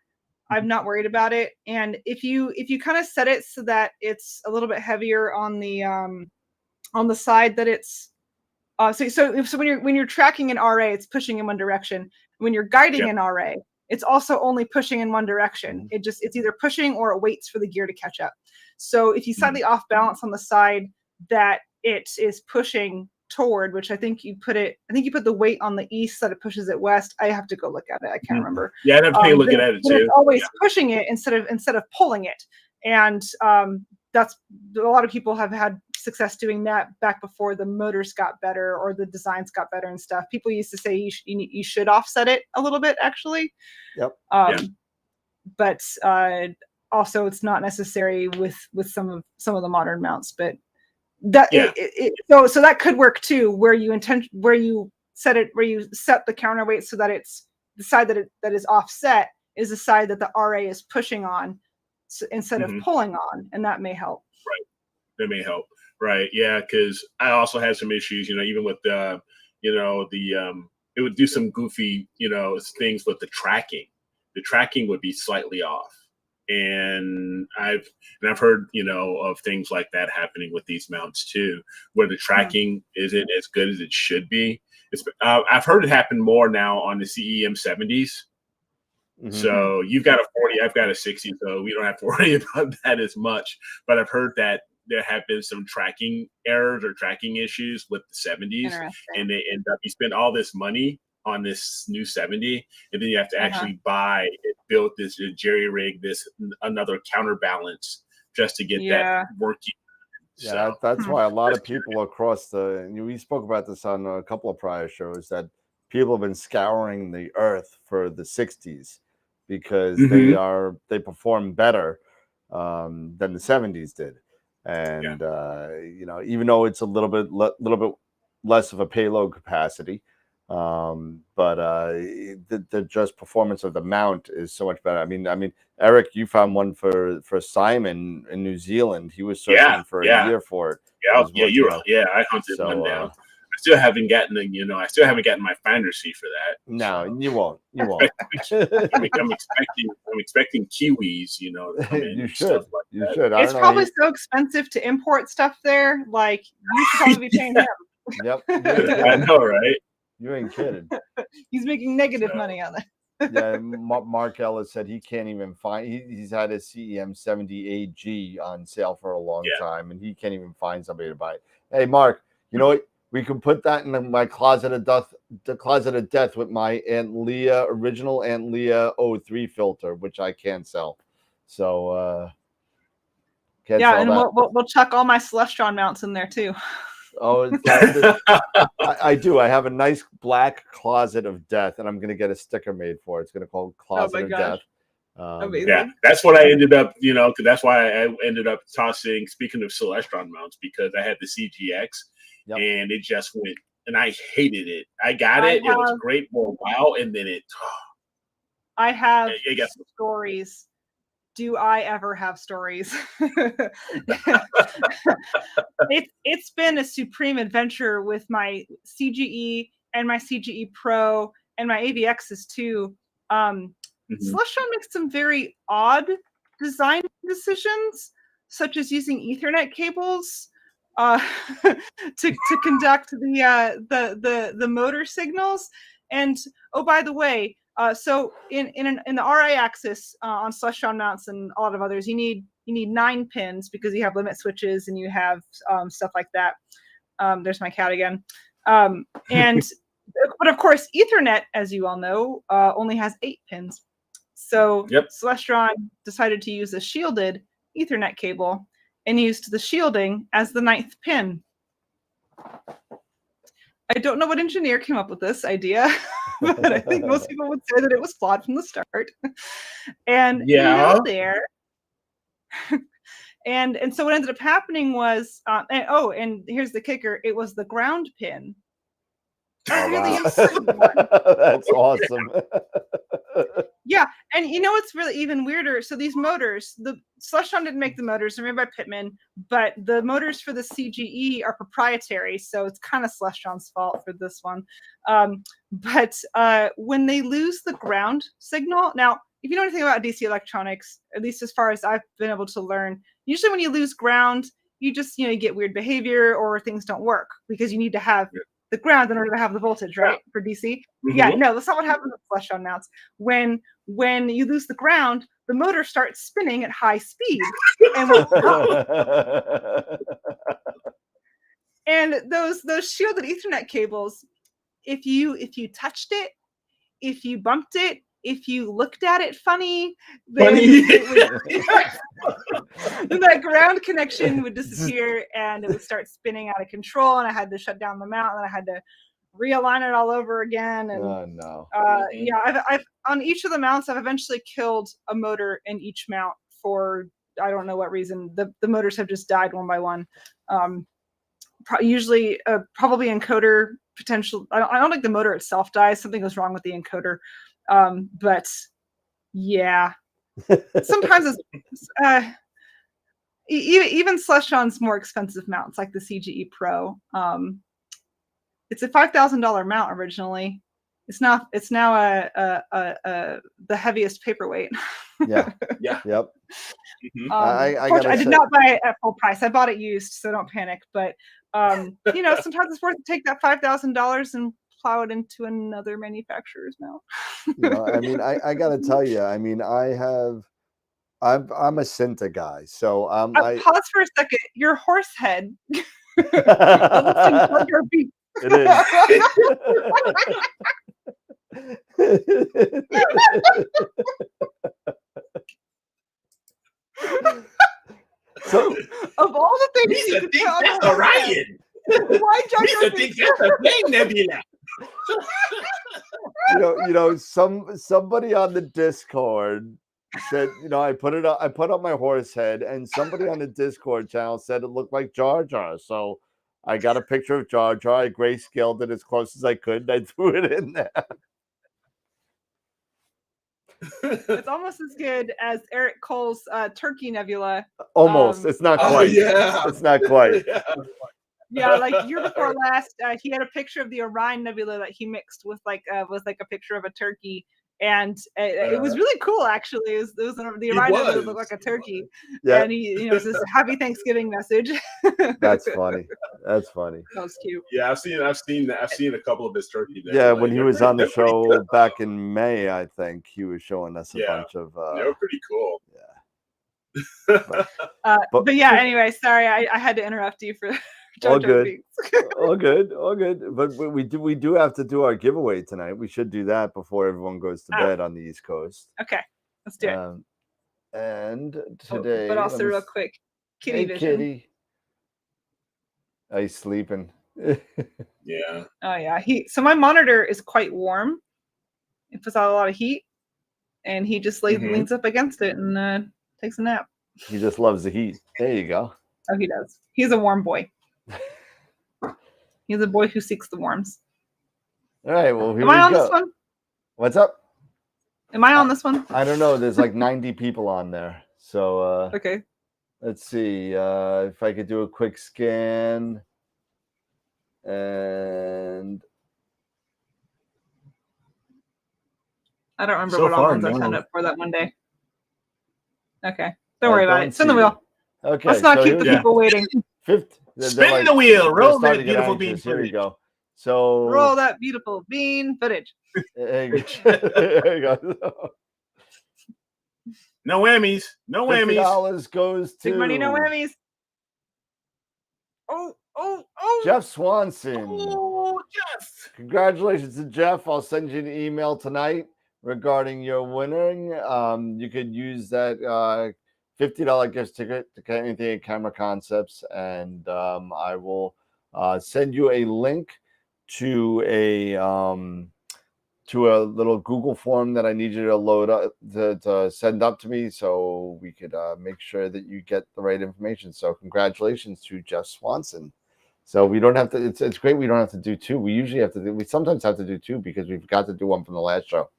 I'm not worried about it. And if you kind of set it so that it's a little bit heavier on the side that it's so when you're tracking an RA, it's pushing in one direction. When you're guiding an RA, it's also only pushing in one direction. It's either pushing or it waits for the gear to catch up. So if you slightly off balance on the side that it is pushing toward, which I think you put the weight on the east that it pushes it west. I have to go look at it. I can't remember. Yeah, I'd have to take a look at it too. It's always pushing it instead of pulling it. And that's, a lot of people have had success doing that back before the motors got better or the designs got better and stuff. People used to say you should offset it a little bit, actually. But also it's not necessary with some of the modern mounts. But that so that could work too, where you set the counterweight so that it's the side that is offset is the side that the RA is pushing on, instead of pulling on, and that may help. Right, that may help. Right, yeah, because I also had some issues, you know, even with the, you know, it would do some goofy, you know, things with the tracking. The tracking would be slightly off, and I've heard, you know, of things like that happening with these mounts too, where the tracking isn't as good as it should be. I've heard it happen more now on the CEM70s. So you've got a 40, I've got a 60, so we don't have to worry about that as much. But I've heard that there have been some tracking errors or tracking issues with the 70s, and they end up, you spend all this money on this new 70, and then you have to actually buy it, build this, jerry rig this, another counterbalance just to get that working. Yeah, that's why a lot of people across we spoke about this on a couple of prior shows, that people have been scouring the earth for the 60s because they perform better than the 70s did. And you know, even though it's a little bit less of a payload capacity, But the just performance of the mount is so much better. I mean, Eric, you found one for Simon in New Zealand. He was searching for a year for it. I hunted one down. I still haven't gotten my finder's fee for that. No, so. you won't. You won't. I'm expecting Kiwis, to come in. You should. Like should. It's probably so expensive to import stuff there. Like you should probably be paying him. Yep. I know, right? You ain't kidding. He's making negative money on it. Yeah, Mark Ellis said he can't even find. He's had his CEM78G on sale for a long time, and he can't even find somebody to buy it. Hey, Mark, you know what? We can put that in my closet of death. The closet of death with my original Aunt Leah 03 filter, which I can't sell. So can't sell and that. we'll chuck all my Celestron mounts in there too. Oh, I do. I have a nice black closet of death, and I'm going to get a sticker made for it. It's going to call Closet of Death. Amazing. That's what I ended up, because that's why I ended up tossing, speaking of Celestron mounts, because I had the CGX and it just went, and I hated it. I got it. It was great for a while, and then I have stories. Do I ever have stories? It's been a supreme adventure with my CGE and my CGE Pro and my AVXs too. Celestron makes some very odd design decisions, such as using Ethernet cables to conduct the motor signals. And oh, by the way, so in the RI axis on Celestron mounts and a lot of others, you need 9 pins because you have limit switches and you have stuff like that. There's my cat again. But of course, Ethernet, as you all know, only has 8 pins. So Celestron decided to use a shielded Ethernet cable and used the shielding as the 9th pin. I don't know what engineer came up with this idea, but I think most people would say that it was flawed from the start. And there. And so what ended up happening was, and here's the kicker: it was the ground pin. That's awesome. Yeah, and it's really even weirder. So these motors, the Celestron didn't make the motors; they're made by Pittman, but the motors for the CGE are proprietary, so it's kind of Celestron's fault for this one. But when they lose the ground signal, now if you know anything about DC electronics, at least as far as I've been able to learn, usually when you lose ground, you just you get weird behavior or things don't work because you need to have the ground in order to have the voltage, right? For DC. Yeah, no, that's not what happens with Celestron mounts. When you lose the ground, the motor starts spinning at high speed, and those shielded Ethernet cables, if you touched it, if you bumped it, if you looked at it funny, then that ground connection would disappear and it would start spinning out of control, and I had to shut down the mount, and I had to realign it all over again. And I've on each of the mounts, I've eventually killed a motor in each mount for I don't know what reason. The motors have just died one by one. Usually, probably encoder potential. I don't think the motor itself dies. Something goes wrong with the encoder. But yeah, sometimes it's even Celestron's more expensive mounts like the CGE Pro. It's a $5,000 mount originally. It's now the heaviest paperweight. Yep. I did not buy it at full price. I bought it used, so don't panic. But sometimes it's worth to take that $5,000 and plow it into another manufacturer's mount. I gotta tell you, I'm a Cinta guy, so pause for a second. Your horse head. It is. So, of all the things you could think that's Orion. Why Lisa thinks that's a thing, Nebula. Somebody on the Discord said, I put up my horse head, and somebody on the Discord channel said it looked like Jar Jar. So I got a picture of Jar Jar. I grayscaled it as close as I could. And I threw it in there. It's almost as good as Eric Cole's Turkey Nebula. Almost. It's not Oh quite. yeah, It's not quite. yeah. Yeah, like year before last, he had a picture of the Orion Nebula that he mixed with like a picture of a turkey, and it was really cool. Actually, it was the Orion Nebula looked like a turkey, Yeah, and he it was this Happy Thanksgiving message. that's funny. That's funny. That was cute. Yeah, I've seen a couple of his turkey. Yeah, when he was on the They're pretty show good, back in May, I think he was showing us a Yeah. bunch of. They're pretty cool. But yeah, anyway, sorry, I had to interrupt you for. All JoJo good. Binks. all good. But we do have to do our giveaway tonight. We should do that before everyone goes to bed on the East Coast. Okay, let's do it. And today, but also real quick, Kitty hey, Vision. Kitty. Oh, he's sleeping. Yeah. Oh yeah, so my monitor is quite warm. It puts out a lot of heat, and he just leans up against it and takes a nap. He just loves the heat. There you go. Oh, he does. He's a warm boy. He's a boy who seeks the warms. All right. Well, here Am I on we go. this one? What's up? Am I on this one? I don't know. There's like 90 people on there. So Okay. let's see if I could do a quick scan. And I don't remember So what all far, ones I no. signed up for that one day. Okay. Don't worry about it. Spin the wheel. Okay. Let's not so keep the here's- people waiting. Spin the wheel. Roll they're that starting to get beautiful anxious. bean Here we footage. go. So Roll that beautiful bean footage. there you go. No whammies. No whammies. $50 goes to Big money, no whammies. Oh. Jeff Swanson. Oh, yes. Congratulations to Jeff. I'll send you an email tonight regarding your winning. You could use that $50 gift ticket to anything at Camera Concepts, and I will send you a link to a little Google form that I need you to load up to send up to me, so we could make sure that you get the right information. So congratulations to Jeff Swanson. So we don't have to. It's great we don't have to do two. We usually have to do. We sometimes have to do two because we forgot to do one from the last show.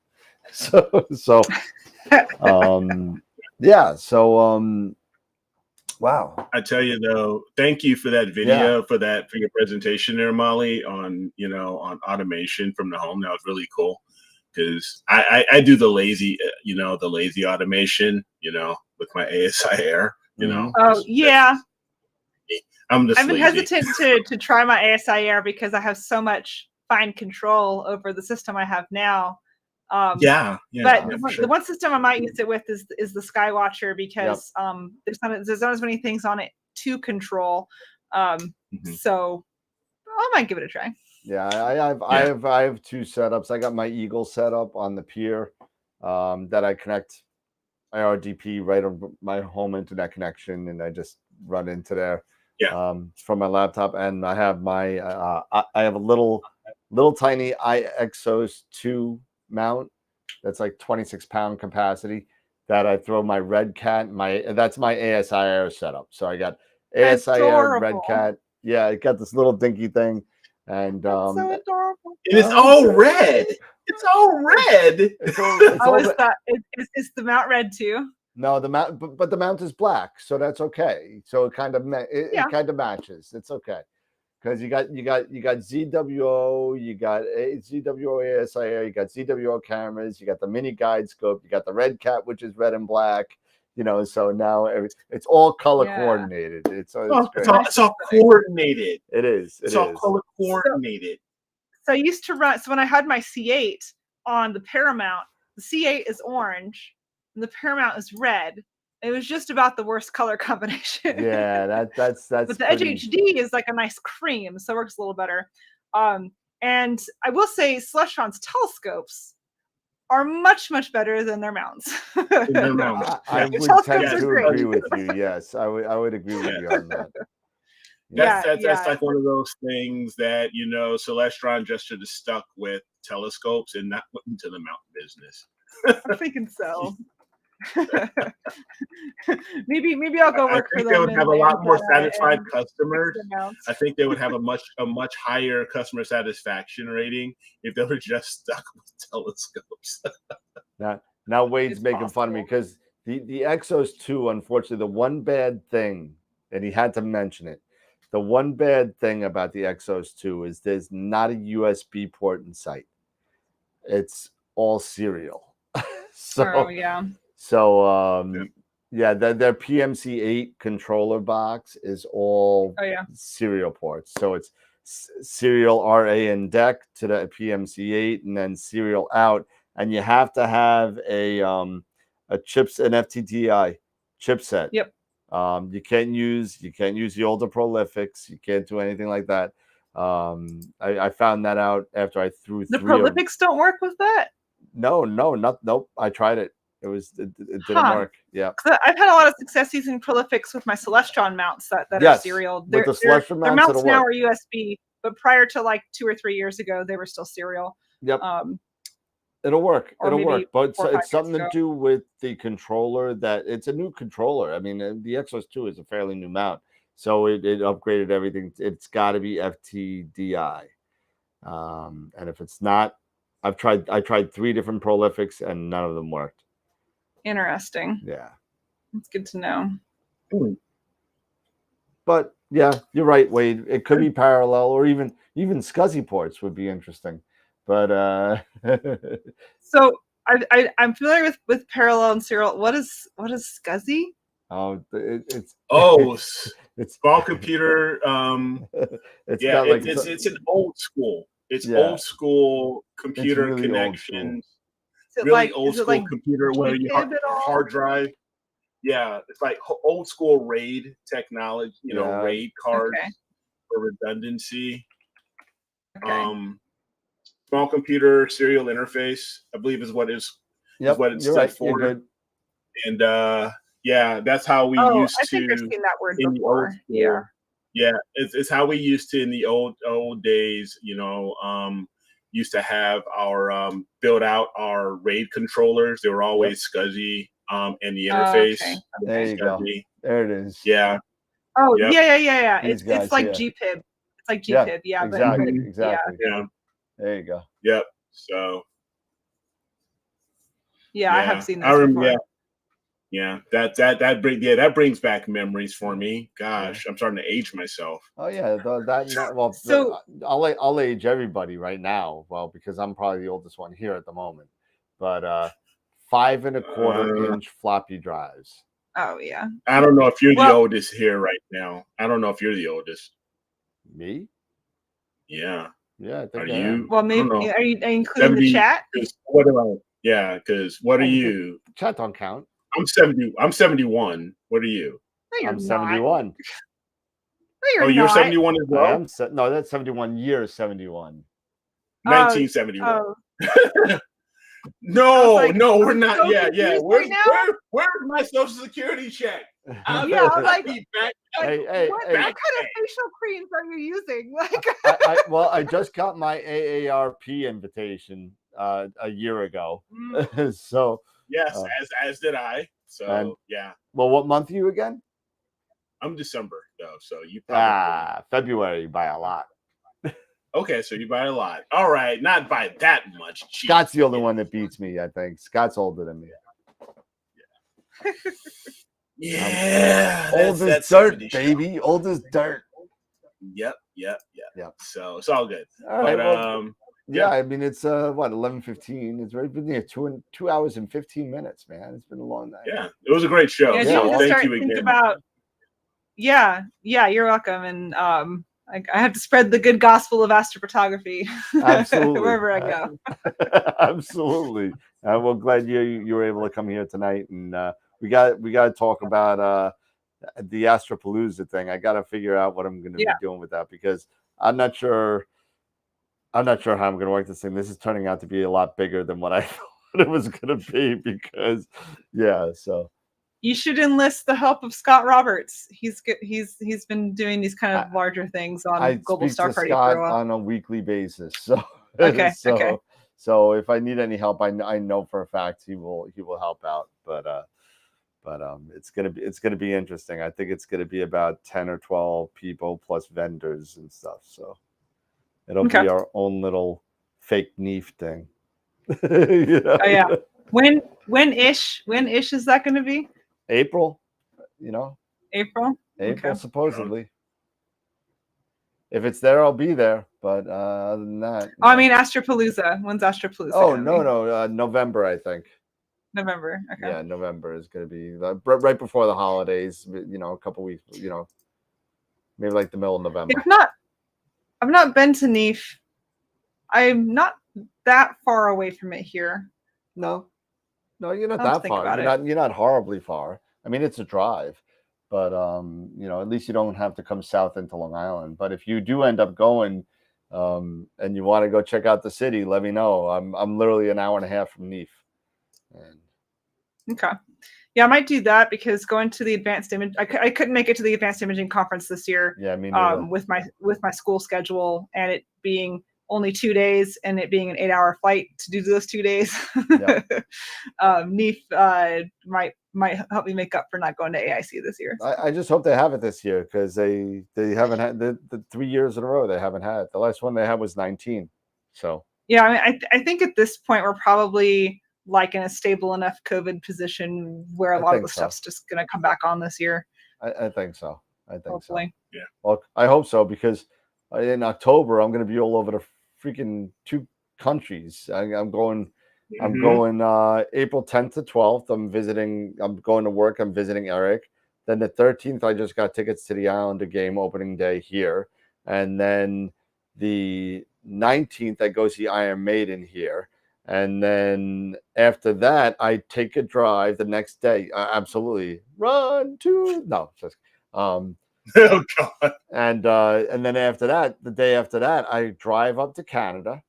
So yeah. So wow. I tell you though, thank you for that video, for your presentation there, Molly, on on automation from the home. That was really cool because I do the lazy, the lazy automation, with my ASI Air, Oh yeah. I'm just I've been lazy. hesitant to try my ASI Air because I have so much fine control over the system I have now. But the one system I might use it with is the Skywatcher because there's not as many things on it to control. So I might give it a try. Yeah, I have two setups. I got my Eagle setup on the pier that I connect IRDP right on my home internet connection, and I just run into there. From my laptop, and I have my I have a little tiny iXOS 2 mount that's like 26-pound capacity that I throw my Red Cat. That's my ASI Air setup. So I got ASI Air, Red Cat. Yeah, it got this little dinky thing, and so adorable. And it's all red. It's all red. It's all Is the mount red too? No, the mount, but the mount is black, so that's okay. So it kind of kind of matches. It's okay because you got ZWO, you got ZWO ASI, you got ZWO cameras, you got the mini guide scope, you got the Red Cat, which is red and black. So now it's all color coordinated. It's all coordinated. It is. It's all color coordinated. So I used to run. So when I had my C8 on the Paramount, the C8 is orange. And the Paramount is red. It was just about the worst color combination. Yeah, that's. But the Edge HD is like a nice cream, so it works a little better. And I will say, Celestron's telescopes are much better than their mounts. I would tend to agree with you. Yes, I would agree with you on that. That's like one of those things that Celestron just should have stuck with telescopes and not went into the mount business. I'm thinking so. maybe I'll go I work for think them. they would have a lot more satisfied and customers. amounts. I think they would have a much higher customer satisfaction rating if they were just stuck with telescopes. Now Wade's It's making fun of me because the Exos 2, unfortunately, the one bad thing, and he had to mention it, the one bad thing about the Exos 2 is there's not a USB port in sight. It's all serial. Oh yeah. So yeah, their PMC8 controller box is all serial ports. So it's serial RA and DEC to the PMC8, and then serial out. And you have to have a an FTDI chipset. Yep. You can't use the older Prolifics. You can't do anything like that. I found that out after I threw The 3 of Prolifics don't work with that. Nope. I tried it. It didn't work. Yeah. I've had a lot of success using Prolifics with my Celestron mounts that are serial. With the Celestron their mounts mounts now are USB, but prior to like 2 or 3 years ago, they were still serial. Yep. It'll work. It'll work. But it's something to do with the controller. That it's a new controller. I mean, the Exos 2 is a fairly new mount, so it upgraded everything. It's got to be FTDI, and if it's not, I tried 3 different Prolifics and none of them worked. Interesting. Yeah, it's good to know. But yeah, you're right, Wade. It could be parallel, or even SCSI ports would be interesting. But so I'm familiar with parallel and serial. What is SCSI? Oh, it's small computer. It's an old school. It's old school computer really connections. Really old school computer where you have hard drive. Yeah, it's like old school RAID technology. RAID cards for redundancy. Okay. Small computer serial interface, I believe, is what it stood for. And that's how we used to. I think I've seen that word before. Yeah, it's how we used to in the old days. Used to have our build out our RAID controllers. They were always SCSI, and the interface. There you go. There it is. Yeah. Oh yeah. It's like GPIB. It's like GPIB. Yeah, exactly. Yeah. There you go. Yep. So. Yeah, I have seen this before. Yeah. That brings back memories for me. Gosh, I'm starting to age myself. Oh yeah, so I'll age everybody right now. Well, because I'm probably the oldest one here at the moment. But 5 1/4 inch floppy drives. Oh yeah. I don't know if you're the oldest here right now. I don't know if you're the oldest. Me? Yeah. Yeah, I think are you? Well, maybe are you including the chat? What are you? Chat don't count. I'm 70. I'm 71. What are you? No, you're I'm 71. No, you're not. 71 as well? No, that's 71 years. 71. 1971. No, we're not. So yeah. Where's my social security check? I was like, hey, what kind of facial creams are you using? I just got my AARP invitation a year ago. So yes, as did I. So yeah. Well, what month are you again? I'm December though, so you probably February by a lot. Okay, so you buy a lot. All right, not by that much. Scott's the only one that beats me, I think. Scott's older than me. Yeah. Old as dirt, baby. Old as dirt. Yep. So it's all good. All right, yeah, I mean it's 11:15. It's already been 2 hours and 15 minutes, man. It's been a long night. Yeah, it was a great show. Thank you again. Yeah, you're welcome. And I have to spread the good gospel of astrophotography absolutely wherever I go. Absolutely. Well, glad you were able to come here tonight, and we got to talk about the Astropalooza thing. I got to figure out what I'm going to be doing with that, because I'm not sure how I'm going to work this thing. This is turning out to be a lot bigger than what I thought it was going to be, because so. You should enlist the help of Scott Roberts. He's been doing these kind of larger things on Global Star Party Scott for a while. On a weekly basis. So okay. So if I need any help, I know for a fact he will help out. But But it's gonna be interesting. I think it's gonna be about 10 or 12 people plus vendors and stuff. So it'll Okay. be our own little fake NEAF thing. You know? Oh yeah. When-ish is that going to be? April, you know, April. April Okay. supposedly. If it's there, I'll be there. But other than that, Oh, I mean Astropalooza. When's Astropalooza? oh gonna be? no, November, I think. November. Okay. Yeah, November is going to be right before the holidays. You know, a couple weeks. You know, maybe like the middle of November. Yeah, I've not been to NEAF. I'm not that far away from it here. No, you're not I'll have to that think far. about You're not horribly far. I mean, it's a drive, but you know, at least you don't have to come south into Long Island. But if you do end up going, and you want to go check out the city, let me know. I'm literally an hour and a half from NEAF. And Okay. Yeah, I might do that because going to the advanced image, I couldn't make it to the advanced imaging conference this year. yeah, me neither. With my school schedule and it being only 2 days and it being an 8-hour flight to do those 2 days. Yep. NEAF might help me make up for not going to AIC this year. I just hope they have it this year because they haven't had the 3 years in a row they haven't had. The last one they had was 19. So yeah, I mean, I think at this point we're probably like in a stable enough COVID position where a lot of the stuff's just going to come back on this year. I think so. I think hopefully. so. Yeah. Well, I hope so because in October I'm going to be all over the freaking 2 countries. I'm going. Mm-hmm. I'm going April 10th to 12th. I'm going to work. I'm visiting Eric. Then the 13th, I just got tickets to the Islander game opening day here. And then the 19th, I go see Iron Maiden here. And then after that, I take a drive the next day. Absolutely. Run to no, just oh God. And then after that, the day after that, I drive up to Canada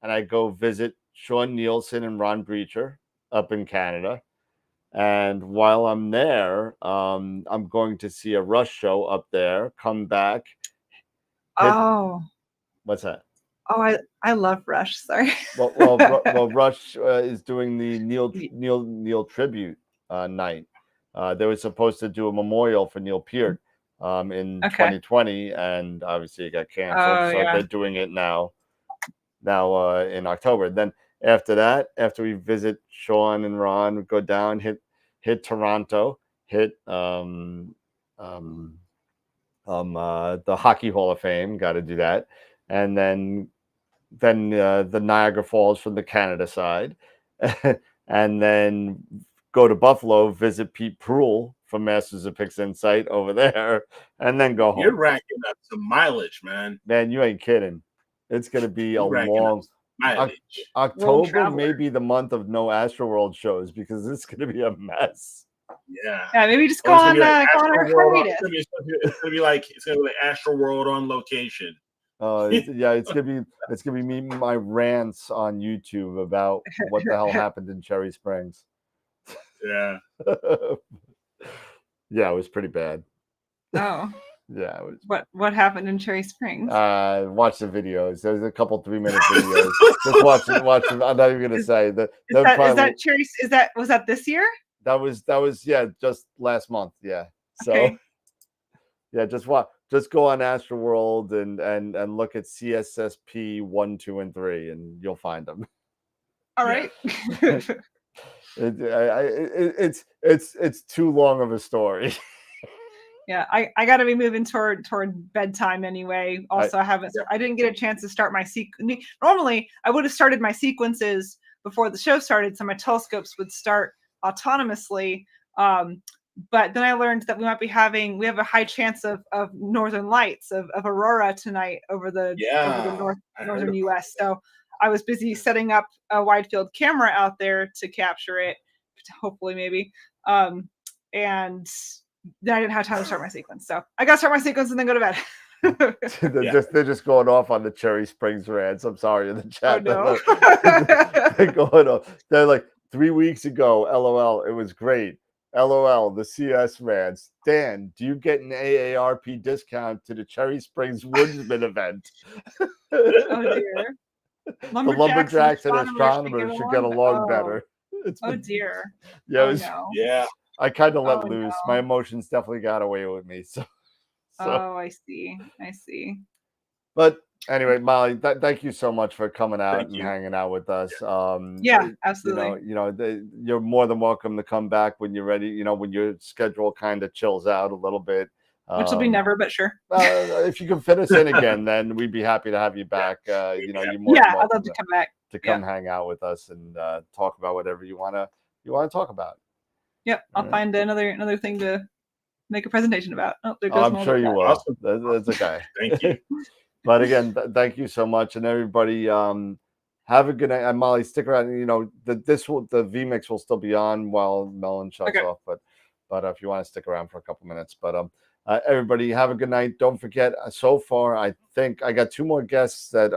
and I go visit Sean Nielsen and Ron Breacher up in Canada. And while I'm there, I'm going to see a Rush show up there, come back. What's that? Oh, I love Rush. Sorry. Well, Rush is doing the Neil tribute night. They were supposed to do a memorial for Neil Peart in 2020, and obviously it got canceled. So they're doing it now in October. Then after that, after we visit Sean and Ron, we go down, hit Toronto, hit the Hockey Hall of Fame. Got to do that, and then the Niagara Falls from the Canada side, and then go to Buffalo, visit Pete Proul from Masters of Pix Insight over there, and then go home. You're racking up some mileage, man. Man, you ain't kidding. It's going to be a long October, maybe the month of no AstroWorld shows because it's going to be a mess. Yeah. Yeah, maybe just go on our hiatus. It's gonna be like AstroWorld on location. It's gonna be me, my rants on YouTube about what the hell happened in Cherry Springs. Yeah. Yeah, it was pretty bad. Oh. Yeah, it was. What happened in Cherry Springs? Watch the videos. There's a couple 3-minute videos. Just watch them. I'm not even gonna say that. Was that this year? That was just last month. Yeah. So okay. Yeah, just go on AstroWorld and look at CSSP 1, 2, and 3, and you'll find them. All right. It's too long of a story. Yeah, I got to be moving toward bedtime anyway. Also, I didn't get a chance to start my Normally, I would have started my sequences before the show started, so my telescopes would start autonomously. But then I learned that we have a high chance of northern lights of aurora tonight over the northern U.S. So I was busy setting up a wide field camera out there to capture it, hopefully maybe. And then I didn't have time to start my sequence. So I got to start my sequence and then go to bed. They're just going off on the Cherry Springs rants. I'm sorry in the chat. Oh, no. They're going off. They're like 3 weeks ago. LOL. It was great. LOL. The CS rants. Dan, do you get an AARP discount to the Cherry Springs Woodsman event? Oh dear. The lumberjacks and astronomers should get along better. Oh dear. Yeah. I kind of let Oh, loose. no. My emotions definitely got away with me. So Oh, I see. I see. but anyway, Molly, thank you so much for coming out Thank and you. hanging out with us. Yeah, You absolutely. know, you're more than welcome to come back when you're ready. You know, when your schedule kind of chills out a little bit. Which will be never, but sure. If you can fit us in again, then we'd be happy to have you back. You know, you're more Yeah, than I'd welcome love to come back. to come hang out with us and talk about whatever you wanna talk about. Yep, I'll find another thing to make a presentation about. Oh, there goes I'm my sure you will. Awesome. That's okay. Thank you. But again, thank you so much, and everybody. Have a good night. And Molly, stick around. You know, the VMix will still be on while Melon shuts off. But if you want to stick around for a couple minutes, but everybody, have a good night. Don't forget. So far, I think I got 2 more guests that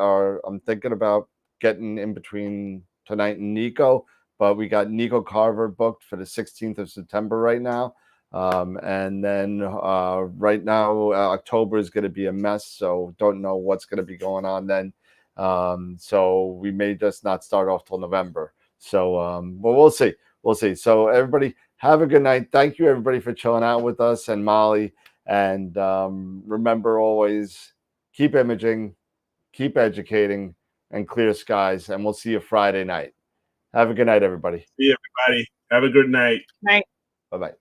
I'm thinking about getting in between tonight and Nico. But we got Nico Carver booked for the 16th of September right now. And then right now, October is going to be a mess. So don't know what's going to be going on then. So we may just not start off till November. So, but we'll see. We'll see. So everybody have a good night. Thank you everybody for chilling out with us and Molly. And remember always keep imaging, keep educating, and clear skies. And we'll see you Friday night. Have a good night, everybody. See you, everybody. Have a good night. Night. Bye-bye.